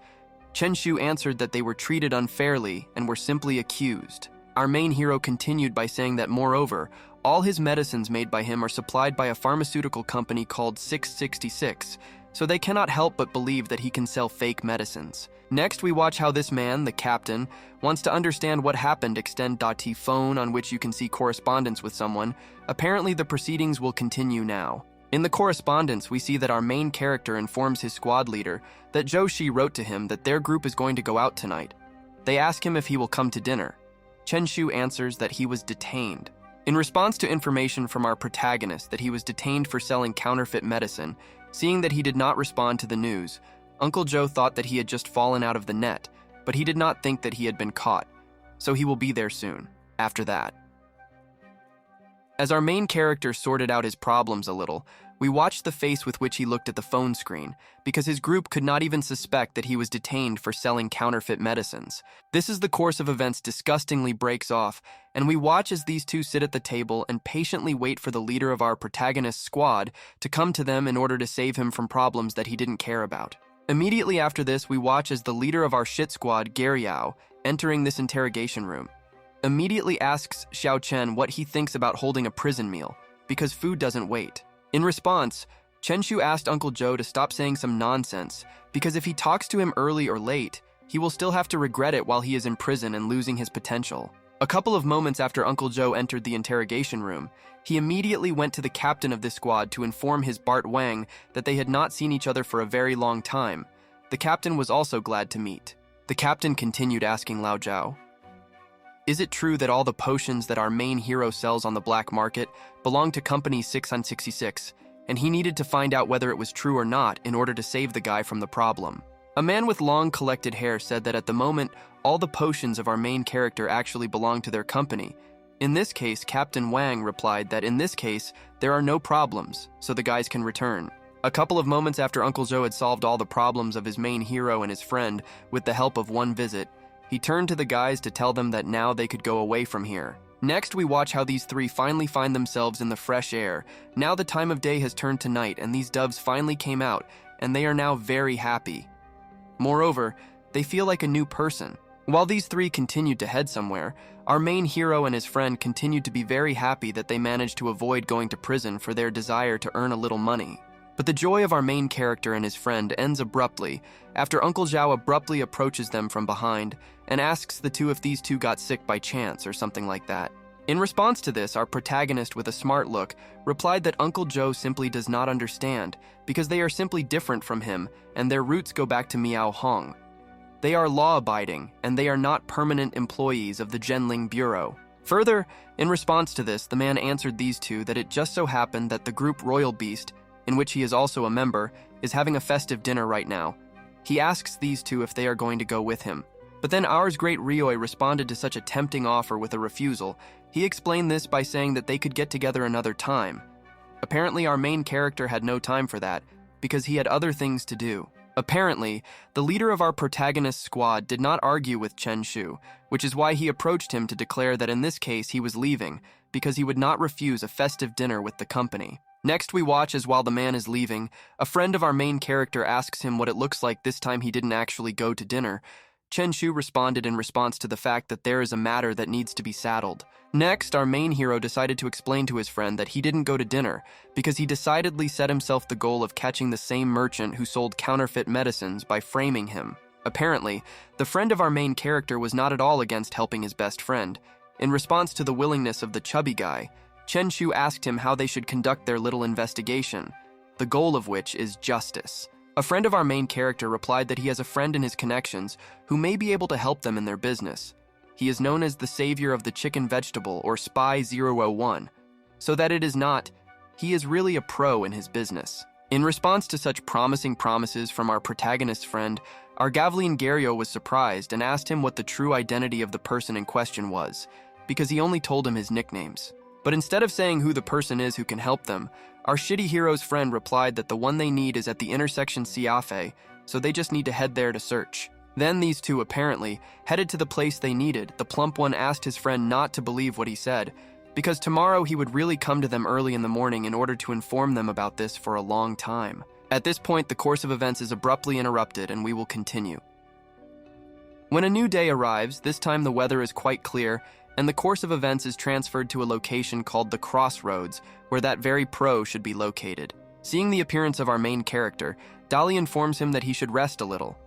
Speaker 1: Chen Shu answered that they were treated unfairly and were simply accused. Our main hero continued by saying that, moreover, all his medicines made by him are supplied by a pharmaceutical company called 666, so they cannot help but believe that he can sell fake medicines. Next, we watch how this man, the captain, wants to understand what happened. Extend.t phone on which you can see correspondence with someone. Apparently, the proceedings will continue now. In the correspondence, we see that our main character informs his squad leader that Zhou Shi wrote to him that their group is going to go out tonight. They ask him if he will come to dinner. Chen Shu answers that he was detained. In response to information from our protagonist that he was detained for selling counterfeit medicine, seeing that he did not respond to the news, Uncle Joe thought that he had just fallen out of the net, but he did not think that he had been caught, so he will be there soon, after that. As our main character sorted out his problems a little, we watched the face with which he looked at the phone screen, because his group could not even suspect that he was detained for selling counterfeit medicines. This is the course of events disgustingly breaks off, and we watch as these two sit at the table and patiently wait for the leader of our protagonist's squad to come to them in order to save him from problems that he didn't care about. Immediately after this, we watch as the leader of our shit squad, Garyao, entering this interrogation room, immediately asks Xiao Chen what he thinks about holding a prison meal, because food doesn't wait. In response, Chen Shu asked Uncle Joe to stop saying some nonsense, because if he talks to him early or late, he will still have to regret it while he is in prison and losing his potential. A couple of moments after Uncle Joe entered the interrogation room, he immediately went to the captain of this squad to inform his Bart Wang that they had not seen each other for a very long time. The captain was also glad to meet. The captain continued asking Lao Zhao, "Is it true that all the potions that our main hero sells on the black market belong to company 666, and he needed to find out whether it was true or not in order to save the guy from the problem?" A man with long collected hair said that at the moment, all the potions of our main character actually belong to their company. In this case, Captain Wang replied that in this case, there are no problems, so the guys can return. A couple of moments after Uncle Joe had solved all the problems of his main hero and his friend with the help of one visit, he turned to the guys to tell them that now they could go away from here. Next, we watch how these three finally find themselves in the fresh air. Now the time of day has turned to night, and these doves finally came out, and they are now very happy. Moreover, they feel like a new person. While these three continued to head somewhere, our main hero and his friend continued to be very happy that they managed to avoid going to prison for their desire to earn a little money. But the joy of our main character and his friend ends abruptly after Uncle Zhao abruptly approaches them from behind and asks the two if these two got sick by chance or something like that. In response to this, our protagonist with a smart look replied that Uncle Joe simply does not understand because they are simply different from him and their roots go back to Miao Hong. They are law-abiding, and they are not permanent employees of the Zhenling Bureau. Further, in response to this, the man answered these two that it just so happened that the group Royal Beast, in which he is also a member, is having a festive dinner right now. He asks these two if they are going to go with him. But then ours great Ryoi responded to such a tempting offer with a refusal. He explained this by saying that they could get together another time. Apparently, our main character had no time for that, because he had other things to do. Apparently, the leader of our protagonist's squad did not argue with Chen Shu, which is why he approached him to declare that in this case he was leaving, because he would not refuse a festive dinner with the company. Next, we watch as while the man is leaving, a friend of our main character asks him what it looks like this time he didn't actually go to dinner. Chen Shu responded in response to the fact that there is a matter that needs to be settled. Next, our main hero decided to explain to his friend that he didn't go to dinner because he decidedly set himself the goal of catching the same merchant who sold counterfeit medicines by framing him. Apparently, the friend of our main character was not at all against helping his best friend. In response to the willingness of the chubby guy, Chen Shu asked him how they should conduct their little investigation, the goal of which is justice. A friend of our main character replied that he has a friend in his connections who may be able to help them in their business. He is known as the savior of the chicken vegetable or Spy 001, so that it is not, he is really a pro in his business. In response to such promising promises from our protagonist's friend, our Gavlian Gario was surprised and asked him what the true identity of the person in question was, because he only told him his nicknames. But instead of saying who the person is who can help them, our shitty hero's friend replied that the one they need is at the intersection Siafe, so they just need to head there to search. Then these two apparently headed to the place they needed. The plump one asked his friend not to believe what he said, because tomorrow he would really come to them early in the morning in order to inform them about this for a long time. At this point, the course of events is abruptly interrupted and we will continue. When a new day arrives, this time the weather is quite clear, and the course of events is transferred to a location called the Crossroads, where that very pro should be located. Seeing the appearance of our main character, Dali informs him that he should rest a little.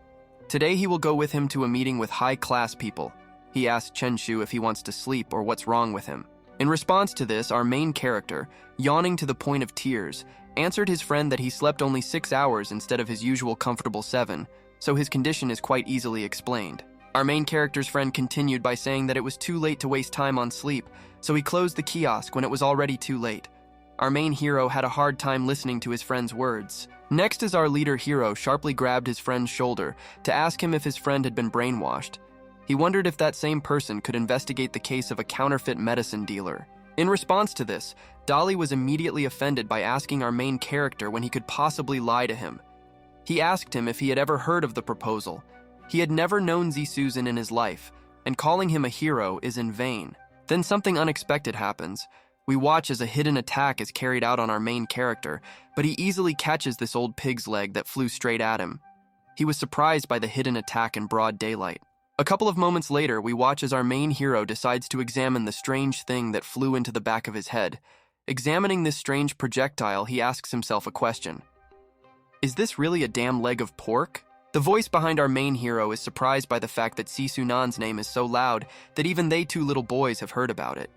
Speaker 1: Today he will go with him to a meeting with high-class people. He asks Chen Shu if he wants to sleep or what's wrong with him. In response to this, our main character, yawning to the point of tears, answered his friend that he slept only 6 hours instead of his usual comfortable 7, so his condition is quite easily explained. Our main character's friend continued by saying that it was too late to waste time on sleep, so he closed the kiosk when it was already too late. Our main hero had a hard time listening to his friend's words. Next is our leader hero sharply grabbed his friend's shoulder to ask him if his friend had been brainwashed. He wondered if that same person could investigate the case of a counterfeit medicine dealer. In response to this, Dali was immediately offended by asking our main character when he could possibly lie to him. He asked him if he had ever heard of the proposal. He had never known Zisuzan in his life, and calling him a hero is in vain. Then something unexpected happens. We watch as a hidden attack is carried out on our main character, but he easily catches this old pig's leg that flew straight at him. He was surprised by the hidden attack in broad daylight. A couple of moments later, we watch as our main hero decides to examine the strange thing that flew into the back of his head. Examining this strange projectile, he asks himself a question. Is this really a damn leg of pork? The voice behind our main hero is surprised by the fact that Sisunan's name is so loud that even they two little boys have heard about it.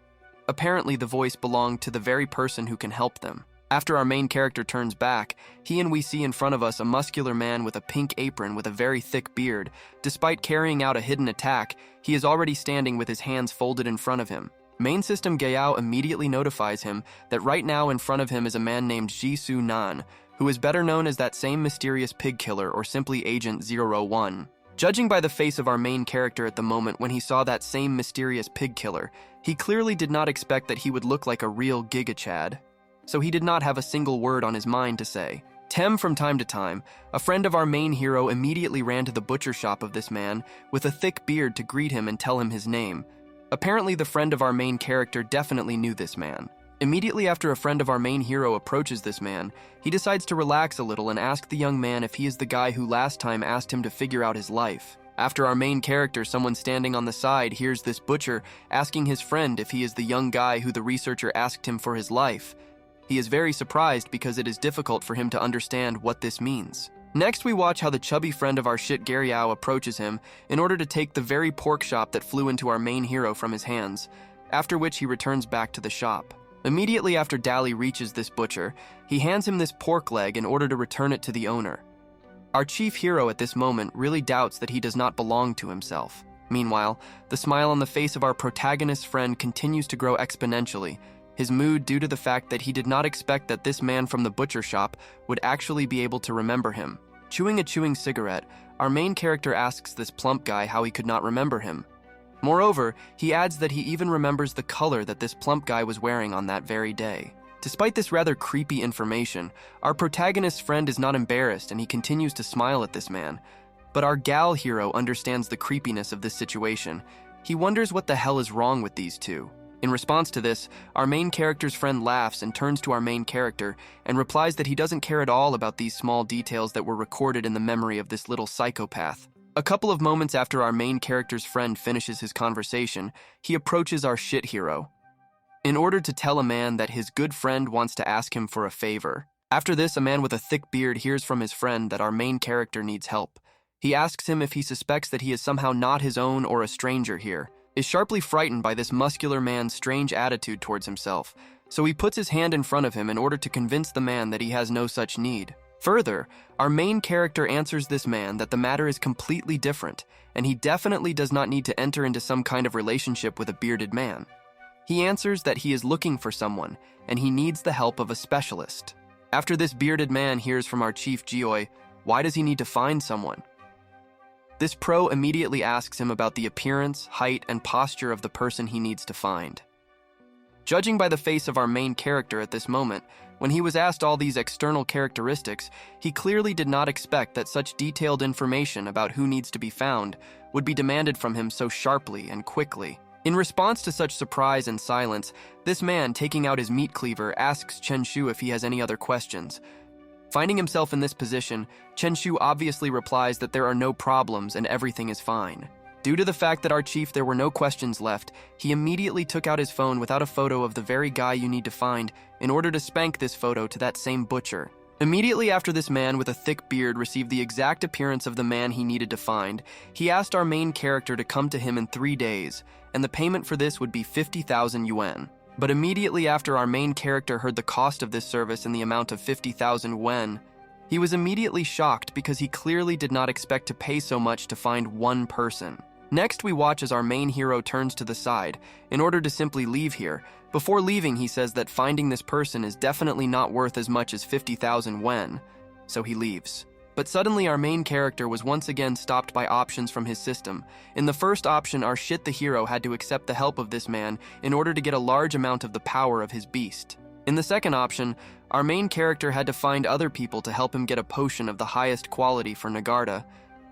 Speaker 1: Apparently, the voice belonged to the very person who can help them. After our main character turns back, we see in front of us a muscular man with a pink apron with a very thick beard. Despite carrying out a hidden attack, he is already standing with his hands folded in front of him. Main System Gayao immediately notifies him that right now in front of him is a man named Jisoo Nan, who is better known as that same mysterious pig killer or simply Agent 001. Judging by the face of our main character at the moment when he saw that same mysterious pig killer, he clearly did not expect that he would look like a real Giga Chad. So he did not have a single word on his mind to say. From time to time, a friend of our main hero immediately ran to the butcher shop of this man with a thick beard to greet him and tell him his name. Apparently, the friend of our main character definitely knew this man. Immediately after a friend of our main hero approaches this man, he decides to relax a little and ask the young man if he is the guy who last time asked him to figure out his life. After our main character, someone standing on the side, hears this butcher asking his friend if he is the young guy who the researcher asked him for his life. He is very surprised because it is difficult for him to understand what this means. Next, we watch how the chubby friend of our shit Garyao approaches him in order to take the very pork chop that flew into our main hero from his hands, after which he returns back to the shop. Immediately after Dali reaches this butcher, he hands him this pork leg in order to return it to the owner. Our chief hero at this moment really doubts that he does not belong to himself. Meanwhile, the smile on the face of our protagonist's friend continues to grow exponentially, his mood due to the fact that he did not expect that this man from the butcher shop would actually be able to remember him. Chewing a cigarette, our main character asks this plump guy how he could not remember him. Moreover, he adds that he even remembers the color that this plump guy was wearing on that very day. Despite this rather creepy information, our protagonist's friend is not embarrassed and he continues to smile at this man. But our gal hero understands the creepiness of this situation. He wonders what the hell is wrong with these two. In response to this, our main character's friend laughs and turns to our main character and replies that he doesn't care at all about these small details that were recorded in the memory of this little psychopath. A couple of moments after our main character's friend finishes his conversation, he approaches our shit hero in order to tell a man that his good friend wants to ask him for a favor. After this, a man with a thick beard hears from his friend that our main character needs help. He asks him if he suspects that he is somehow not his own or a stranger here, is sharply frightened by this muscular man's strange attitude towards himself, so he puts his hand in front of him in order to convince the man that he has no such need. Further, our main character answers this man that the matter is completely different, and he definitely does not need to enter into some kind of relationship with a bearded man. He answers that he is looking for someone, and he needs the help of a specialist. After this bearded man hears from our chief Geoi, why does he need to find someone? This pro immediately asks him about the appearance, height, and posture of the person he needs to find. Judging by the face of our main character at this moment, when he was asked all these external characteristics, he clearly did not expect that such detailed information about who needs to be found would be demanded from him so sharply and quickly. In response to such surprise and silence, this man, taking out his meat cleaver, asks Chen Shu if he has any other questions. Finding himself in this position, Chen Shu obviously replies that there are no problems and everything is fine. Due to the fact that our chief there were no questions left, he immediately took out his phone without a photo of the very guy you need to find in order to spank this photo to that same butcher. Immediately after this man with a thick beard received the exact appearance of the man he needed to find, he asked our main character to come to him in 3 days, and the payment for this would be 50,000 yuan. But immediately after our main character heard the cost of this service in the amount of 50,000 yuan, he was immediately shocked because he clearly did not expect to pay so much to find one person. Next, we watch as our main hero turns to the side in order to simply leave here. Before leaving, he says that finding this person is definitely not worth as much as 50,000 yuan, so he leaves. But suddenly our main character was once again stopped by options from his system. In the first option, our shit the hero had to accept the help of this man in order to get a large amount of the power of his beast. In the second option, our main character had to find other people to help him get a potion of the highest quality for Nagarta.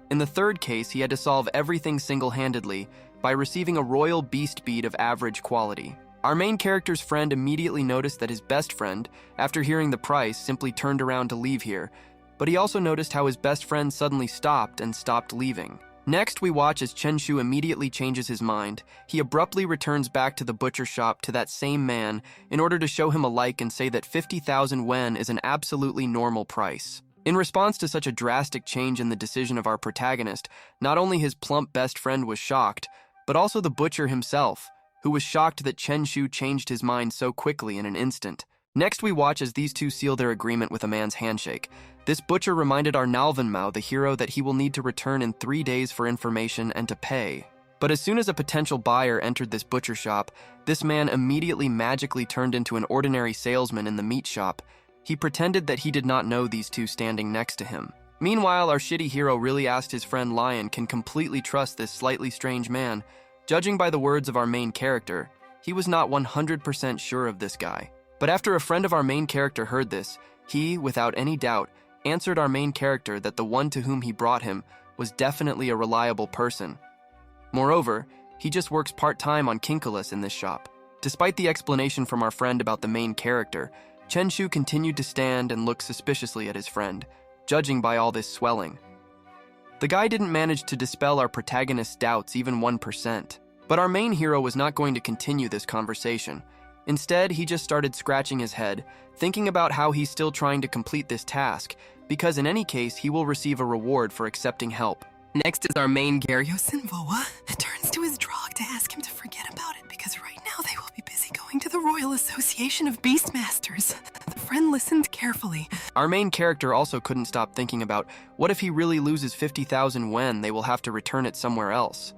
Speaker 1: In the third case, he had to solve everything single-handedly by receiving a royal beast bead of average quality. Our main character's friend immediately noticed that his best friend, after hearing the price, simply turned around to leave here, but he also noticed how his best friend suddenly stopped and stopped leaving. Next, we watch as Chen Shu immediately changes his mind. He abruptly returns back to the butcher shop to that same man in order to show him a like and say that 50,000 yuan is an absolutely normal price. In response to such a drastic change in the decision of our protagonist, not only his plump best friend was shocked, but also the butcher himself, who was shocked that Chen Shu changed his mind so quickly in an instant. Next, we watch as these two seal their agreement with a man's handshake. This butcher reminded our Nalvanmao, the hero, that he will need to return in 3 days for information and to pay. But as soon as a potential buyer entered this butcher shop, this man immediately magically turned into an ordinary salesman in the meat shop. He pretended that he did not know these two standing next to him. Meanwhile, our shitty hero really asked his friend Lion can completely trust this slightly strange man. Judging by the words of our main character, he was not 100% sure of this guy. But after a friend of our main character heard this, he, without any doubt, answered our main character that the one to whom he brought him was definitely a reliable person. Moreover, he just works part-time on Kinkolas in this shop. Despite the explanation from our friend about the main character, Chen Shu continued to stand and look suspiciously at his friend, judging by all this swelling. The guy didn't manage to dispel our protagonist's doubts even 1%. But our main hero was not going to continue this conversation. Instead, he just started scratching his head, thinking about how he's still trying to complete this task, because in any case, he will receive a reward for accepting help.
Speaker 3: Next is our main Garyosin Voa turns to his drog to ask him to forget about it because right now they will be busy going to the Royal Association of Beastmasters. The friend listened carefully.
Speaker 1: Our main character also couldn't stop thinking about what if he really loses 50,000 yuan, they will have to return it somewhere else.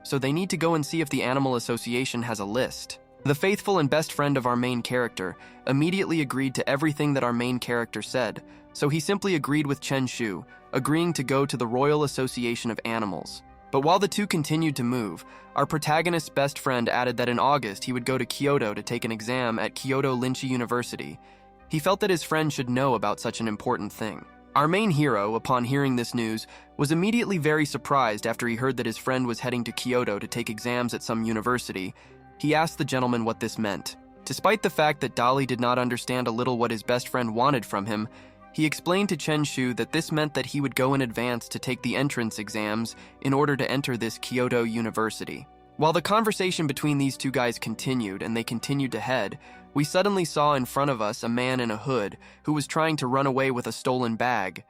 Speaker 1: So they need to go and see if the Animal Association has a list. The faithful and best friend of our main character immediately agreed to everything that our main character said, so he simply agreed with Chen Shu, agreeing to go to the Royal Association of Animals. But while the two continued to move, our protagonist's best friend added that in August he would go to Kyoto to take an exam at Kyoto Linchi University. He felt that his friend should know about such an important thing. Our main hero, upon hearing this news, was immediately very surprised after he heard that his friend was heading to Kyoto to take exams at some university. He asked the gentleman what this meant. Despite the fact that Dali did not understand a little what his best friend wanted from him, he explained to Chen Shu that this meant that he would go in advance to take the entrance exams in order to enter this Kyoto University. While the conversation between these two guys continued and they continued to head, we suddenly saw in front of us a man in a hood who was trying to run away with a stolen bag,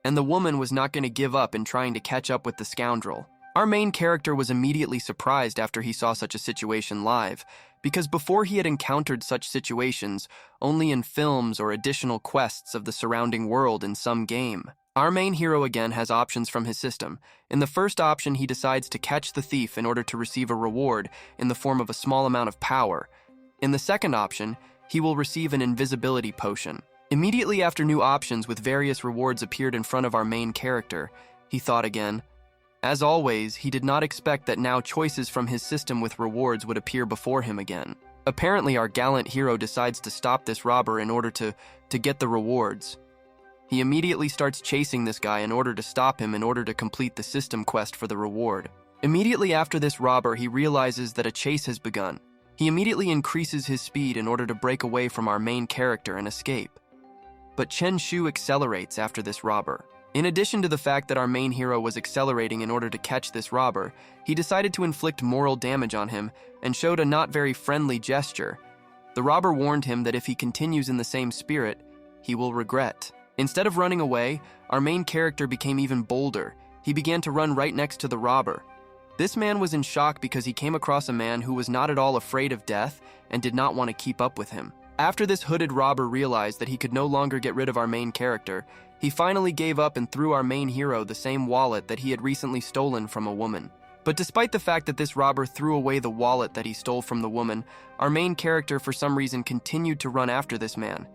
Speaker 1: and the woman was not going to give up in trying to catch up with the scoundrel. Our main character was immediately surprised after he saw such a situation live, because before he had encountered such situations only in films or additional quests of the surrounding world in some game. Our main hero again has options from his system. In the first option, he decides to catch the thief in order to receive a reward in the form of a small amount of power. In the second option, he will receive an invisibility potion. Immediately after new options with various rewards appeared in front of our main character, he thought again. As always, he did not expect that now choices from his system with rewards would appear before him again. Apparently, our gallant hero decides to stop this robber in order to get the rewards. He immediately starts chasing this guy in order to stop him in order to complete the system quest for the reward. Immediately after this robber, he realizes that a chase has begun. He immediately increases his speed in order to break away from our main character and escape. But Chen Shu accelerates after this robber. In addition to the fact that our main hero was accelerating in order to catch this robber, he decided to inflict moral damage on him and showed a not very friendly gesture. The robber warned him that if he continues in the same spirit, he will regret. Instead of running away, our main character became even bolder. He began to run right next to the robber. This man was in shock because he came across a man who was not at all afraid of death and did not want to keep up with him. After this hooded robber realized that he could no longer get rid of our main character, he finally gave up and threw our main hero the same wallet that he had recently stolen from a woman. But despite the fact that this robber threw away the wallet that he stole from the woman, our main character for some reason continued to run after this man.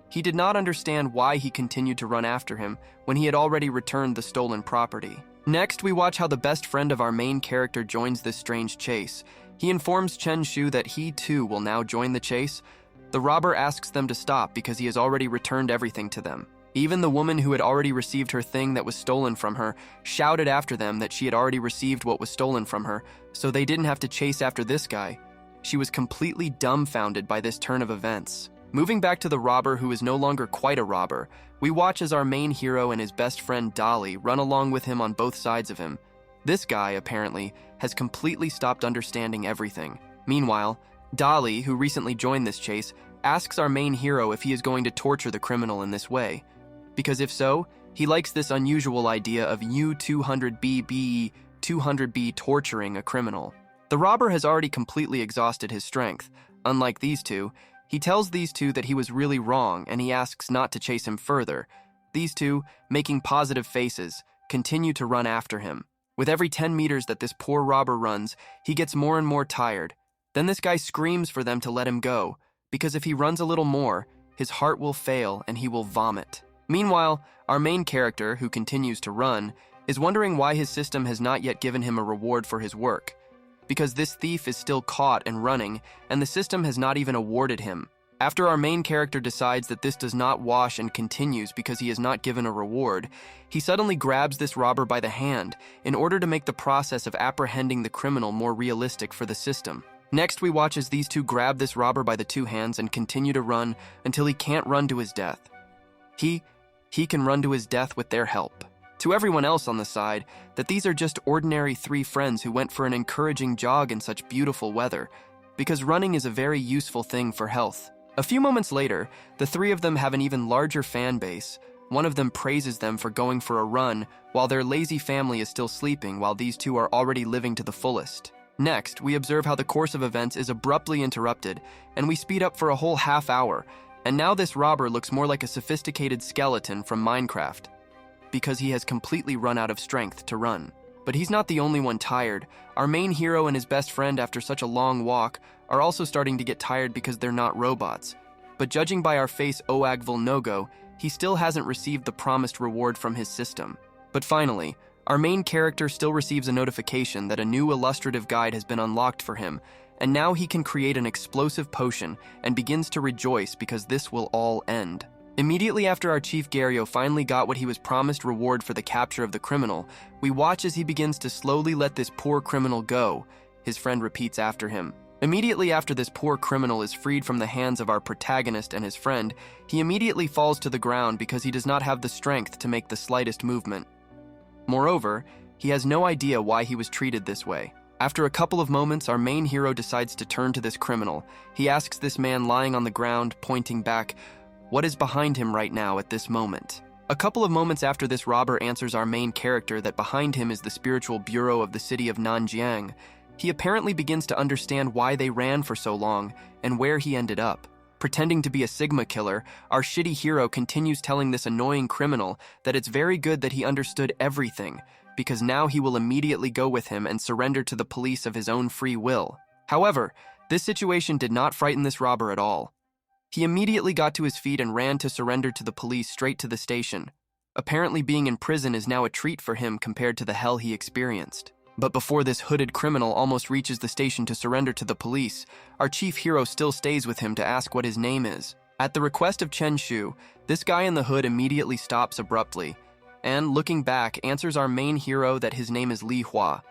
Speaker 1: He did not understand why he continued to run after him when he had already returned the stolen property. Next, we watch how the best friend of our main character joins this strange chase. He informs Chen Shu that he too will now join the chase. The robber asks them to stop because he has already returned everything to them. Even the woman who had already received her thing that was stolen from her shouted after them that she had already received what was stolen from her, so they didn't have to chase after this guy. She was completely dumbfounded by this turn of events. Moving back to the robber who is no longer quite a robber, we watch as our main hero and his best friend Dali run along with him on both sides of him. This guy, apparently, has completely stopped understanding everything. Meanwhile, Dali, who recently joined this chase, asks our main hero if he is going to torture the criminal in this way. Because if so, he likes this unusual idea of U-200B 200B torturing a criminal. The robber has already completely exhausted his strength. Unlike these two, he tells these two that he was really wrong and he asks not to chase him further. These two, making positive faces, continue to run after him. With every 10 meters that this poor robber runs, he gets more and more tired. Then this guy screams for them to let him go, because if he runs a little more, his heart will fail and he will vomit. Meanwhile, our main character, who continues to run, is wondering why his system has not yet given him a reward for his work. Because this thief is still caught and running, and the system has not even awarded him. After our main character decides that this does not wash and continues because he is not given a reward, he suddenly grabs this robber by the hand in order to make the process of apprehending the criminal more realistic for the system. Next, we watch as these two grab this robber by the two hands and continue to run until he can't run to his death. He can run to his death with their help. To everyone else on the side, that these are just ordinary three friends who went for an encouraging jog in such beautiful weather, because running is a very useful thing for health. A few moments later, the three of them have an even larger fan base. One of them praises them for going for a run, while their lazy family is still sleeping while these two are already living to the fullest. Next, we observe how the course of events is abruptly interrupted, and we speed up for a whole half hour, and now this robber looks more like a sophisticated skeleton from Minecraft, because he has completely run out of strength to run. But he's not the only one tired. Our main hero and his best friend, after such a long walk, are also starting to get tired because they're not robots. But judging by our face Oag Volnogo, he still hasn't received the promised reward from his system. But finally, our main character still receives a notification that a new illustrative guide has been unlocked for him, and now he can create an explosive potion and begins to rejoice because this will all end. Immediately after our Chief Gario finally got what he was promised reward for the capture of the criminal, we watch as he begins to slowly let this poor criminal go. His friend repeats after him. Immediately after this poor criminal is freed from the hands of our protagonist and his friend, he immediately falls to the ground because he does not have the strength to make the slightest movement. Moreover, he has no idea why he was treated this way. After a couple of moments, our main hero decides to turn to this criminal. He asks this man lying on the ground, pointing back, what is behind him right now at this moment. A couple of moments after this robber answers our main character that behind him is the spiritual bureau of the city of Nanjiang. He apparently begins to understand why they ran for so long and where he ended up. Pretending to be a Sigma killer, our shitty hero continues telling this annoying criminal that it's very good that he understood everything, because now he will immediately go with him and surrender to the police of his own free will. However, this situation did not frighten this robber at all. He immediately got to his feet and ran to surrender to the police straight to the station. Apparently being in prison is now a treat for him compared to the hell he experienced. But before this hooded criminal almost reaches the station to surrender to the police, our chief hero still stays with him to ask what his name is. At the request of Chen Shu, this guy in the hood immediately stops abruptly, and, looking back, answers our main hero that his name is Li Hua.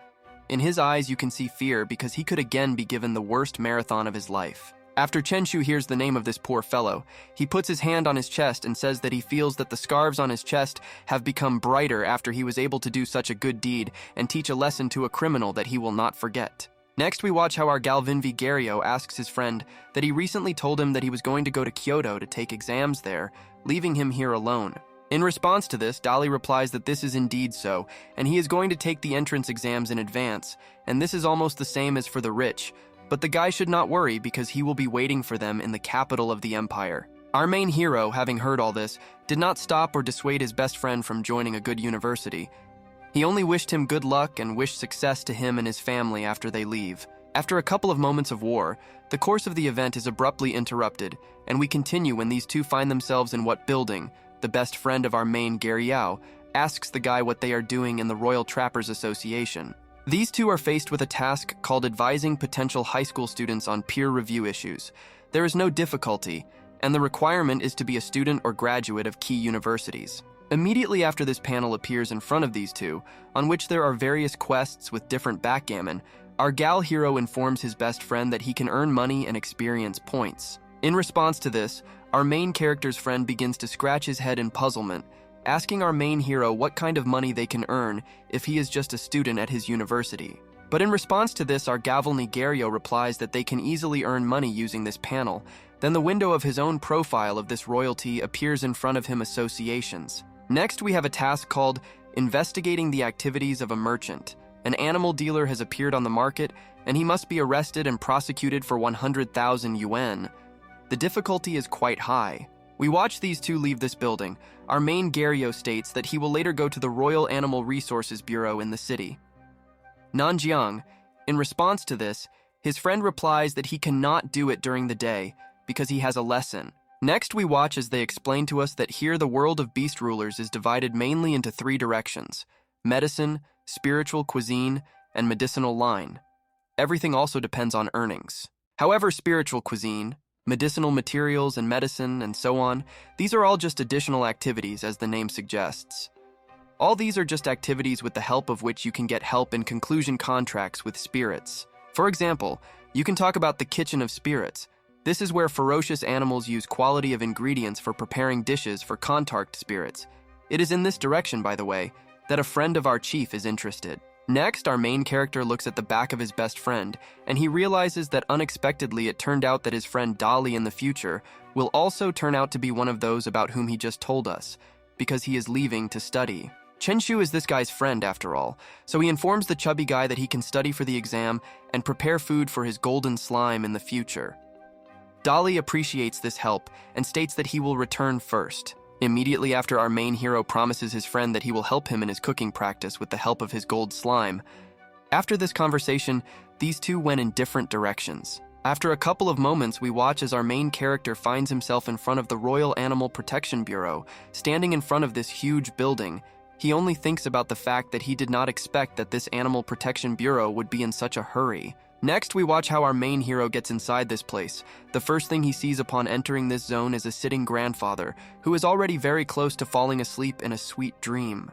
Speaker 1: In his eyes, you can see fear because he could again be given the worst marathon of his life. After Chen Shu hears the name of this poor fellow, he puts his hand on his chest and says that he feels that the scarves on his chest have become brighter after he was able to do such a good deed and teach a lesson to a criminal that he will not forget. Next, we watch how our Galvinvi Gario asks his friend that he recently told him that he was going to go to Kyoto to take exams there, leaving him here alone. In response to this, Dali replies that this is indeed so, and he is going to take the entrance exams in advance, and this is almost the same as for the rich, but the guy should not worry because he will be waiting for them in the capital of the empire. Our main hero, having heard all this, did not stop or dissuade his best friend from joining a good university. He only wished him good luck and wished success to him and his family after they leave. After a couple of moments of war, the course of the event is abruptly interrupted, and we continue when these two find themselves in what building. The best friend of our main Garyao asks the guy what they are doing in the Royal Trappers Association. These two are faced with a task called advising potential high school students on peer review issues. There is no difficulty, and the requirement is to be a student or graduate of key universities. Immediately after this panel appears in front of these two, on which there are various quests with different backgammon, our gal hero informs his best friend that he can earn money and experience points. In response to this, our main character's friend begins to scratch his head in puzzlement, asking our main hero what kind of money they can earn if he is just a student at his university. But in response to this, our Gavelny Gario replies that they can easily earn money using this panel. Then the window of his own profile of this royalty appears in front of him associations. Next, we have a task called Investigating the Activities of a Merchant. An animal dealer has appeared on the market, and he must be arrested and prosecuted for 100,000 yuan. The difficulty is quite high. We watch these two leave this building. Our main Gario states that he will later go to the Royal Animal Resources Bureau in the city. Nanjiang, in response to this, his friend replies that he cannot do it during the day because he has a lesson. Next, we watch as they explain to us that here the world of beast rulers is divided mainly into 3 directions: medicine, spiritual cuisine, and medicinal line. Everything also depends on earnings. However, spiritual cuisine, medicinal materials and medicine, and so on, these are all just additional activities, as the name suggests. All these are just activities with the help of which you can get help in conclusion contracts with spirits. For example, you can talk about the kitchen of spirits. This is where ferocious animals use quality of ingredients for preparing dishes for contact spirits. It is in this direction, by the way, that a friend of our chief is interested. Next, our main character looks at the back of his best friend, and he realizes that unexpectedly it turned out that his friend Dali in the future will also turn out to be one of those about whom he just told us, because he is leaving to study. Chen Shu is this guy's friend after all, so he informs the chubby guy that he can study for the exam and prepare food for his golden slime in the future. Dali appreciates this help and states that he will return first. Immediately after, our main hero promises his friend that he will help him in his cooking practice with the help of his gold slime. After this conversation, these two went in different directions. After a couple of moments, we watch as our main character finds himself in front of the Royal Animal Protection Bureau, standing in front of this huge building. He only thinks about the fact that he did not expect that this Animal Protection Bureau would be in such a hurry. Next, we watch how our main hero gets inside this place. The first thing he sees upon entering this zone is a sitting grandfather, who is already very close to falling asleep in a sweet dream.